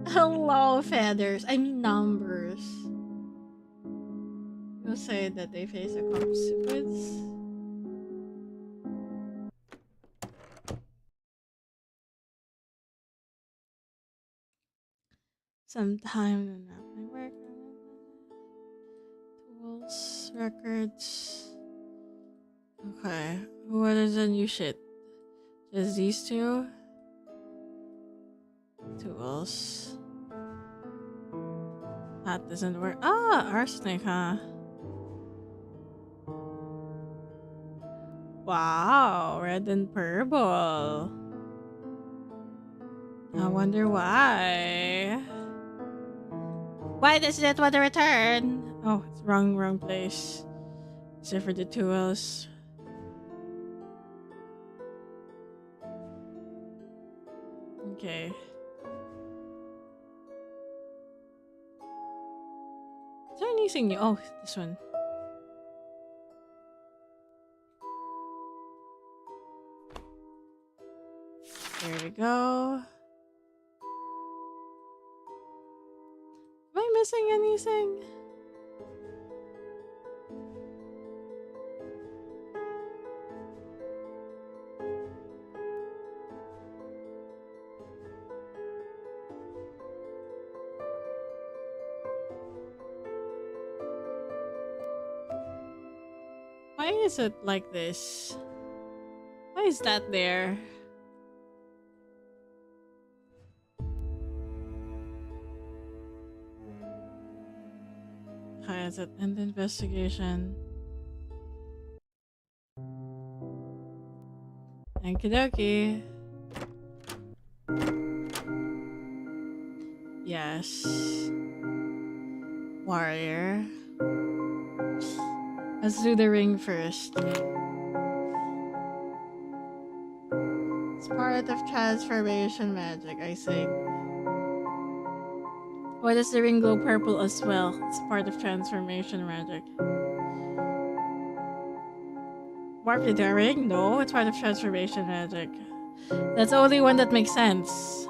Hello, feathers. I mean numbers. You'll say that they face a consequence. Sometime in my work. Tools, records. Okay. What is the new shit? Just these two? Tools. That doesn't work. Ah, arsenic, huh? Wow, red and purple. I wonder why. Why does it want to return? Oh, it's wrong place. Except for the tools. Okay. Is there anything new? Oh, this one. There we go. Am I missing anything? Why is it like this? Why is that there? Why is it an investigation? Okie dokie. Yes. Warrior. Let's do the ring first. It's part of transformation magic, I think. Why does the ring glow purple as well? It's part of transformation magic. Warp the ring? No, it's part of transformation magic. That's the only one that makes sense.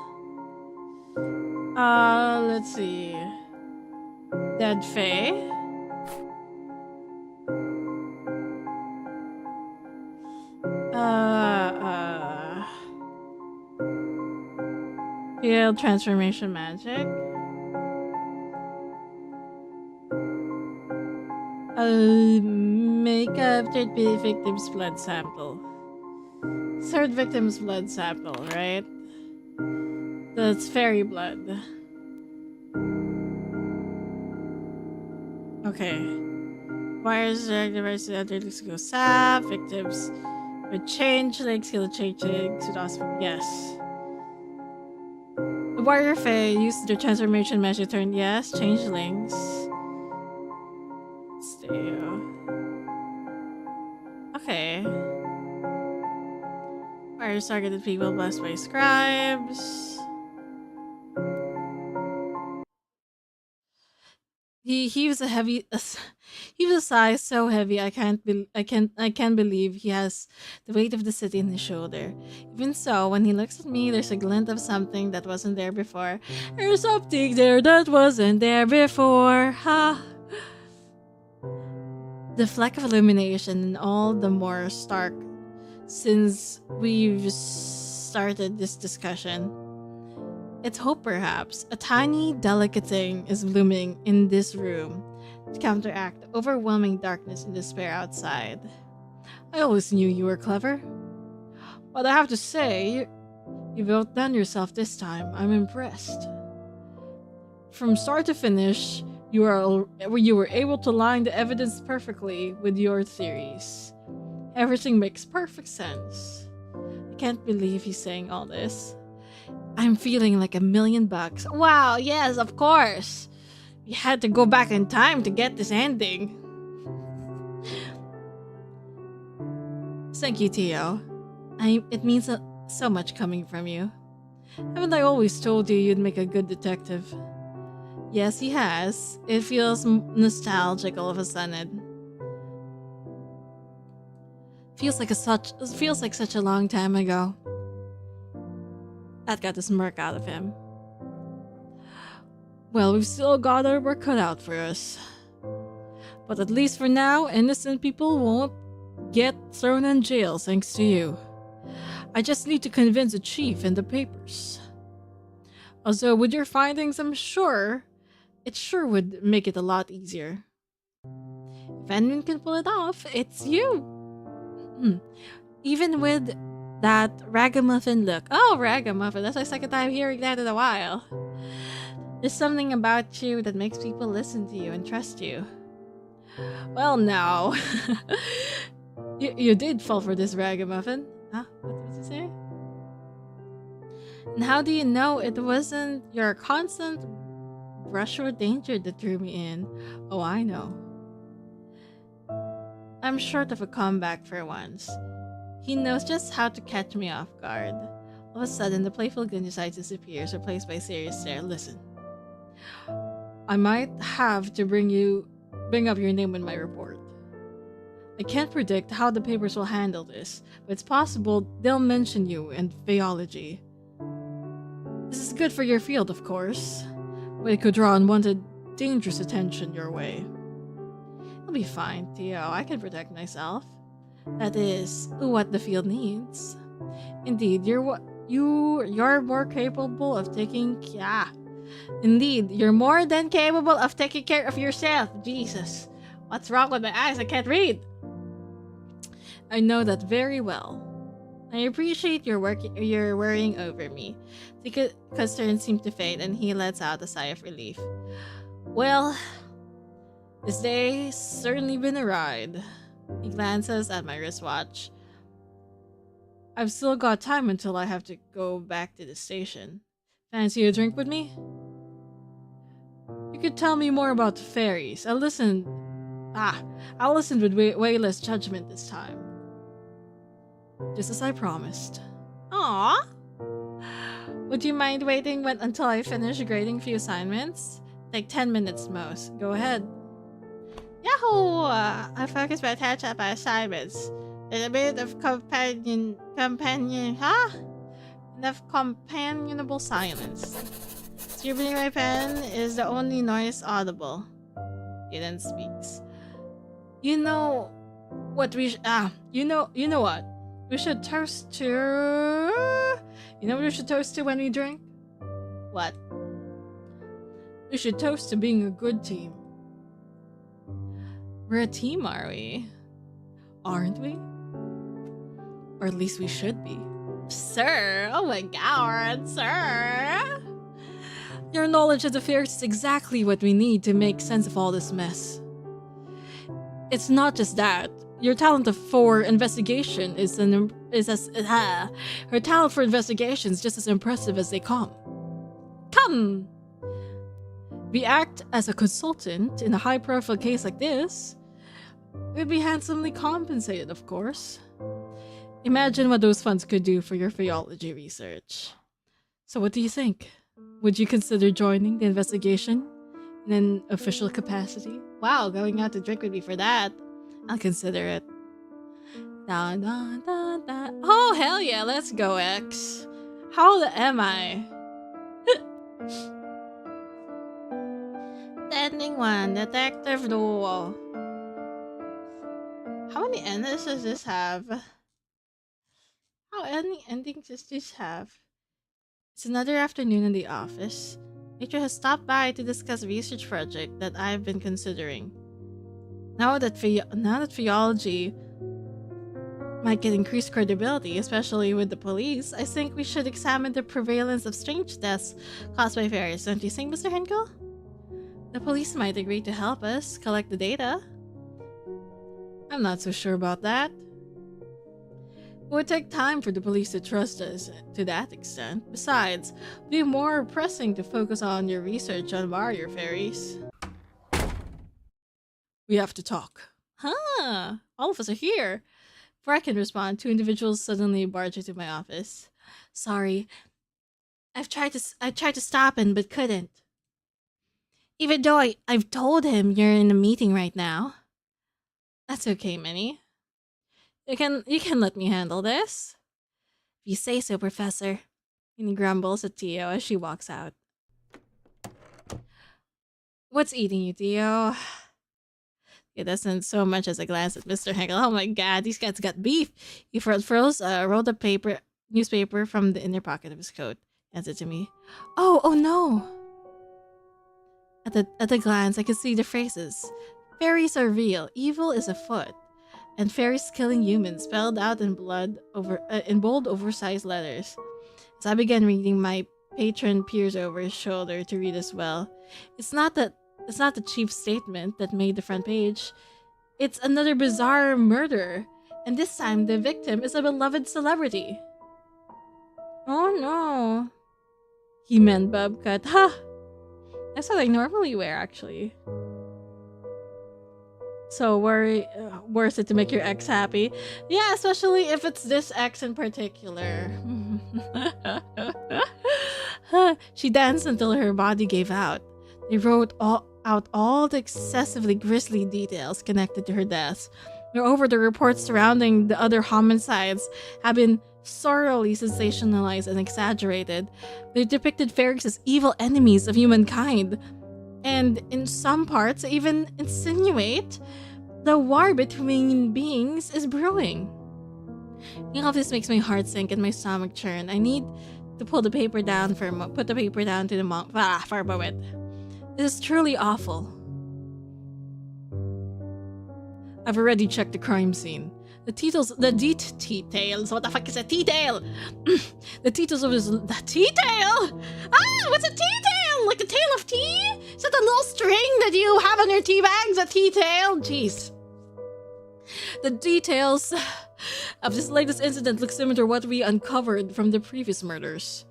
Let's see. Dead Fae. Field transformation magic. Make a third victim's blood sample. Third victim's blood sample, right? That's fairy blood. Okay. Wires device to go sap. Victims with changelings, skill changelings with awesome. Yes. The warrior fae used their transformation magic turn. Yes, changelings. Stay. Okay. Warriors targeted people blessed by scribes. He was a heavy he was a size so heavy I can't believe he has the weight of the city in his shoulder. Even so, when he looks at me, there's a glint of something that wasn't there before. There's something there that wasn't there before. Ha! The fleck of illumination and all the more stark since we've started this discussion. It's hope, perhaps. A tiny, delicate thing is blooming in this room to counteract the overwhelming darkness and despair outside. I always knew you were clever. But I have to say, you've outdone yourself this time. I'm impressed. From start to finish, you were able to line the evidence perfectly with your theories. Everything makes perfect sense. I can't believe he's saying all this. I'm feeling like $1,000,000. Wow, yes, of course. We had to go back in time to get this ending. Thank you, Tio. It means so much coming from you. Haven't I always told you you'd make a good detective? Yes, he has. It feels nostalgic all of a sudden. Feels like such a long time ago. That got the smirk out of him. Well, we've still got our work cut out for us. But at least for now, innocent people won't get thrown in jail thanks to you. I just need to convince the chief and the papers. Also, with your findings, I'm sure it sure would make it a lot easier. If anyone can pull it off, it's you. Even with that ragamuffin look. Oh, ragamuffin. That's my second time hearing that in a while. There's something about you that makes people listen to you and trust you. Well, now. you did fall for this ragamuffin. Huh? What did you say? And how do you know it wasn't your constant brush with danger that drew me in? Oh, I know. I'm short of a comeback for once. He knows just how to catch me off guard. All of a sudden, the playful goony side disappears, replaced by serious stare. Listen. I might have to bring up your name in my report. I can't predict how the papers will handle this, but it's possible they'll mention you in FAEOLOGY. This is good for your field, of course, but it could draw unwanted, dangerous attention your way. It'll be fine, Theo. I can protect myself. That is what the field needs. Indeed, you're more capable of taking Indeed, you're more than capable of taking care of yourself. Jesus, what's wrong with my eyes? I can't read. I know that very well. I appreciate your worrying over me. The concern seemed to fade, and he lets out a sigh of relief. Well, this day's certainly been a ride. He glances at my wristwatch. I've still got time until I have to go back to the station. Fancy a drink with me? You could tell me more about the fairies. I'll listen with way less judgment this time. Just as I promised. Aww. Would you mind waiting until I finish grading a few assignments? Take 10 minutes most. Go ahead. Yahoo! I focus my attention on my assignments. There's a bit of enough companionable silence. Scribbling my pen is the only noise audible. He then speaks. You know what? We should toast to. You know what we should toast to when we drink? What? We should toast to being a good team. We're a team, are we? Aren't we? Or at least we should be. Sir! Oh my god, sir! Your knowledge of the fairies is exactly what we need to make sense of all this mess. It's not just that. Your talent for investigation is her talent for investigation is just as impressive as they come. Come! We act as a consultant in a high-profile case like this. We'd be handsomely compensated, of course. Imagine what those funds could do for your FAEOLOGY research. So what do you think? Would you consider joining the investigation in an official capacity? Wow, going out to drink with me for that. I'll consider it. Da, da, da, da. Oh, hell yeah, let's go, X. How old am I? Ending 1, Detective Duel. How many endings does this have? How many endings does this have? It's another afternoon in the office. Nature has stopped by to discuss a research project that I've been considering. Now that FAEOLOGY might get increased credibility, especially with the police, I think we should examine the prevalence of strange deaths caused by fairies, don't you think, Mr. Henkel? The police might agree to help us collect the data. I'm not so sure about that. It would take time for the police to trust us to that extent. Besides, it would be more pressing to focus on your research on barrier fairies. We have to talk. Huh? All of us are here. Before I can respond, 2 individuals suddenly barge into my office. Sorry. I tried to stop him, but couldn't. Even though I've told him you're in a meeting right now. That's okay, Minnie. You can let me handle this. If you say so, Professor. Minnie grumbles at Theo as she walks out. What's eating you, Theo? He doesn't so much as a glance at Mr. Henkel. Oh my god, these guys got beef. He rolled a newspaper from the inner pocket of his coat. Hands it to me. Oh no! At the glance, I could see the phrases. Fairies are real. Evil is afoot. And fairies killing humans spelled out in in bold, oversized letters. As I began reading, my patron peers over his shoulder to read as well. It's not the chief statement that made the front page. It's another bizarre murder, and this time the victim is a beloved celebrity. Oh no. He meant bob cut. Ha! That's what I normally wear, actually. So worth it to make your ex happy. Yeah, especially if it's this ex in particular. She danced until her body gave out. They wrote out all the excessively grisly details connected to her death. Moreover, the reports surrounding the other homicides have been sorely sensationalized and exaggerated. They depicted fairies as evil enemies of humankind. And in some parts, even insinuate the war between beings is brewing. All of this makes my heart sink and my stomach churn. I need to put the paper down to the for a moment. This is truly awful. I've already checked the crime scene. The details. What the fuck is a detail? The details of this. The detail? Ah, what's a detail? Like the tail of tea? Is that the little string that you have on your tea bags? A tea tail? Jeez. The details of this latest incident look similar to what we uncovered from the previous murders.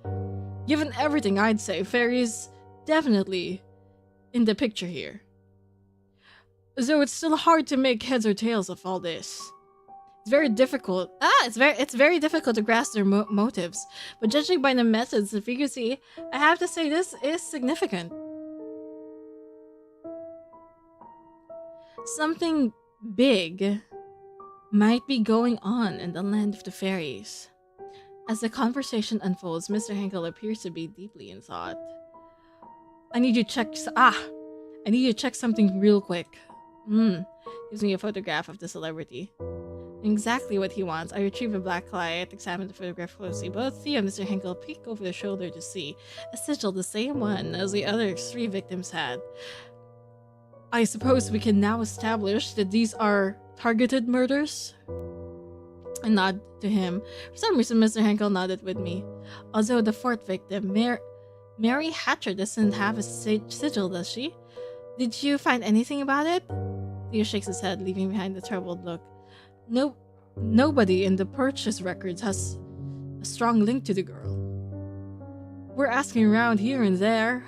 Given everything, I'd say fairies definitely in the picture here. Though it's still hard to make heads or tails of all this. It's very difficult. It's very difficult to grasp their motives. But judging by the methods and frequency, I have to say this is significant. Something big might be going on in the land of the fairies. As the conversation unfolds, Mr. Henkel appears to be deeply in thought. I need you to check something real quick. Gives me a photograph of the celebrity. Exactly what he wants. I retrieve a black light, examine the photograph closely. Both Theo and Mr. Henkel peek over their shoulder to see a sigil, the same one as the other 3 victims had. I suppose we can now establish that these are targeted murders? I nod to him. For some reason, Mr. Henkel nodded with me. Although the 4th victim, Mary Hatcher, doesn't have a sigil, does she? Did you find anything about it? Theo shakes his head, leaving behind a troubled look. Nobody in the purchase records has a strong link to the girl. We're asking around here and there.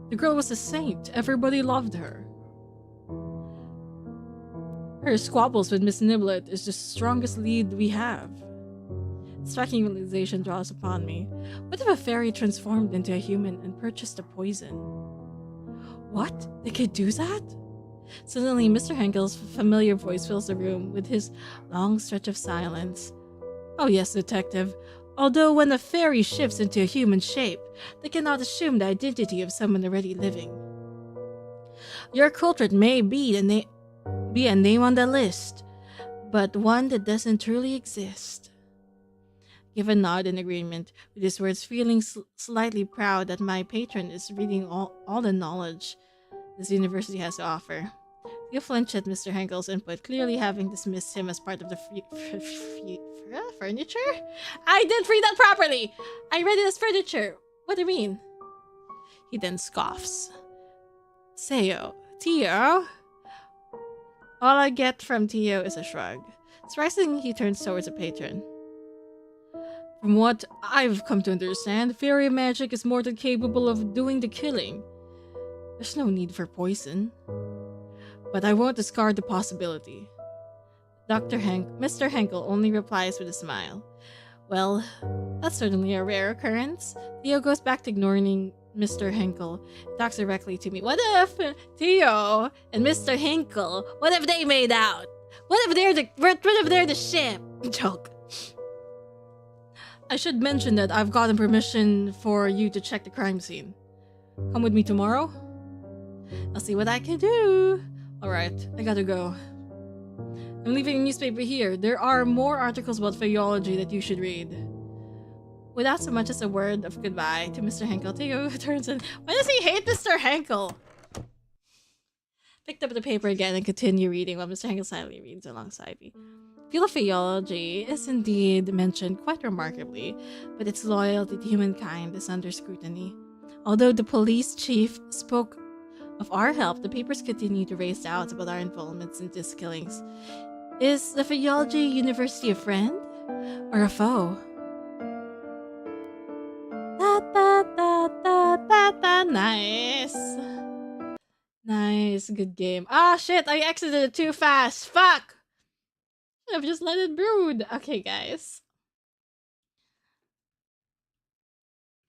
The girl was a saint. Everybody loved her. Her squabbles with Miss Niblet is the strongest lead we have. Striking realization draws upon me. What if a fairy transformed into a human and purchased a poison? What? They could do that? Suddenly, Mr. Henkel's familiar voice fills the room with his long stretch of silence. Oh yes, detective. Although when a fairy shifts into a human shape, they cannot assume the identity of someone already living. Your culprit may be a name on the list, but one that doesn't truly exist. Give a nod in agreement with his words, feeling slightly proud that my patron is reading all the knowledge this university has to offer. You flinch at Mr. Henkel's input, clearly having dismissed him as part of the furniture? I didn't read that properly! I read it as furniture. What do you mean? He then scoffs. Theo. All I get from Theo is a shrug. Surprisingly, he turns towards the patron. From what I've come to understand, fairy magic is more than capable of doing the killing. There's no need for poison. But I won't discard the possibility. Mr. Henkel only replies with a smile. Well, that's certainly a rare occurrence. Theo goes back to ignoring Mr. Hinkle talks directly to me. What if Theo and Mr. Hinkle, what if they made out? What if they're the ship? Joke. I should mention that I've gotten permission for you to check the crime scene. Come with me tomorrow? I'll see what I can do. Alright, I gotta go. I'm leaving a newspaper here. There are more articles about FAEOLOgy that you should read. Without so much as a word of goodbye to Mr. Henkel, Theo turns in. Why does he hate Mr. Henkel? Picked up the paper again and continued reading while Mr. Henkel silently reads alongside me. The field of FAEOLOgy is indeed mentioned quite remarkably, but its loyalty to humankind is under scrutiny. Although the police chief spoke of our help, the papers continue to raise doubts about our involvements in these killings. Is the FAEOLOgy University a friend or a foe? Nice. Nice, good game. Ah, shit, I exited it too fast. Fuck! I've just let it brood. Okay, guys.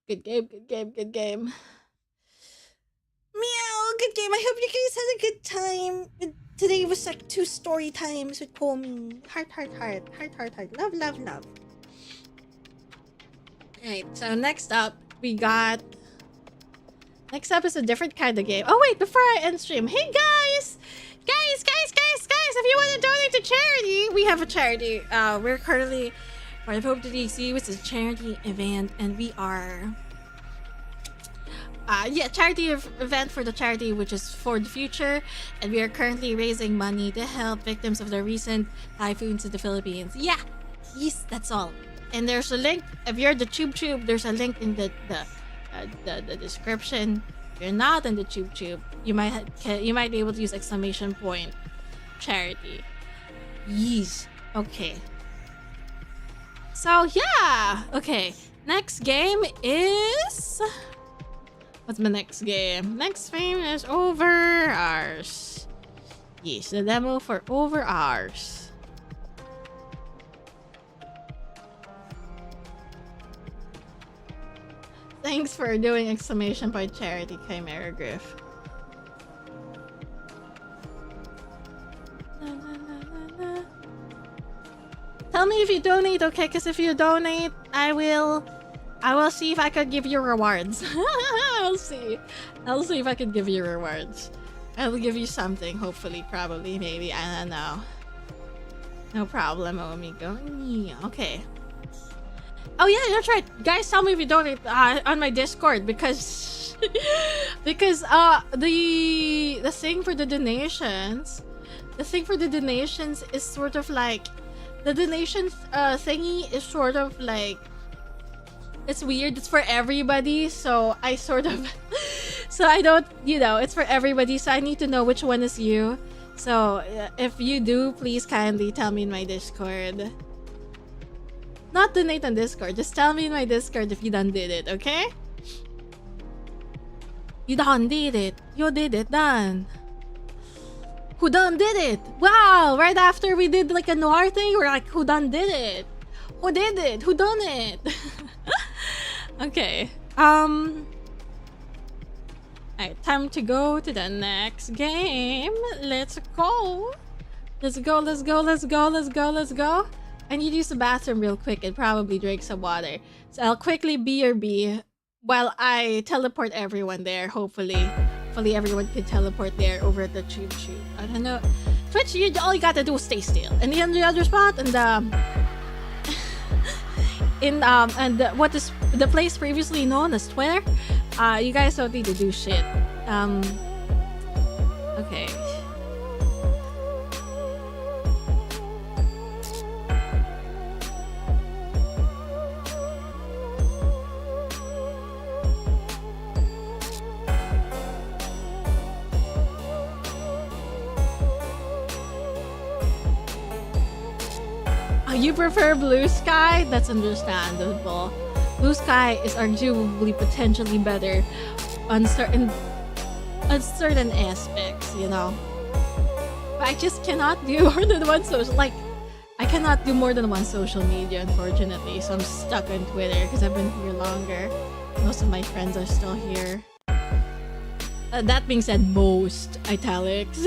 Good game, good game, good game. Meow, good game. I hope you guys had a good time. Today was like 2 story times with Komi. Heart, heart, heart. Heart, heart, heart. Love, love, love. Alright, so next up, we got... Next up is a different kind of game. Oh wait, before I end stream. Hey guys! Guys! If you want to donate to charity, we have a charity. We're currently part of Hope to DC, which is a charity event, and we are... charity event for the charity, which is for the future, and we are currently raising money to help victims of the recent typhoons in the Philippines. Yeah! Yes, that's all. And there's a link, if you're the Tube, there's a link in the description. If you're not in the Tube, you might be able to use exclamation point charity. Yes. Okay. So yeah. Okay. Next game is... What's my next game? Next game is Over Ours. Yes, the demo for Over Ours. Thanks for doing exclamation point charity, Chimera Griff. Tell me if you donate, okay? Because if you donate, I will see if I could give you rewards. I'll see if I could give you rewards. I'll give you something, hopefully, probably, maybe. I don't know. No problem, amigo. Yeah, okay. Oh yeah, that's right. Guys, tell me if you donate on my Discord because the thing for the donations, is sort of like the donations thingy is sort of like, it's weird. It's for everybody, so I sort of so I don't, it's for everybody, so I need to know which one is you. So if you do, please kindly tell me in my Discord. Not donate on Discord, just tell me in my Discord if you done did it, okay? You done did it. You did it, done. Who done did it? Wow, right after we did like a noir thing, we're like, who done did it? Who did it? Who done it? Okay. Alright, time to go to the next game. Let's go. Let's go. I need to use the bathroom real quick and probably drink some water. So I'll quickly BRB while I teleport everyone there. Hopefully everyone can teleport there over at the Tube. I don't know. Twitch, all you gotta do is stay still. And in the other spot, and what is the place previously known as Twitter, you guys don't need to do shit. Okay. You prefer Blue Sky? That's understandable. Blue Sky is arguably potentially better on certain aspects, But I just cannot do more than one social. Like, I cannot do more than one social media, unfortunately. So I'm stuck on Twitter because I've been here longer. Most of my friends are still here. That being said, most italics.